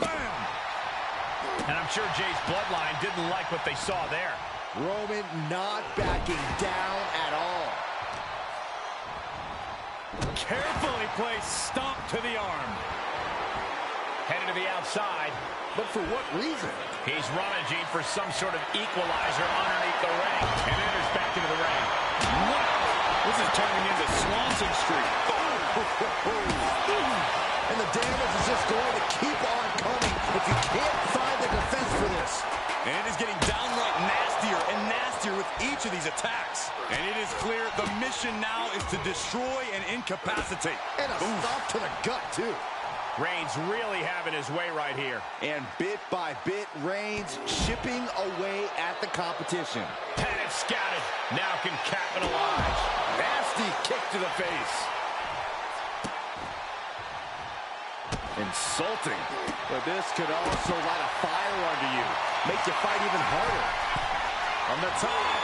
Bam! And I'm sure Jay's bloodline didn't like what they saw there. Roman not backing down at all. Carefully placed stomp to the arm. Headed to the outside. But for what reason? He's rummaging for some sort of equalizer underneath the ring. And enters back into the ring. Wow! This is turning into Swanson Street. And the damage is just going to keep on coming if you can't find the defense for this. And it is getting downright nastier and nastier with each of these attacks. And it is clear the mission now is to destroy and incapacitate. And a stop to the gut, too. Reigns really having his way right here. And bit by bit, Reigns chipping away at the competition. And it's scouted. Now can capitalize. Nasty kick to the face. Insulting. But this could also light a fire under you. Make you fight even harder. From the top.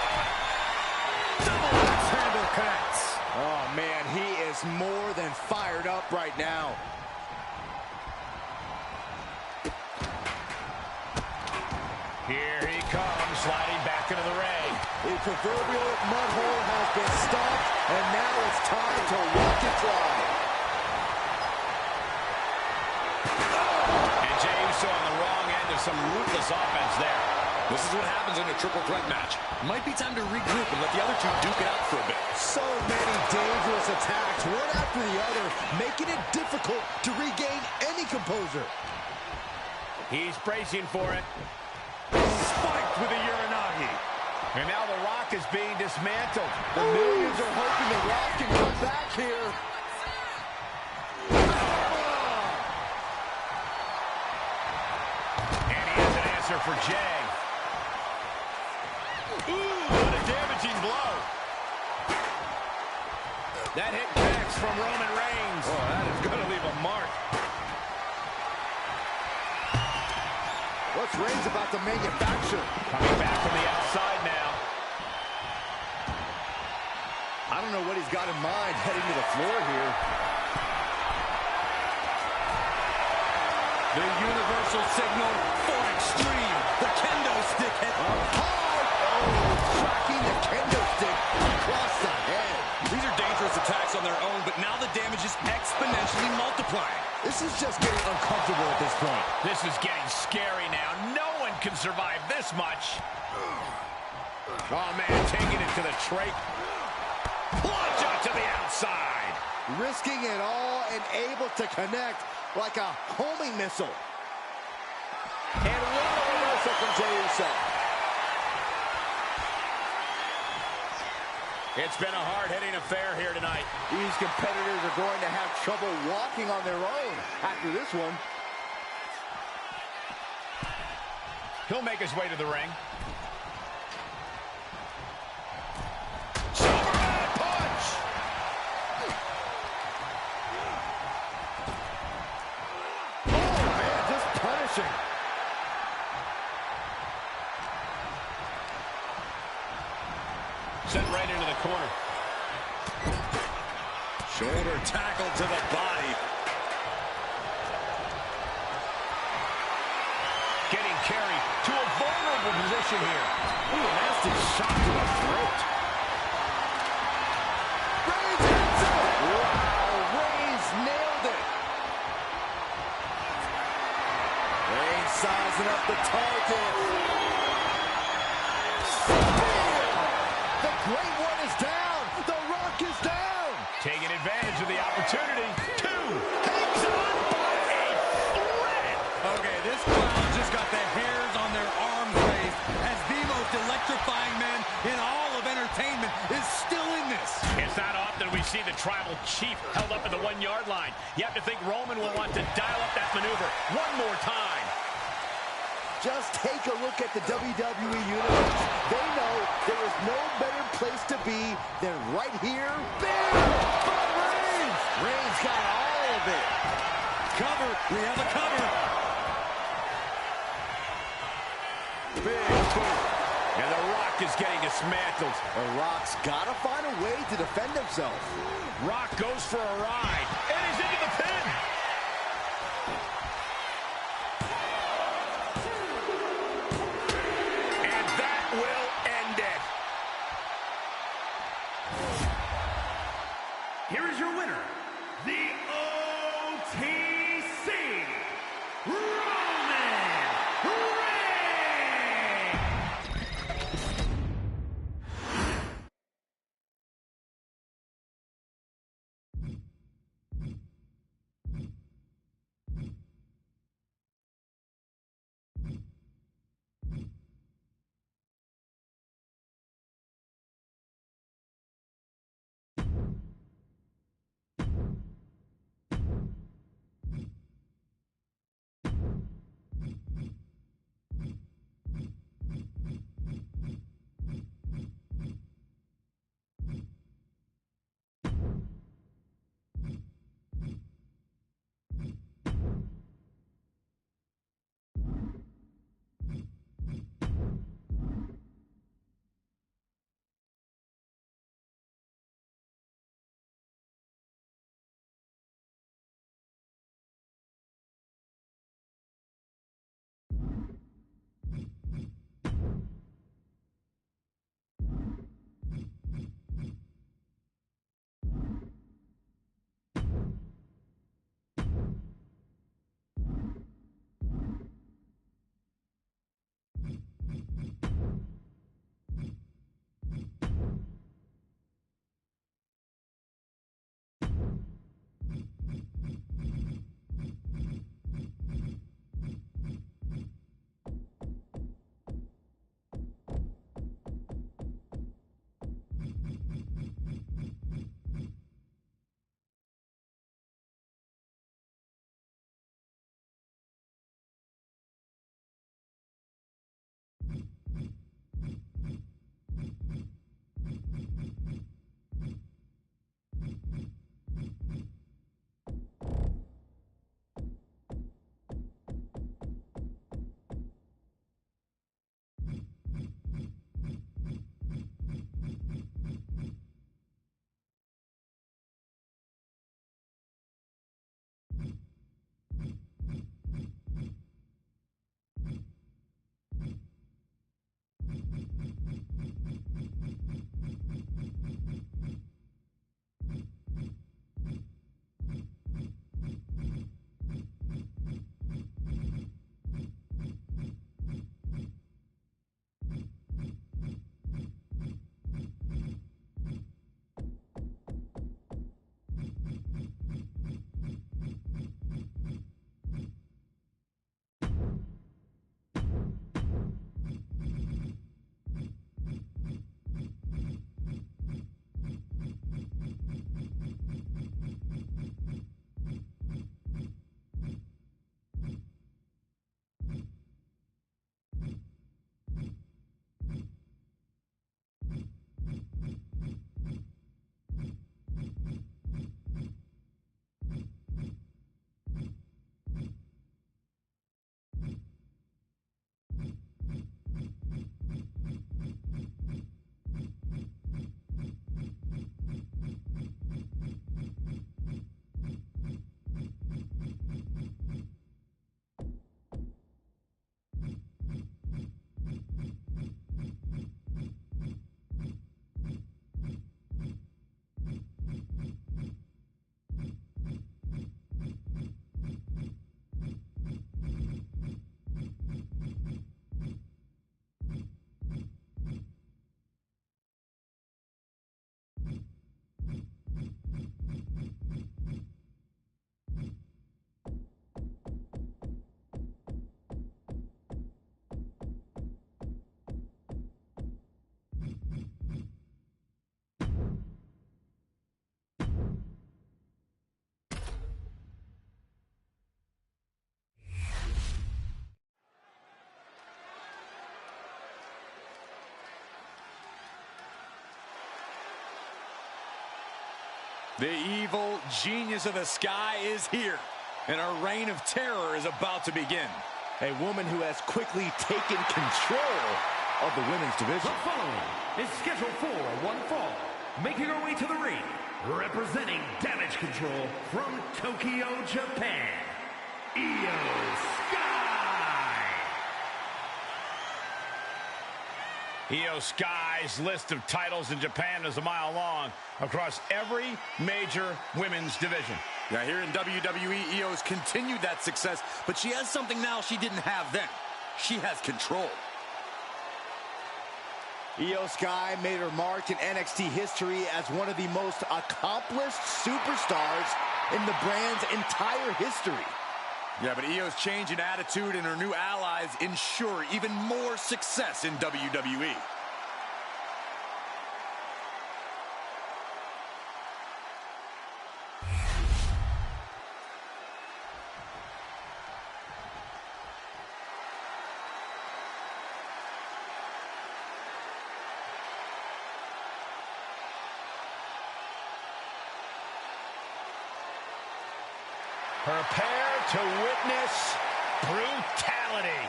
Double axe handle connects. Oh, man, he is more than fired up right now. Here he comes, sliding back into the ring. The proverbial mud hole has been stopped, and now it's time to walk it dry. And Jey Uso on the wrong end of some ruthless offense there. This is what happens in a triple threat match. Might be time to regroup and let the other two duke it out for a bit. So many dangerous attacks, one after the other, making it difficult to regain any composure. He's bracing for it. Spiked with a Uranagi. And now The Rock is being dismantled. The millions are hoping The Rock can come back here. And he has an answer for Jay. Ooh, what a damaging blow. That hit connects from Roman Reigns. Oh, that is going to leave a mark. What's Reigns about to manufacture? Coming back from the outside now. I don't know what he's got in mind heading to the floor here. The universal signal for extreme. The kendo stick hit. Tracking the kendo stick across the head. These are dangerous attacks on their own, but now the damage is exponentially multiplying. This is just getting uncomfortable at this point. This is getting scary now. No one can survive this much. Oh, man, taking it to the trach. Plunge out to the outside. Risking it all and able to connect like a homing missile. And what a reversal from Jey Uso. It's been a hard-hitting affair here tonight. These competitors are going to have trouble walking on their own after this one. He'll make his way to the ring. Sent right into the corner. Shoulder tackle to the body. Getting carried to a vulnerable position here. Ooh, a nasty shot to the throat. Reigns hits it! Wow, Reigns nailed it. Reigns sizing up the target. Great one is down. The Rock is down. Taking advantage of the opportunity. Two. Hangs on by a thread. Okay, this crowd just got the hairs on their arms raised as the most electrifying man in all of entertainment is still in this. It's not often we see the tribal chief held up at the 1-yard line. You have to think Roman will want to dial up that maneuver one more time. Just take a look at the WWE Universe. They know there is no better place to be than right here. Bam! From Reigns! Reigns got all of it. Cover. We have a cover. Big boot. And The Rock is getting dismantled. The Rock's got to find a way to defend himself. Rock goes for a ride. And he's into the pin. Will end it. Here is your winner, the OTC, Roman Reigns. The evil genius of the sky is here, and our reign of terror is about to begin. A woman who has quickly taken control of the women's division. The following is scheduled for one fall. Making her way to the ring, representing Damage Control from Tokyo, Japan, Io Sky. Io Sky's list of titles in Japan is a mile long across every major women's division. Yeah, here in WWE, Io's continued that success, but she has something now she didn't have then. She has control. Io Sky made her mark in NXT history as one of the most accomplished superstars in the brand's entire history. Yeah, but Io's change in attitude and her new allies ensure even more success in WWE. Prepare to witness brutality.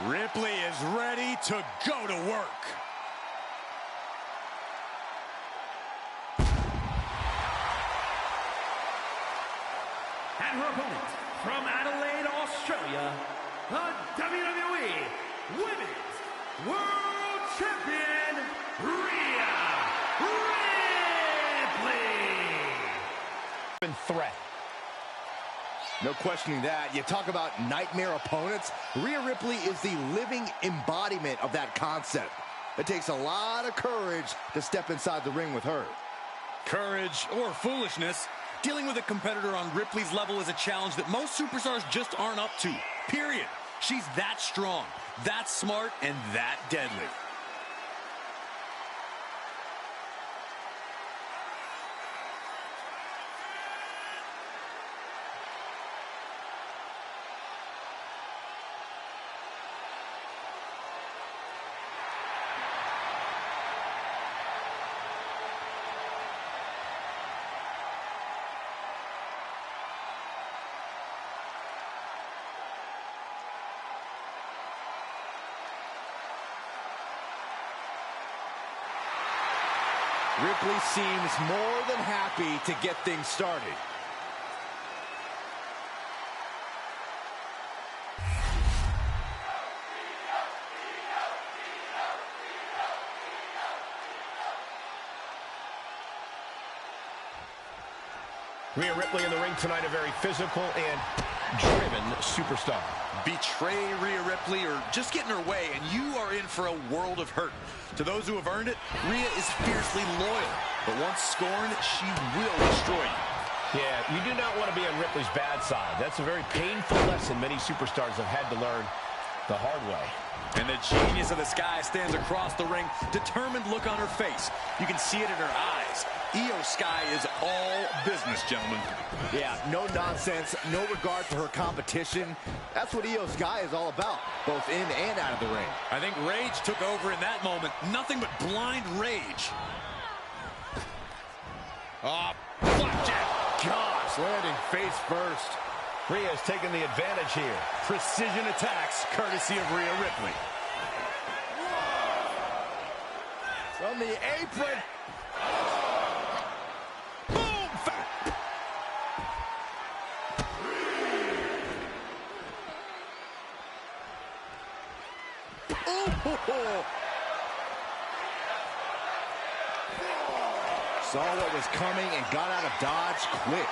Ripley is ready to go to work. And her opponent from Adelaide, Australia, the WWE Women's World Champion, Rhea Ripley. Threat. No questioning that. You talk about nightmare opponents. Rhea Ripley is the living embodiment of that concept. It takes a lot of courage to step inside the ring with her. Courage or foolishness, dealing with a competitor on Ripley's level is a challenge that most superstars just aren't up to. Period. She's that strong, that smart, and that deadly. Ripley seems more than happy to get things started. Rhea Ripley in the ring tonight, a very physical and driven superstar. Betray Rhea Ripley or just get in her way, and you are in for a world of hurt. To those who have earned it, Rhea is fiercely loyal, but once scorned, she will destroy you. Yeah, you do not want to be on Ripley's bad side. That's a very painful lesson many superstars have had to learn the hard way. And the genius of the Sky stands across the ring, determined look on her face. You can see it in her eyes. Io Sky is all business, gentlemen. Yeah, no nonsense, no regard for her competition. That's what Io Sky is all about, both in and out of the ring. I think rage took over in that moment. Nothing but blind rage. Flapjack. Gosh, landing face first. Rhea's taking the advantage here. Precision attacks, courtesy of Rhea Ripley. From the apron. Boom! Ooh. Saw what was coming and got out of dodge quick.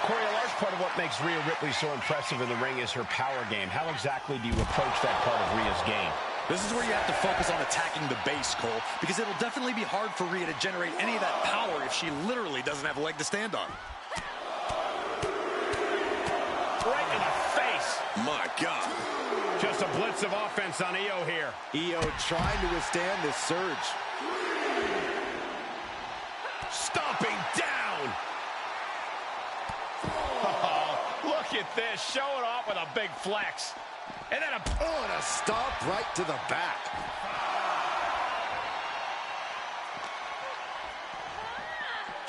Corey, a large part of what makes Rhea Ripley so impressive in the ring is her power game. How exactly do you approach that part of Rhea's game? This is where you have to focus on attacking the base, Cole, because it'll definitely be hard for Rhea to generate any of that power if she literally doesn't have a leg to stand on. Right in the face. My God. Just a blitz of offense on Io here. Io trying to withstand this surge. Stomping down. Oh, look at this. Showing off with a big flex. And then a stomp right to the back.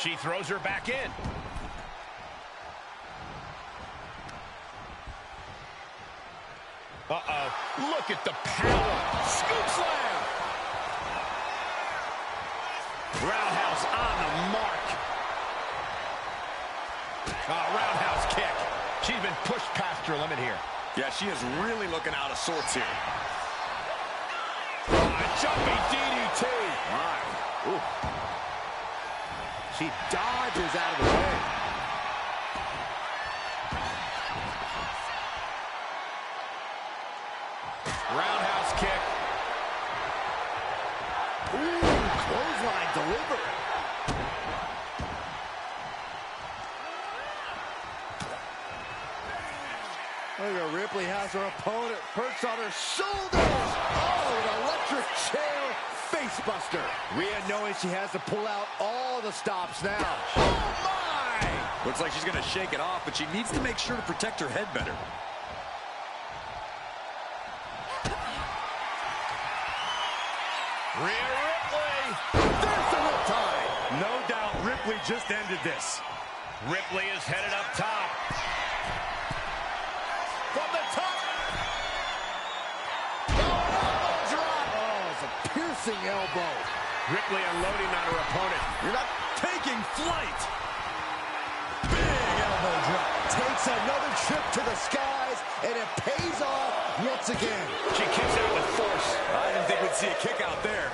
She throws her back in. Uh-oh. Look at the power. Scoop slam. Roundhouse on the mark. Roundhouse kick. She's been pushed past her limit here. Yeah, she is really looking out of sorts here. Jumping DDT. My. Ooh. She dodges out of the way. Roundhouse kick. Ooh, clothesline delivered. Look at Ripley has her opponent perched on her shoulders. Oh, an electric chair face buster. Rhea knowing she has to pull out all the stops now. Oh, my! Looks like she's going to shake it off, but she needs to make sure to protect her head better. Rhea Ripley. There's the riptide. No doubt Ripley just ended this. Ripley is headed up top. From the top. Elbow drop. Oh, it's a piercing elbow. Ripley unloading on her opponent. You're not taking flight. Big elbow drop. Takes another trip to the skies, and it pays off once again. She kicks out with force. I didn't think we'd see a kick out there.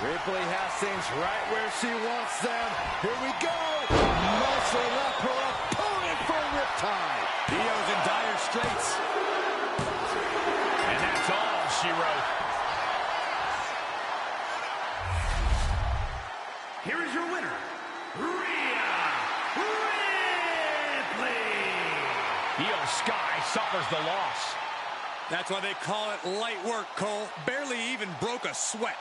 Ripley has things right where she wants them. Here we go. Muscle up her opponent for a riptide. Io's in dire straits. And that's all she wrote. Here is your winner, Rhea Ripley. Io Sky suffers the loss. That's why they call it light work, Cole. Barely even broke a sweat.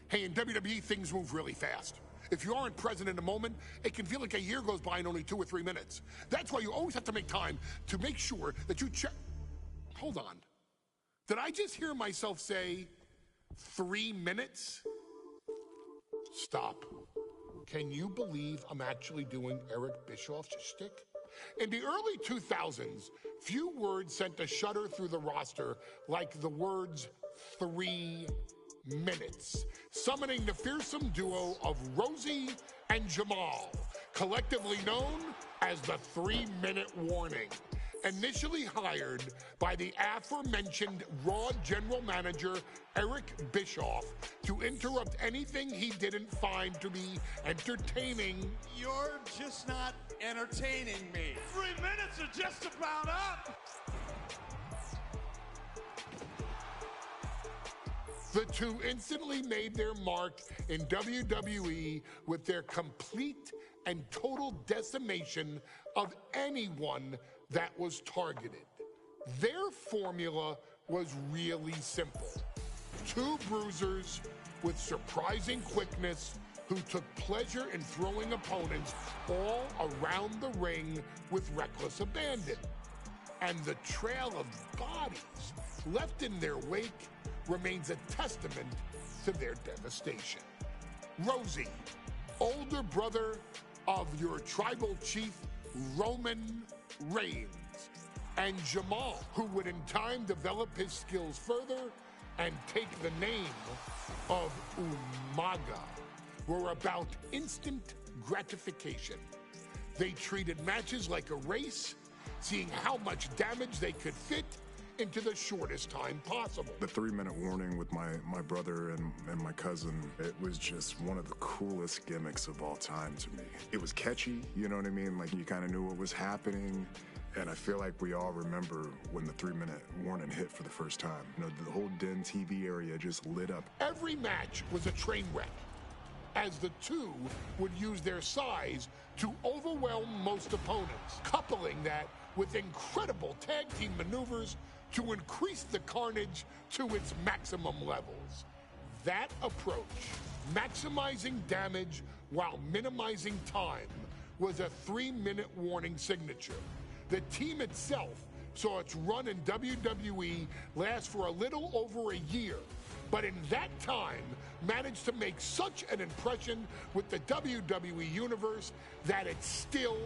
Hey, in WWE, things move really fast. If you aren't present in the moment, it can feel like a year goes by in only 2 or 3 minutes. That's why you always have to make time to make sure that you check. Hold on. Did I just hear myself say 3 minutes? Stop. Can you believe I'm actually doing Eric Bischoff's shtick? In the early 2000s, few words sent a shudder through the roster like the words 3 minutes, summoning the fearsome duo of Rosie and Jamal, collectively known as the 3-minute warning. Initially hired by the aforementioned Raw general manager Eric Bischoff to interrupt anything he didn't find to be entertaining. You're just not entertaining me. 3 minutes are just about up. The two instantly made their mark in WWE with their complete and total decimation of anyone that was targeted. Their formula was really simple. Two bruisers with surprising quickness who took pleasure in throwing opponents all around the ring with reckless abandon. And the trail of bodies left in their wake remains a testament to their devastation. Rosie, older brother of your tribal chief, Roman Reigns, and Jamal, who would in time develop his skills further and take the name of Umaga, were about instant gratification. They treated matches like a race, seeing how much damage they could fit into the shortest time possible. The 3-minute warning with my brother and my cousin, it was just one of the coolest gimmicks of all time to me. It was catchy, you know what I mean? Like, you kind of knew what was happening. And I feel like we all remember when the 3-minute warning hit for the first time. You know, the whole Den TV area just lit up. Every match was a train wreck, as the two would use their size to overwhelm most opponents, coupling that with incredible tag team maneuvers to increase the carnage to its maximum levels. That approach, maximizing damage while minimizing time, was a 3-minute warning signature. The team itself saw its run in WWE last for a little over a year, but in that time managed to make such an impression with the WWE Universe that it still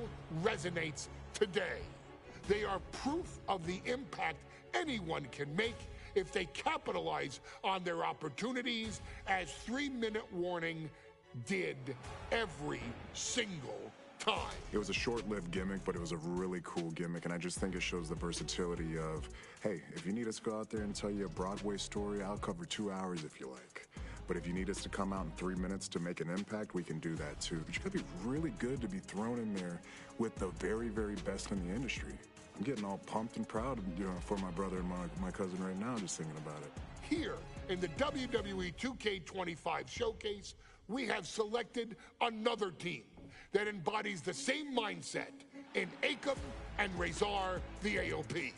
resonates today. They are proof of the impact anyone can make if they capitalize on their opportunities, as 3-minute warning did every single time. It was a short-lived gimmick, but it was a really cool gimmick, and I just think it shows the versatility of, hey, if you need us to go out there and tell you a Broadway story, I'll cover 2 hours if you like. But if you need us to come out in 3 minutes to make an impact, we can do that too. But you gotta be really good to be thrown in there with the very, very best in the industry. I'm getting all pumped and proud, you know, for my brother and my cousin right now, just thinking about it. Here in the WWE2K25 showcase, we have selected another team that embodies the same mindset in Akam and Razor, the AOP.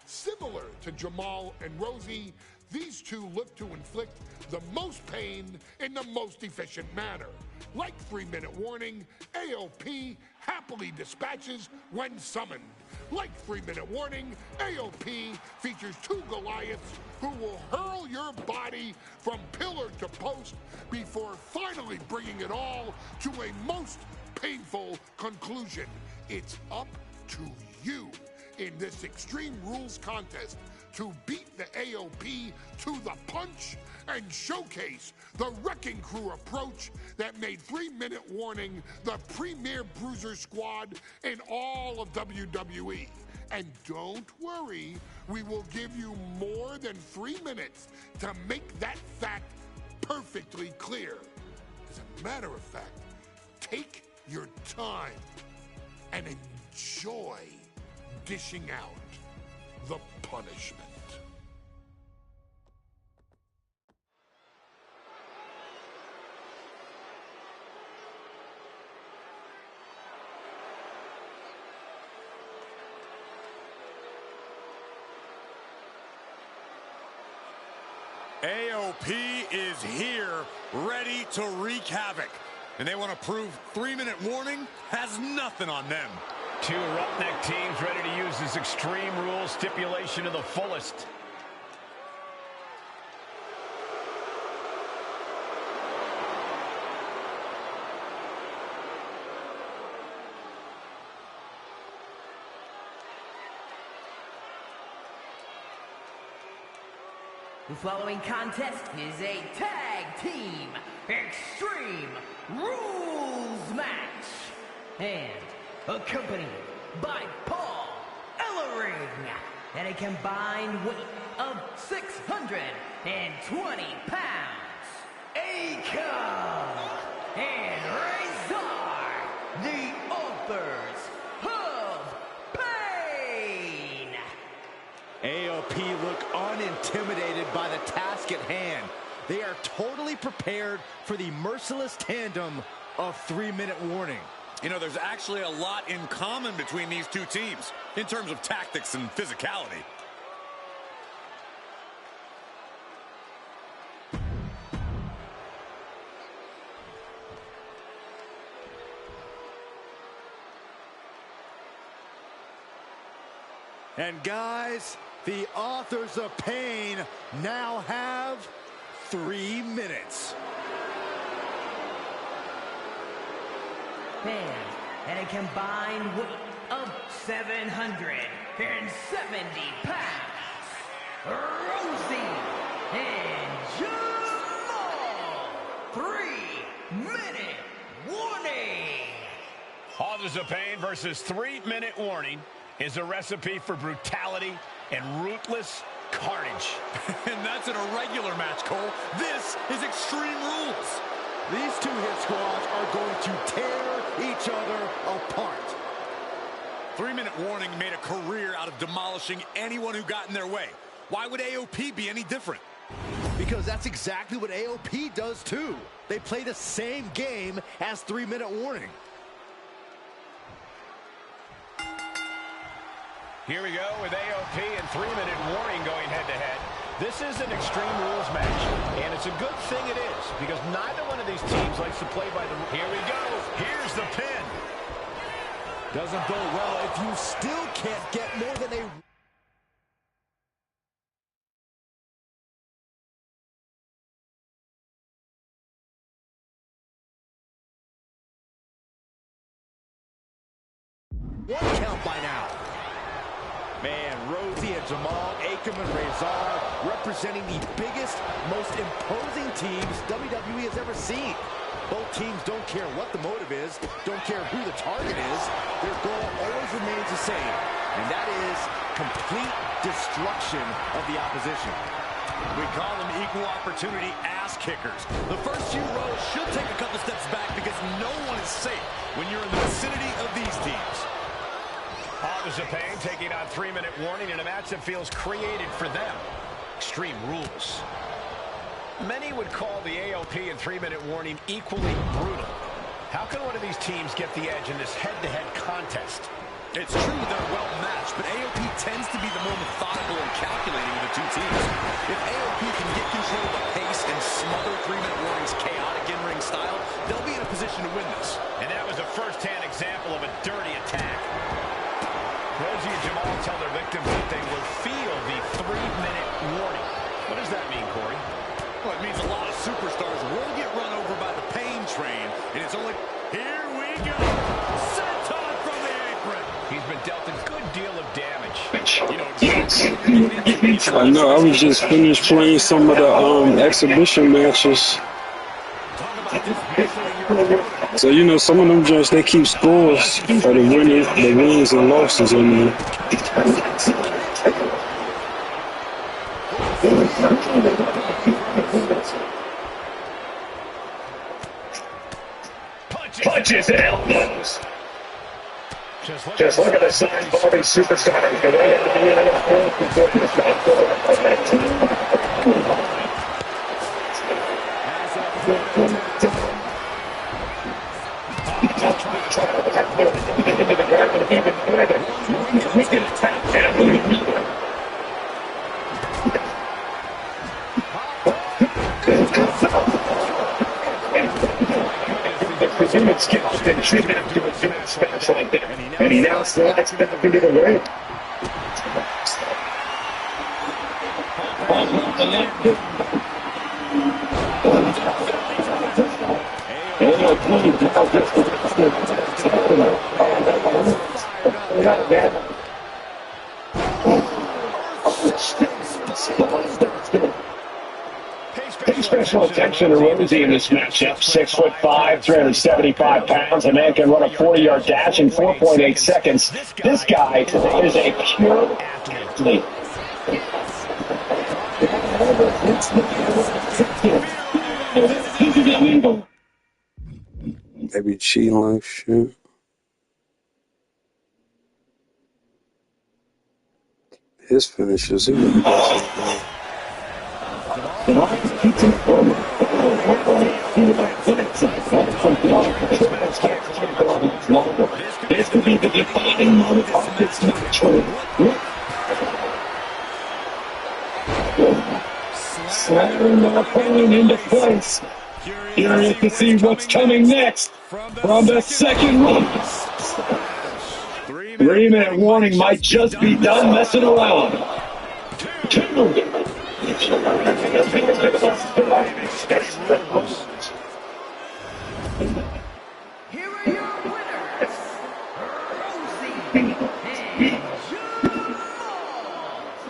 Similar to Jamal and Rosie, these two look to inflict the most pain in the most efficient manner. Like 3-minute warning, AOP happily dispatches when summoned. Like 3-minute warning, AOP features two Goliaths who will hurl your body from pillar to post before finally bringing it all to a most painful conclusion. It's up to you in this Extreme Rules contest to beat the AOP to the punch and showcase the Wrecking Crew approach that made 3-minute warning the premier bruiser squad in all of WWE. And don't worry, we will give you more than 3 minutes to make that fact perfectly clear. As a matter of fact, take your time and enjoy dishing out the punishment. AOP is here, ready to wreak havoc. And they want to prove 3-minute warning has nothing on them. Two roughneck teams ready to use this Extreme Rules stipulation to the fullest. The following contest is a tag team Extreme Rules match, and accompanied by Paul Ellering at a combined weight of 620 pounds. Akam and Razor, the authors of pain. AOP look unintimidated by the task at hand. They are totally prepared for the merciless tandem of 3-minute warning. You know, there's actually a lot in common between these two teams in terms of tactics and physicality. And guys, the authors of pain now have 3 minutes. And at a combined weight of 770 pounds, Rosie and Jamal, 3-minute warning. Authors of Pain versus 3-minute warning is a recipe for brutality and ruthless carnage. And that's in a regular match, Cole. This is Extreme Rules. These two hit squads are going to tear each other apart. 3-minute warning made a career out of demolishing anyone who got in their way. Why would AOP be any different? Because that's exactly what AOP does too. They play the same game as 3-minute warning. Here we go with AOP and 3-minute warning going head-to-head. This is an Extreme Rules match, and it's a good thing it is, because neither one of these teams likes to play by the... Here we go. Here's the pin. Doesn't go well if you still can't get more than a... One count by now. Man, Rosie and Jamal, Akam and Razor representing the biggest, most imposing teams WWE has ever seen. Both teams don't care what the motive is, don't care who the target is. Their goal always remains the same, and that is complete destruction of the opposition. We call them equal opportunity ass kickers. The first few rows should take a couple steps back because no one is safe when you're in the vicinity of these teams. Authors of Pain taking on 3-minute warning in a match that feels created for them. Extreme Rules. Many would call the AOP and 3-minute warning equally brutal. How can one of these teams get the edge in this head-to-head contest? It's true they're well matched, but AOP tends to be the more methodical and calculating of the two teams. If AOP can get control of the pace and smother 3-minute warning's chaotic in-ring style, they'll be in a position to win this. And that was a first-hand example of a dirty attack. Rosie and Jamal tell their victims that they will feel the 3-minute warning. What does that mean, Corey? Well, it means a lot of superstars will get run over by the pain train, and it's only... Here we go! Senton from the apron! He's been dealt a good deal of damage. You know, I know, I was just finished playing some of the exhibition matches. So, you know, some of them joints, they keep scores for the wins and losses in there. Punches and elbows. Just look at the sign for these superstars. Presumed skills been treated to a special like that, and he now slides back into the ring. Special attention to Rosie in this matchup. 6'5", 375 pounds. A man can run a 40-yard dash in 4.8 seconds. This guy is a pure athlete. Maybe cheating like shit. His finishes, he really does. This could be the defining moment of this match. Slamming the opponent into place. Curious to see what's coming next from the second round. 3-minute warning might just be done messing around. 2. Here are your winners,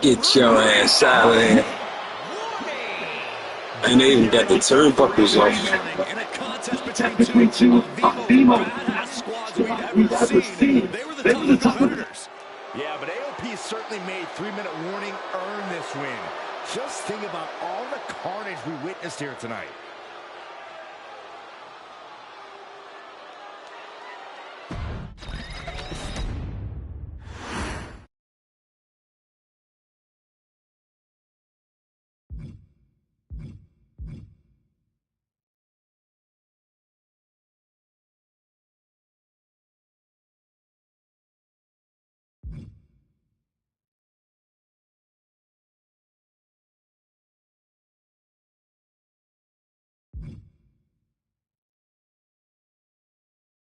Get your ass out of there. And they even got the turnbuckles off. In a contest between two of the most badass squads we've ever seen. They were the toughest competitors. Yeah, but AOP certainly made 3-minute warning earn this win. Just think about all the carnage we witnessed here tonight.